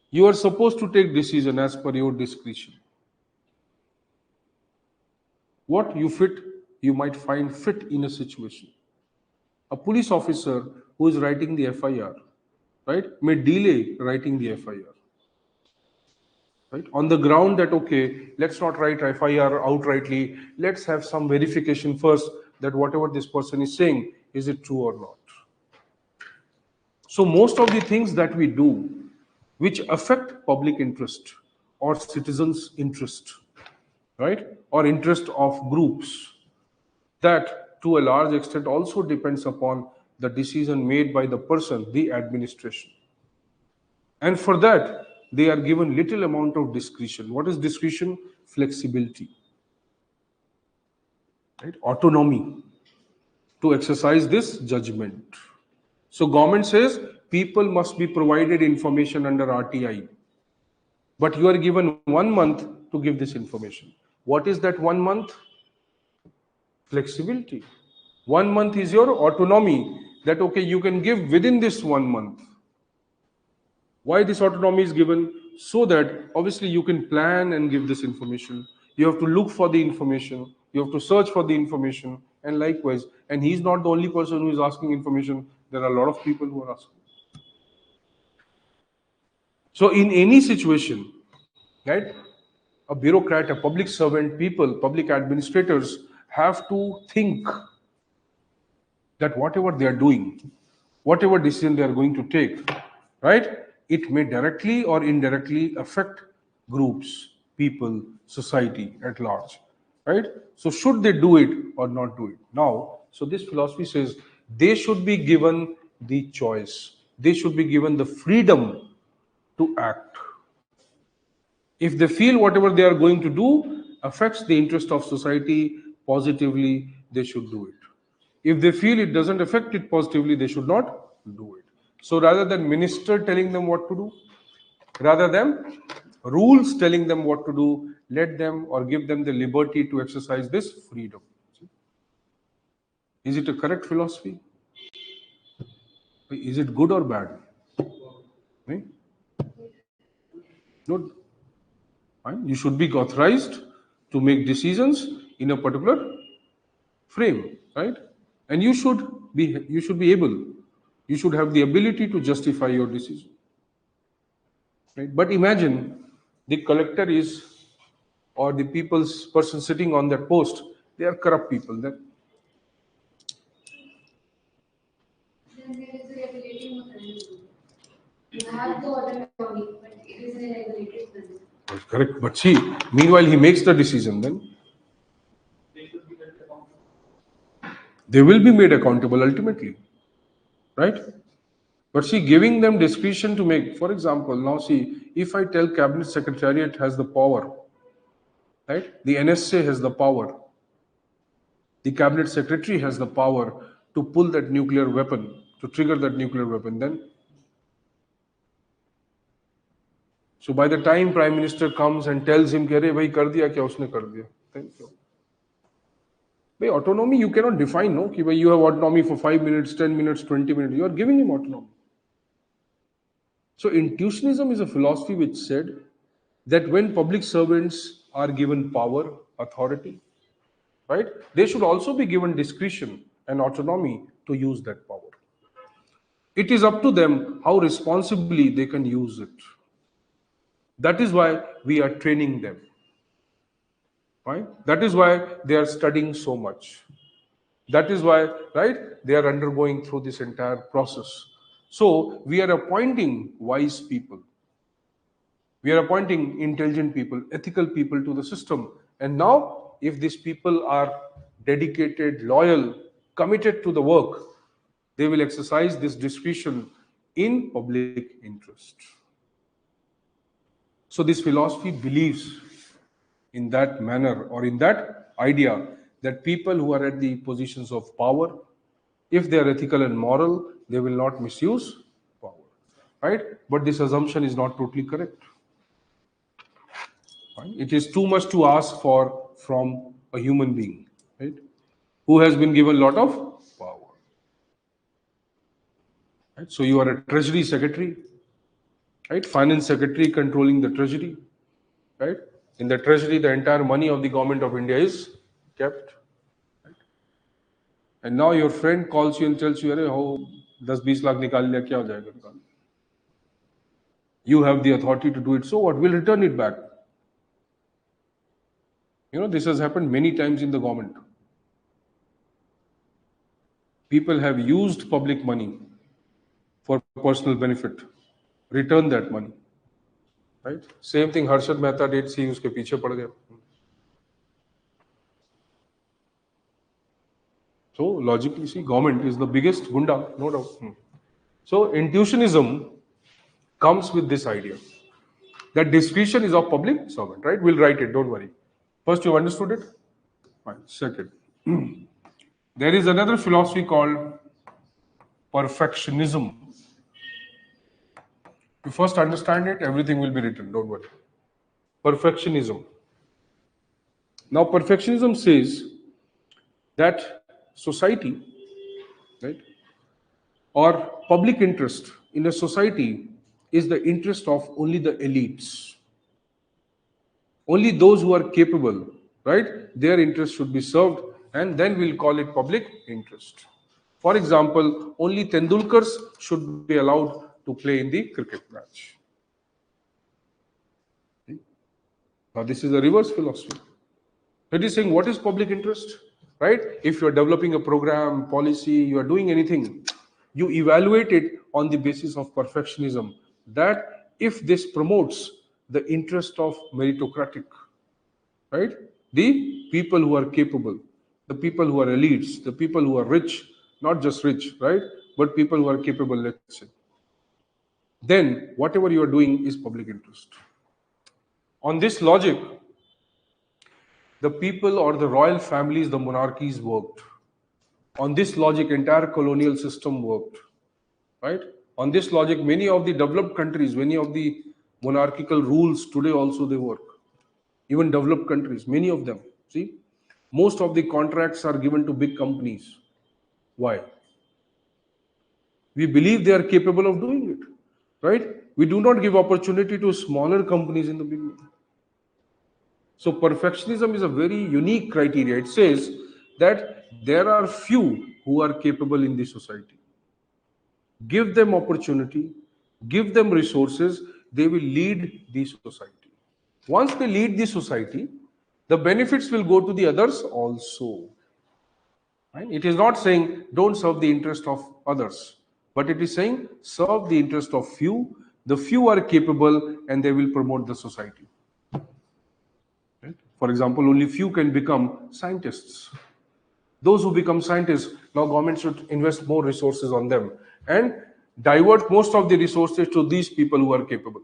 You are supposed to take decision as per your discretion. What you might find fit in a situation. A police officer who is writing the FIR, right, may delay writing the FIR. Right? On the ground that, okay, let's not write FIR outrightly, let's have some verification first that whatever this person is saying, is it true or not? So most of the things that we do, which affect public interest or citizens' interest, right, or interest of groups, that to a large extent also depends upon the decision made by the person, the administration. And for that, they are given little amount of discretion. What is discretion? Flexibility, right? Autonomy to exercise this judgment. So government says people must be provided information under RTI, but you are given 1 month to give this information. What is that 1 month? Flexibility. 1 month is your autonomy, that okay, you can give within this 1 month. Why this autonomy is given? So that obviously you can plan and give this information. You have to look for the information. You have to search for the information, and likewise. And he's not the only person who is asking information. There are a lot of people who are asking. So in any situation, right, a bureaucrat, a public servant, people, public administrators have to think that whatever they are doing, whatever decision they are going to take, right, it may directly or indirectly affect groups, people, society at large, right? So should they do it or not do it? Now, so this philosophy says they should be given the choice. They should be given the freedom to act. If they feel whatever they are going to do affects the interest of society positively, they should do it. If they feel it doesn't affect it positively, they should not do it. So rather than minister telling them what to do, rather than rules telling them what to do, let them or give them the liberty to exercise this freedom. Is it a correct philosophy? Is it good or bad? Right? Good. Fine. You should be authorized to make decisions in a particular frame, right? And you should be able, you should have the ability to justify your decision, right? But imagine the collector is, or the person sitting on that post, they are corrupt people. Then there is a regulating mechanism. You have the autonomy, but it is in a regulated manner. That's correct. But see, meanwhile he makes the decision, then They should be held accountable. they will be made accountable ultimately, right? But see, giving them discretion to make, for example, now see, if I tell Cabinet Secretariat has the power, right? The NSA has the power. The Cabinet Secretary has the power to pull that nuclear weapon, to trigger that nuclear weapon, then. So by the time Prime Minister comes and tells him, "Kare, bhai, kar diya kya usne kar diya." Thank you. By autonomy, you cannot define, no? Ki, bhai, you have autonomy for 5 minutes, 10 minutes, 20 minutes. You are giving him autonomy. So intuitionism is a philosophy which said that when public servants are given power, authority, right, they should also be given discretion and autonomy to use that power. It is up to them how responsibly they can use it. That is why we are training them, right? That is why they are studying so much. That is why, right, they are undergoing through this entire process. So we are appointing wise people. We are appointing intelligent people, ethical people to the system. And now, if these people are dedicated, loyal, committed to the work, they will exercise this discretion in public interest. So this philosophy believes in that manner, or in that idea, that people who are at the positions of power, if they are ethical and moral, they will not misuse power, right? But this assumption is not totally correct. Right? It is too much to ask for from a human being, right, who has been given a lot of power. Right? So you are a treasury secretary, right? Finance secretary controlling the treasury, right? In the treasury, the entire money of the government of India is kept. Right? And now your friend calls you and tells you, "Arey, how 10-20 lakh nikal liya, kya ho jayega nikal?" You have the authority to do it, so what? We'll return it back. You know, this has happened many times in the government. People have used public money for personal benefit. Return that money. Right? Same thing Harshad Mehta did, see, uske पीछे पड़ गया. So logically, see, government is the biggest gunda, no doubt. So intuitionism comes with this idea that discretion is of public servant, right? We'll write it, don't worry. First, you understood it? Fine. Second, there is another philosophy called perfectionism. You first understand it, everything will be written, don't worry. Perfectionism. Now, perfectionism says that society, right, or public interest in a society is the interest of only the elites. Only those who are capable, right, their interest should be served, and then we'll call it public interest. For example, only Tendulkars should be allowed to play in the cricket match. Now, this is a reverse philosophy. It is saying, what is public interest? Right? If you are developing a program, policy, you are doing anything, you evaluate it on the basis of perfectionism. That if this promotes the interest of meritocratic, right? The people who are capable, the people who are elites, the people who are rich, not just rich, right? But people who are capable, let's say. Then whatever you are doing is public interest. On this logic, the people or the royal families, the monarchies worked. On this logic, entire colonial system worked, right? On this logic, many of the developed countries, many of the monarchical rules today also they work. Even developed countries, many of them. See, most of the contracts are given to big companies. Why? We believe they are capable of doing it, right? We do not give opportunity to smaller companies in the beginning. So perfectionism is a very unique criteria. It says that there are few who are capable in the society. Give them opportunity, give them resources, they will lead the society. Once they lead the society, the benefits will go to the others also. Right? It is not saying don't serve the interest of others, but it is saying serve the interest of few. The few are capable and they will promote the society. Right? For example, only few can become scientists. Those who become scientists, now government should invest more resources on them and divert most of the resources to these people who are capable.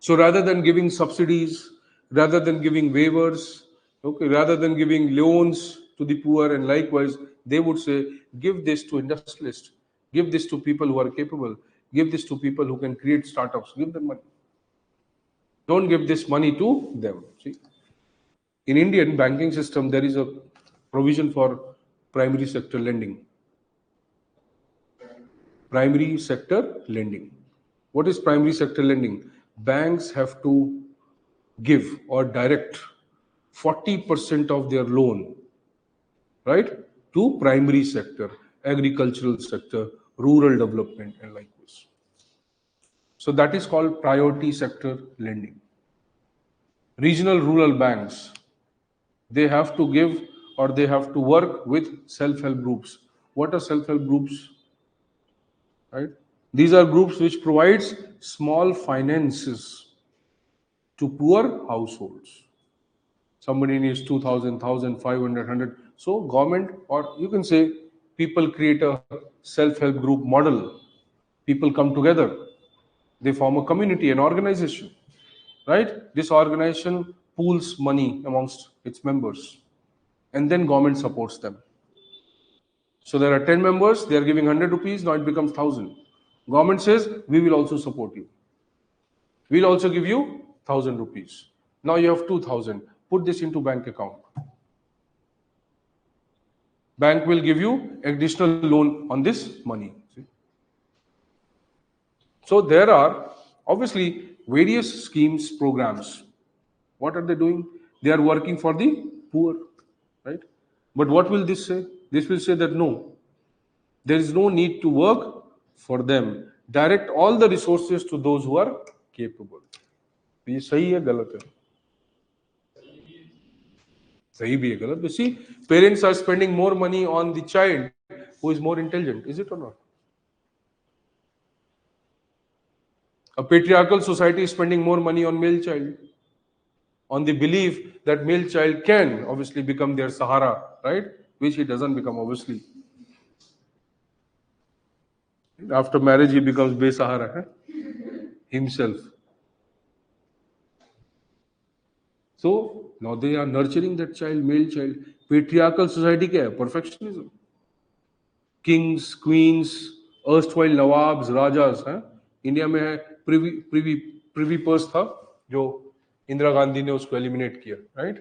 So rather than giving subsidies, rather than giving waivers, okay, rather than giving loans to the poor, and likewise, they would say, give this to industrialists, give this to people who are capable, give this to people who can create startups, give them money. Don't give this money to them. See, in Indian banking system, there is a provision for primary sector lending. Primary sector lending. What is primary sector lending? Banks have to give or direct 40% of their loan, right, to primary sector, agricultural sector, rural development, and likewise. So that is called priority sector lending. Regional rural banks, they have to give or they have to work with self-help groups. What are self-help groups? Right? These are groups which provides small finances to poor households. Somebody needs 2,000, 1,500, 100. So government, or you can say people create a self-help group model. People come together. They form a community, an organization. Right? This organization pools money amongst its members. And then government supports them. So there are 10 members, they are giving 100 rupees, now it becomes 1,000. Government says, we will also support you. We'll also give you 1,000 rupees. Now you have 2,000. Put this into bank account. Bank will give you additional loan on this money. See? So there are obviously various schemes, programs. What are they doing? They are working for the poor, right? But what will this say? This will say that no, there is no need to work for them. Direct all the resources to those who are capable. ये सही है गलत है? सही भी है गलत. You see, parents are spending more money on the child who is more intelligent. Is it or not? A patriarchal society is spending more money on male child, on the belief that male child can obviously become their Sahara, right? which he doesn't become, obviously. After marriage, he becomes Besahara himself. So now they are nurturing that child, male child. Patriarchal society क्या है? Perfectionism. Kings, queens, erstwhile nawabs, rajas. India में है privy purse था जो इंदिरा गांधी ने उसको eliminate किया, right?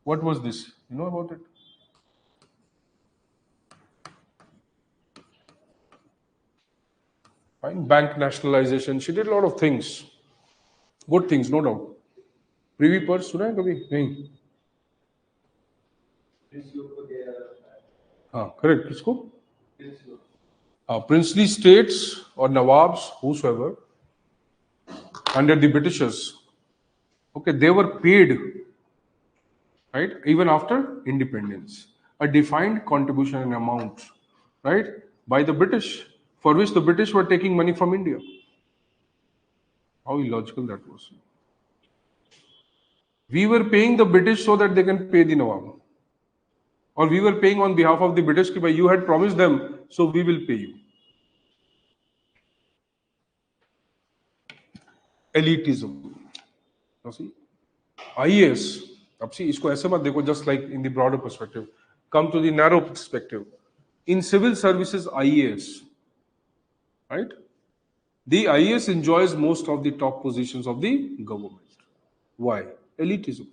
What was this? You know about it? Fine. Bank nationalization. She did a lot of things. Good things, no doubt. Privy purse सुना है कभी? नहीं. हाँ, correct. किसको? Princely states or nawabs, whosoever, under the Britishers, okay, they were paid, right, even after independence, a defined contribution and amount, right, by the British, for which the British were taking money from India. How illogical that was. We were paying the British so that they can pay the Nawab. Or we were paying on behalf of the British, but you had promised them, so we will pay you. Elitism. Now see, IAS, अब see, इसको ऐसे मत देखो, just like in the broader perspective. Come to the narrow perspective. In civil services, IAS, right? The IAS enjoys most of the top positions of the government. Why? Elitism.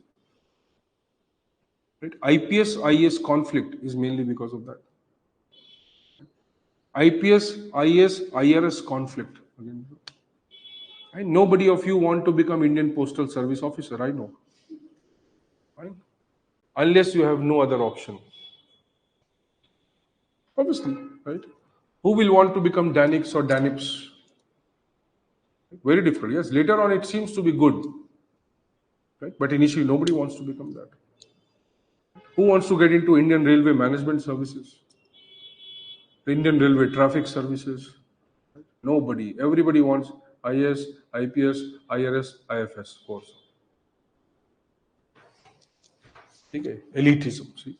Right? IPS, IAS conflict is mainly because of that. IPS, IAS, IRS conflict. Again, right? Nobody of you want to become Indian Postal Service officer, I know. Right? Unless you have no other option. Obviously, right? Who will want to become Danix or Danips? Very different. Yes, later on it seems to be good. Right? But initially nobody wants to become that. Who wants to get into Indian Railway Management Services? Indian Railway Traffic Services? Nobody. Everybody wants IAS, IPS, IRS, IFS course. Okay. Elitism. See?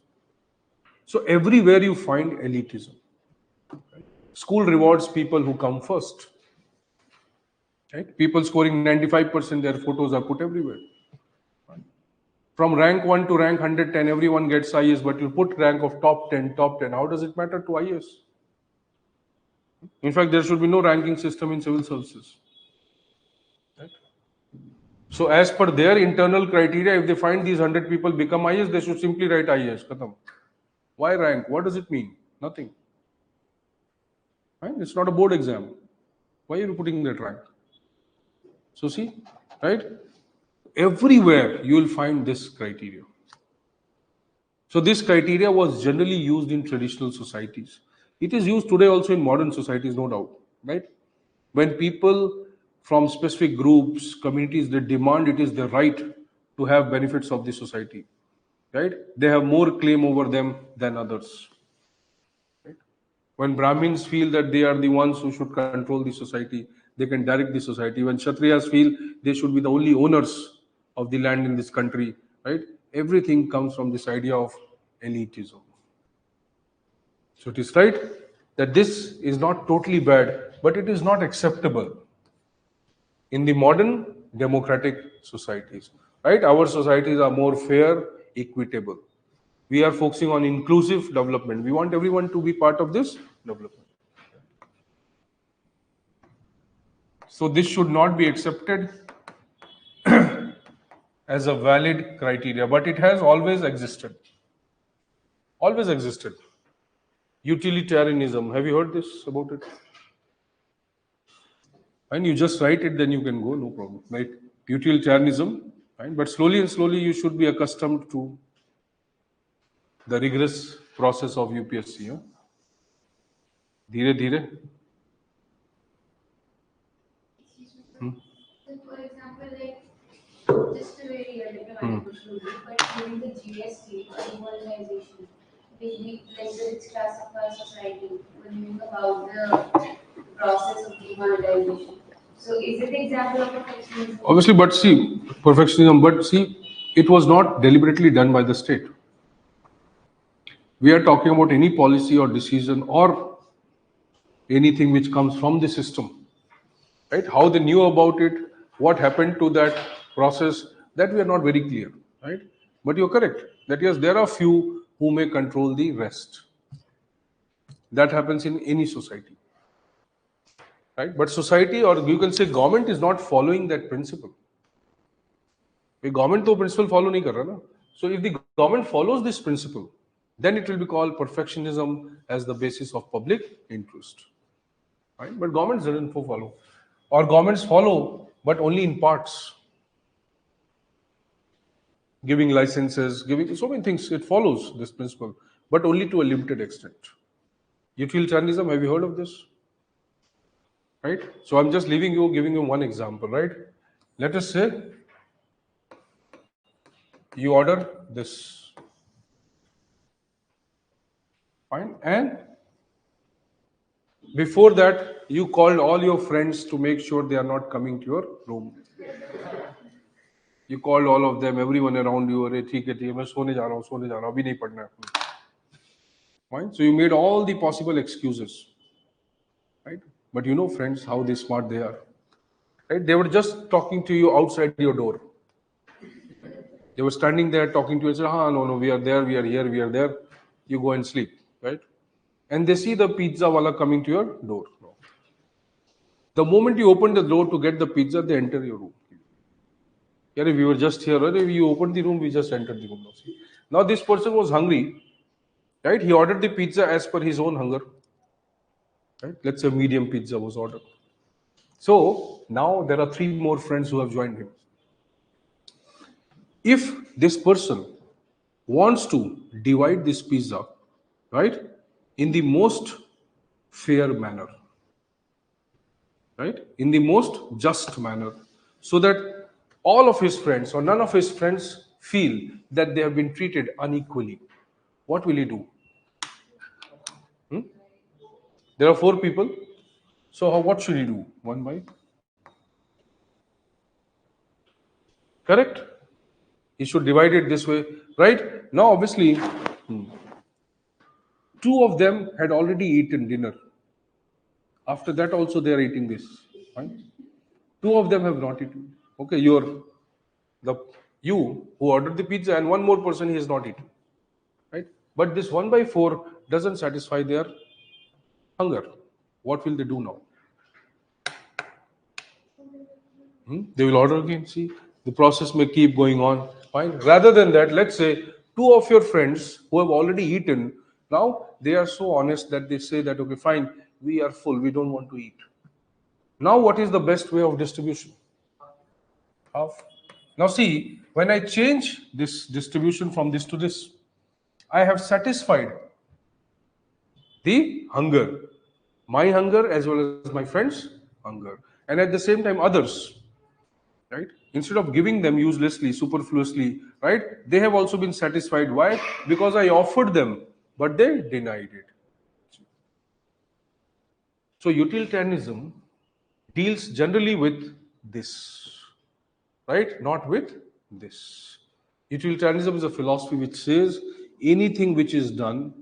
So everywhere you find elitism. Right? School rewards people who come first. Right? People scoring 95%, their photos are put everywhere. From rank 1 to rank 110, everyone gets IAS, but you put rank of top 10. How does it matter to IAS? In fact, there should be no ranking system in civil services. Right? So as per their internal criteria, if they find these 100 people become IAS, they should simply write IAS. Khatam. Why rank? What does it mean? Nothing. Right? It's not a board exam. Why are you putting that rank? So see, right? Everywhere you will find this criteria. So this criteria was generally used in traditional societies. It is used today also in modern societies, no doubt, right? When people from specific groups, communities, they demand it is their right to have benefits of the society, right? They have more claim over them than others. Right? When Brahmins feel that they are the ones who should control the society, they can direct the society. When Kshatriyas feel they should be the only owners of the land in this country, right? Everything comes from this idea of elitism. So it is right that this is not totally bad, but it is not acceptable in the modern democratic societies, right? Our societies are more fair, equitable. We are focusing on inclusive development. We want everyone to be part of this development. So this should not be accepted as a valid criteria, but it has always existed. Always existed. Utilitarianism. Have you heard this about it? And you just write it, then you can go, no problem. Right? Utilitarianism, right? But slowly and slowly you should be accustomed to the rigorous process of UPSC. Huh? Dhire, dhire. So for example, like just a very question, but during the GST or demonetization, we like the rich class of our society when we think about the process of demonetization. So is it an example of perfectionism? Obviously, but see, perfectionism, but see, it was not deliberately done by the state. we are talking about any policy or decision or anything which comes from the system, right? How they knew about it, what happened to that process, that we are not very clear, right? But you're correct that yes, there are few who may control the rest. That happens in any society, right? But society, or you can say government, is not following that principle. The government तो principle follow नहीं कर रहा ना. So if the government follows this principle, then it will be called perfectionism as the basis of public interest, right? But governments doesn't follow, or governments follow, but only in parts. Giving licenses, giving so many things, it follows this principle, but only to a limited extent. Utilitarianism, have you heard of this? Right? So I'm just giving you one example, right? Let us say you order this, fine, and before that you called all your friends to make sure they are not coming to your room. You called all of them, everyone around you, अरे ठीक है मैं सोने जा रहा हूँ अभी नहीं पढ़ना है. Fine. So you made all the possible excuses, right? But you know, friends, how they smart they are, right? They were just talking to you outside your door. They were standing there talking to you and said, no, we are there, we are here, we are there. You go and sleep, right? And they see the pizza wala coming to your door. The moment you open the door to get the pizza, they enter your room. Yeah, we were just here. You opened the room, we just entered the room. Now this person was hungry, right? He ordered the pizza as per his own hunger. Right? Let's say medium pizza was ordered. So now there are 3 more friends who have joined him. If this person wants to divide this pizza, right, in the most fair manner, right, in the most just manner, so that all of his friends or none of his friends feel that they have been treated unequally, what will he do? There are 4 people. So what should he do? One by? Correct? He should divide it this way, right? Now, obviously, 2 of them had already eaten dinner. After that, also they are eating this. Right? 2 of them have not eaten. Okay, you who ordered the pizza, and 1 more person he has not eaten. Right? But this 1 by 4 doesn't satisfy their hunger. What will they do now? They will order again. See, the process may keep going on. Fine. Rather than that, let's say 2 of your friends who have already eaten, now they are so honest that they say that, okay, fine, we are full, we don't want to eat. Now, what is the best way of distribution? Half. Now, see, when I change this distribution from this to this, I have satisfied the hunger, my hunger as well as my friends' hunger, and at the same time, others. Right? Instead of giving them uselessly, superfluously, right? They have also been satisfied. Why? Because I offered them, but they denied it. So utilitarianism deals generally with this, right? Not with this. Utilitarianism is a philosophy which says anything which is done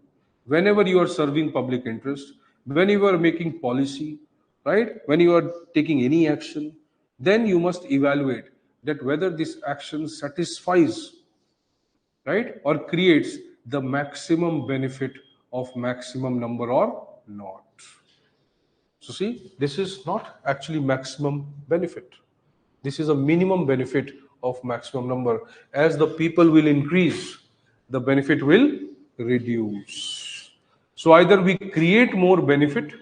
whenever you are serving public interest, when you are making policy, right? When you are taking any action, then you must evaluate that whether this action satisfies, right, or creates the maximum benefit of maximum number or not. So see, this is not actually maximum benefit. This is a minimum benefit of maximum number. As the people will increase, the benefit will reduce. So either we create more benefit,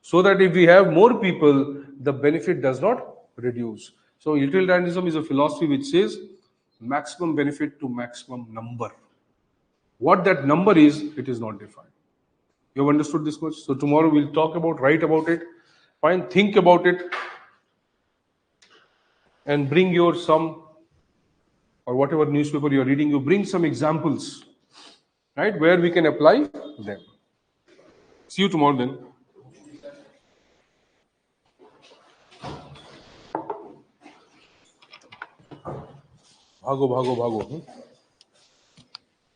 so that if we have more people, the benefit does not reduce. So utilitarianism is a philosophy which says maximum benefit to maximum number. What that number is, it is not defined. You have understood this much? So tomorrow we'll talk about, write about it, fine, think about it, and bring your some, or whatever newspaper you're reading, you bring some examples, right, where we can apply them. See you tomorrow then. भागो भागो भागो,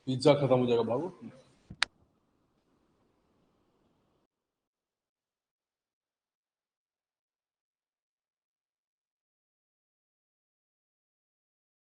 pizza खत्म हो जाएगा, भागो.